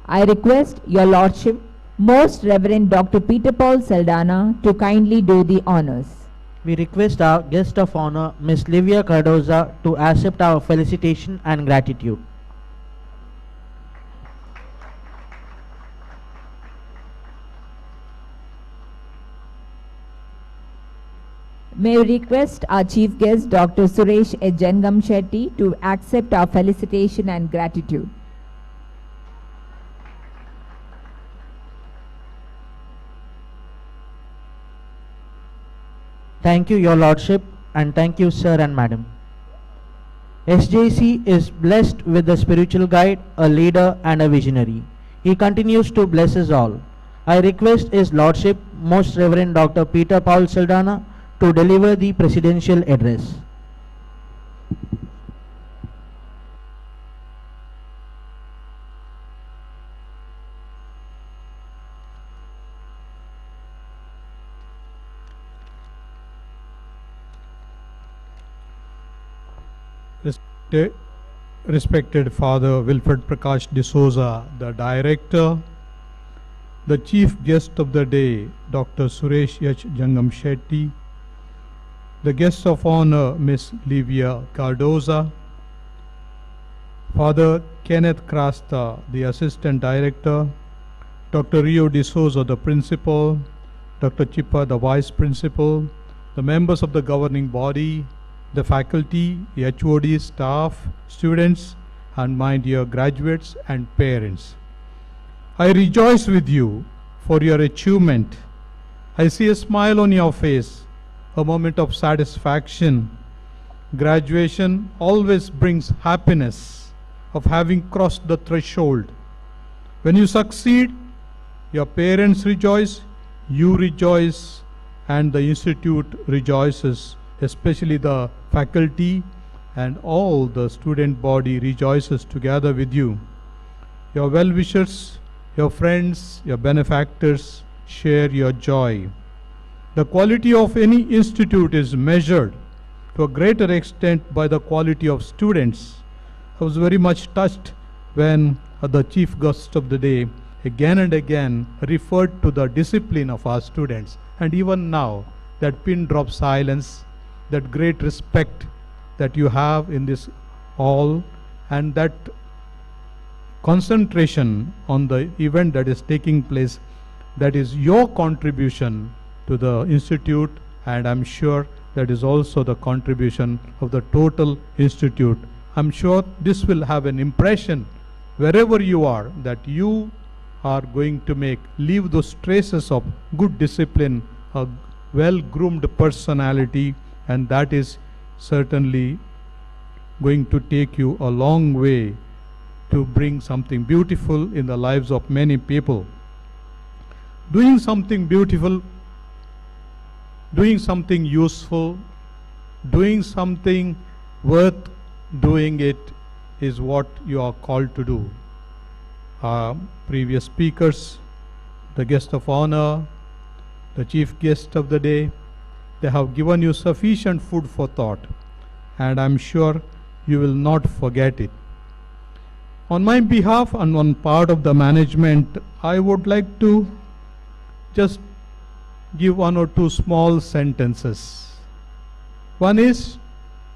I request Your Lordship, Most Reverend Dr. Peter Paul Saldana, to kindly do the honors. We request our guest of honor, Ms. Livia Cardoza, to accept our felicitation and gratitude. May we request our chief guest, Dr. Suresh H. Jangam Shetty, to accept our felicitation and gratitude. Thank you, Your Lordship, and thank you, Sir and Madam. SJC is blessed with a spiritual guide, a leader, and a visionary. He continues to bless us all. I request His Lordship, Most Reverend Dr. Peter Paul Saldana, to deliver the presidential address. Respected Father Wilfred Prakash D'Souza, the Director, the Chief Guest of the Day, Dr. Suresh H. Jangam Shetty, the Guests of Honor, Ms. Livia Cardoza, Father Kenneth Crasta, the Assistant Director, Dr. Rio D'Souza, the Principal, Dr. Chippa, the Vice Principal, the members of the governing body, the faculty, the HOD, staff, students, and my dear graduates and parents. I rejoice with you for your achievement. I see a smile on your face, a moment of satisfaction. Graduation always brings happiness of having crossed the threshold. When you succeed, your parents rejoice, you rejoice, and the institute rejoices, especially the faculty and all the student body rejoices together with you. Your well-wishers, your friends, your benefactors share your joy. The quality of any institute is measured to a greater extent by the quality of students. I was very much touched when the chief guest of the day again and again referred to the discipline of our students, and even now that pin drop silence, that great respect that you have in this hall, and that concentration on the event that is taking place, that is your contribution to the institute, and I'm sure that is also the contribution of the total institute. I'm sure this will have an impression wherever you are, that you are going to leave those traces of good discipline, a well-groomed personality, and that is certainly going to take you a long way to bring something beautiful in the lives of many people. Doing something beautiful, doing something useful, doing something worth doing it is what you are called to do. Previous speakers, the guest of honor, the chief guest of the day, they have given you sufficient food for thought, and I'm sure you will not forget it. On my behalf and on part of the management, I would like to just give one or two small sentences. One is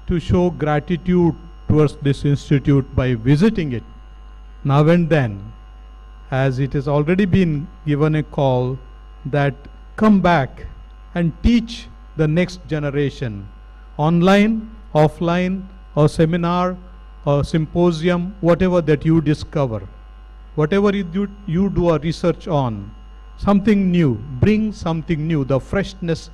to show gratitude towards this institute by visiting it now and then, as it has already been given a call that come back and teach the next generation, online, offline, or seminar, or symposium, whatever that you discover, whatever you do a research on, something new, bring something new, the freshness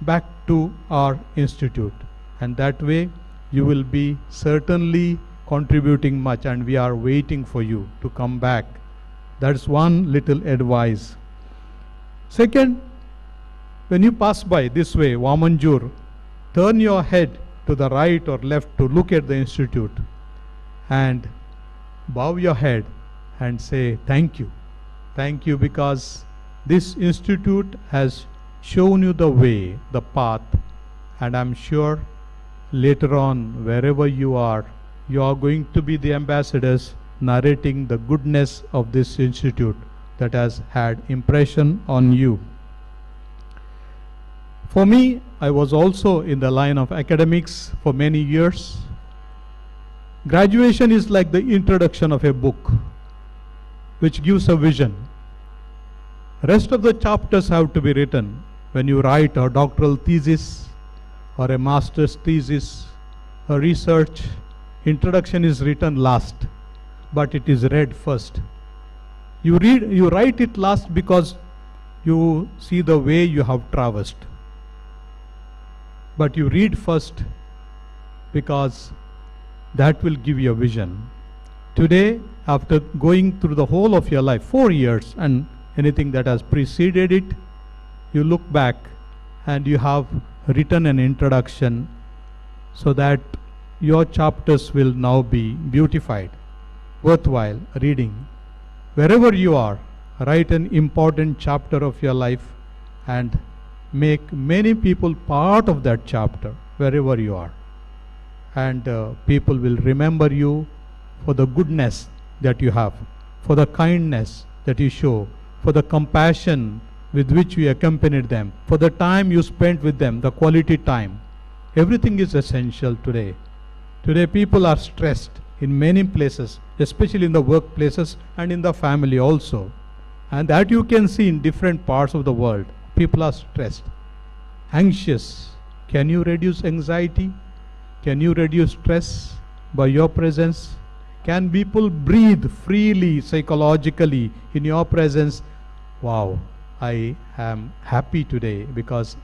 back to our institute. And that way you will be certainly contributing much, and we are waiting for you to come back. That's one little advice. Second, when you pass by this way, Vamanjur, turn your head to the right or left to look at the institute and bow your head and say thank you. Thank you, because this institute has shown you the way, the path, and I'm sure later on, wherever you are going to be the ambassadors narrating the goodness of this institute that has had impression on you. For me, I was also in the line of academics for many years. Graduation is like the introduction of a book, which gives a vision. Rest of the chapters have to be written. When you write a doctoral thesis or a master's thesis, a research, introduction is written last, but it is read first. You write it last because you see the way you have traversed. But you read first because that will give you a vision. Today, after going through the whole of your life, 4 years and anything that has preceded it, you look back and you have written an introduction so that your chapters will now be beautified, worthwhile reading. Wherever you are, write an important chapter of your life and make many people part of that chapter wherever you are. And people will remember you for the goodness that you have, for the kindness that you show, for the compassion with which you accompanied them, for the time you spent with them, the quality time. Everything is essential today. Today people are stressed in many places, especially in the workplaces and in the family also. And that you can see in different parts of the world. People are stressed, anxious. Can you reduce anxiety? Can you reduce stress by your presence? Can people breathe freely psychologically in your presence? Wow, I am happy today because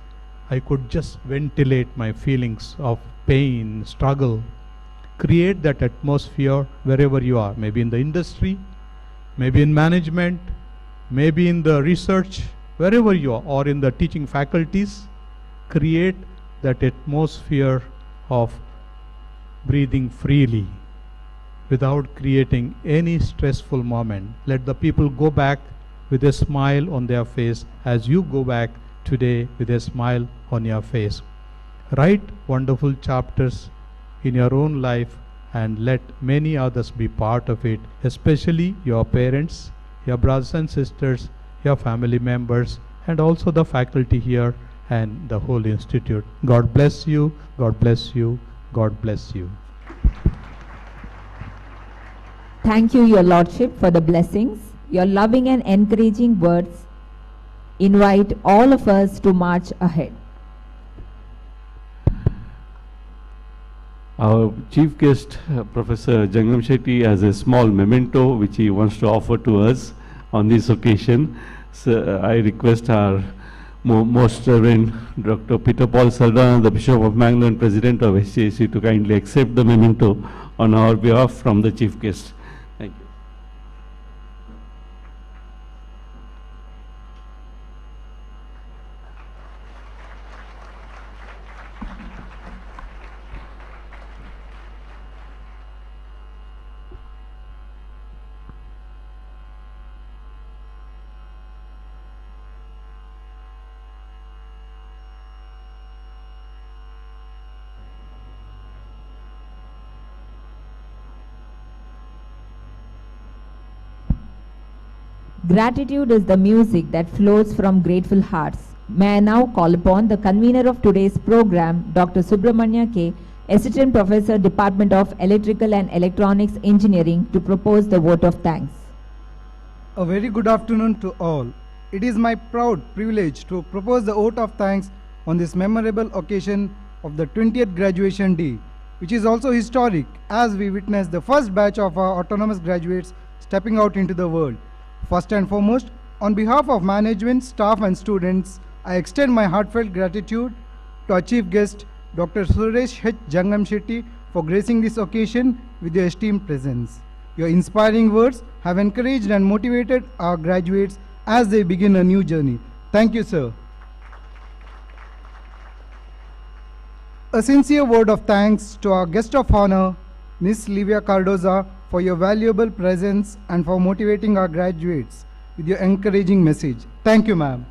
I could just ventilate my feelings of pain, struggle. Create that atmosphere wherever you are, maybe in the industry, maybe in management, maybe in the research, wherever you are, or in the teaching faculties. Create that atmosphere of breathing freely without creating any stressful moment. Let the people go back with a smile on their face as you go back today with a smile on your face. Write wonderful chapters in your own life and let many others be part of it, especially your parents, your brothers and sisters, your family members, and also the faculty here and the whole institute. God bless you, God bless you, God bless you. Thank you, Your Lordship, for the blessings. Your loving and encouraging words invite all of us to march ahead. Our chief guest, Professor Jangam Shetty, has a small memento which he wants to offer to us on this occasion. So I request our Most Reverend Dr. Peter Paul Saldana, the Bishop of Mangalore and President of SJC, to kindly accept the memento on our behalf from the chief guest. Thank you. Gratitude is the music that flows from grateful hearts. May I now call upon the convener of today's program, Dr. Subramanya K., Assistant Professor, Department of Electrical and Electronics Engineering, to propose the vote of thanks. A very good afternoon to all. It is my proud privilege to propose the vote of thanks on this memorable occasion of the 20th graduation day, which is also historic as we witness the first batch of our autonomous graduates stepping out into the world. First and foremost, on behalf of management, staff and students, I extend my heartfelt gratitude to our chief guest, Dr. Suresh H. Jangam Shetty, for gracing this occasion with your esteemed presence. Your inspiring words have encouraged and motivated our graduates as they begin a new journey. Thank you, sir. A sincere word of thanks to our guest of honor, Ms. Livia Cardoza, for your valuable presence and for motivating our graduates with your encouraging message. Thank you, ma'am.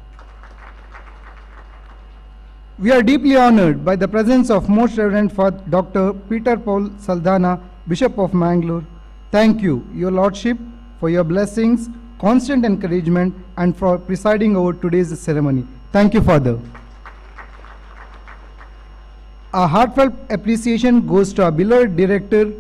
We are deeply honored by the presence of Most Reverend Father Dr. Peter Paul Saldana, Bishop of Mangalore. Thank you, Your Lordship, for your blessings, constant encouragement, and for presiding over today's ceremony. Thank you, Father. Our heartfelt appreciation goes to our beloved Director,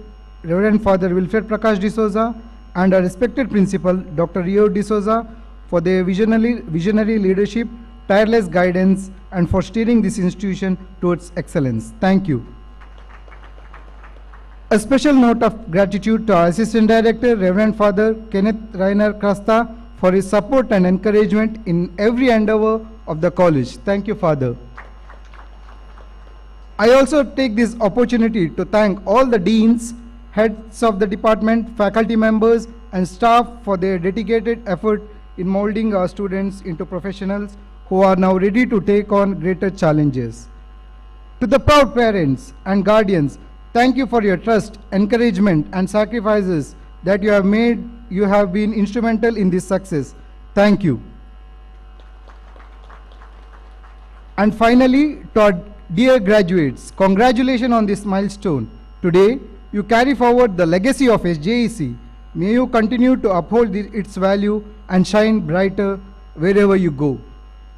Reverend Father Wilfred Prakash D'Souza, and our respected Principal, Dr. Rio D'Souza, for their visionary leadership, tireless guidance, and for steering this institution towards excellence. Thank you. A special note of gratitude to our Assistant Director, Reverend Father Kenneth Rainer Krasta, for his support and encouragement in every endeavor of the college. Thank you, Father. I also take this opportunity to thank all the deans, heads of the department, faculty members, and staff for their dedicated effort in molding our students into professionals who are now ready to take on greater challenges. To the proud parents and guardians, thank you for your trust, encouragement, and sacrifices that you have made. You have been instrumental in this success. Thank you. And finally, to our dear graduates, congratulations on this milestone. Today, you carry forward the legacy of SJEC. May you continue to uphold its value and shine brighter wherever you go.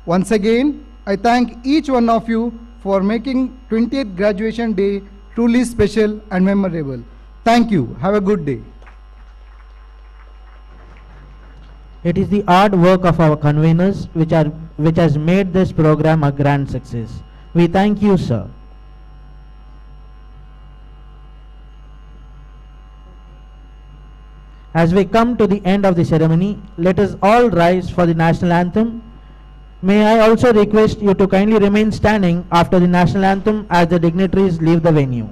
Once again, I thank each one of you for making 20th graduation day truly special and memorable. Thank you. Have a good day. It is the hard work of our conveners which has made this program a grand success. We thank you, sir. As we come to the end of the ceremony, let us all rise for the national anthem. May I also request you to kindly remain standing after the national anthem as the dignitaries leave the venue.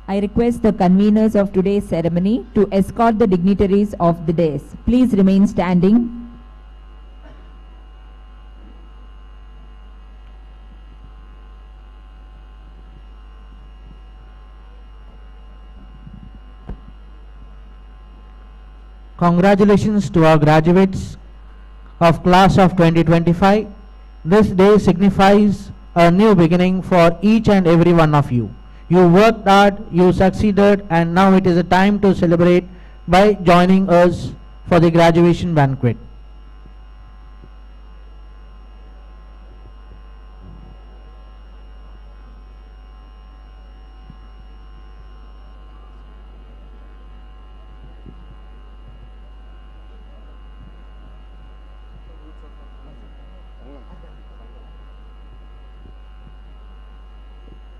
I request the conveners of today's ceremony to escort the dignitaries of the dais. Please remain standing. Congratulations to our graduates of class of 2025. This day signifies a new beginning for each and every one of you. You worked hard, you succeeded, and now it is a time to celebrate by joining us for the graduation banquet.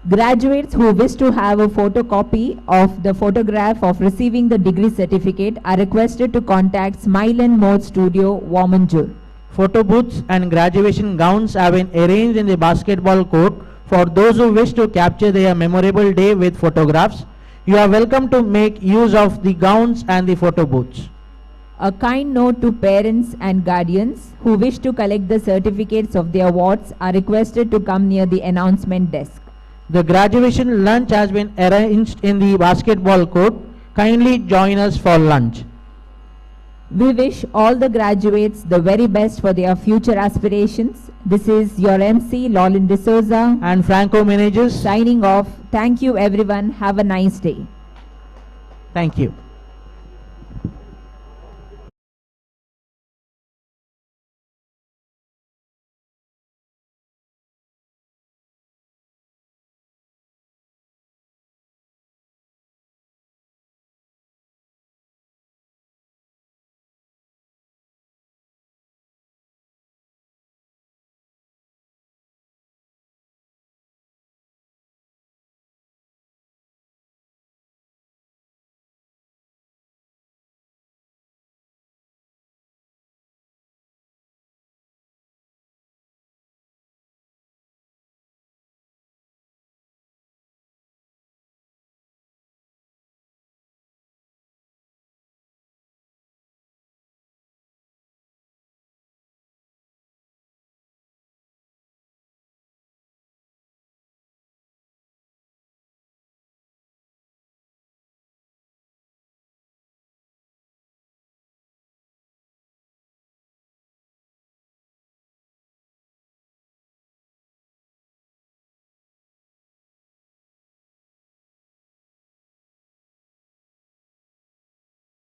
Graduates who wish to have a photocopy of the photograph of receiving the degree certificate are requested to contact Smile and More Studio, Warmanjur. Photo booths and graduation gowns have been arranged in the basketball court for those who wish to capture their memorable day with photographs. You are welcome to make use of the gowns and the photo booths. A kind note to parents and guardians who wish to collect the certificates of the awards are requested to come near the announcement desk. The graduation lunch has been arranged in the basketball court. Kindly join us for lunch. We wish all the graduates the very best for their future aspirations. This is your MC, Lolin D'Souza and Franco Meneges signing off. Thank you everyone. Have a nice day. Thank you.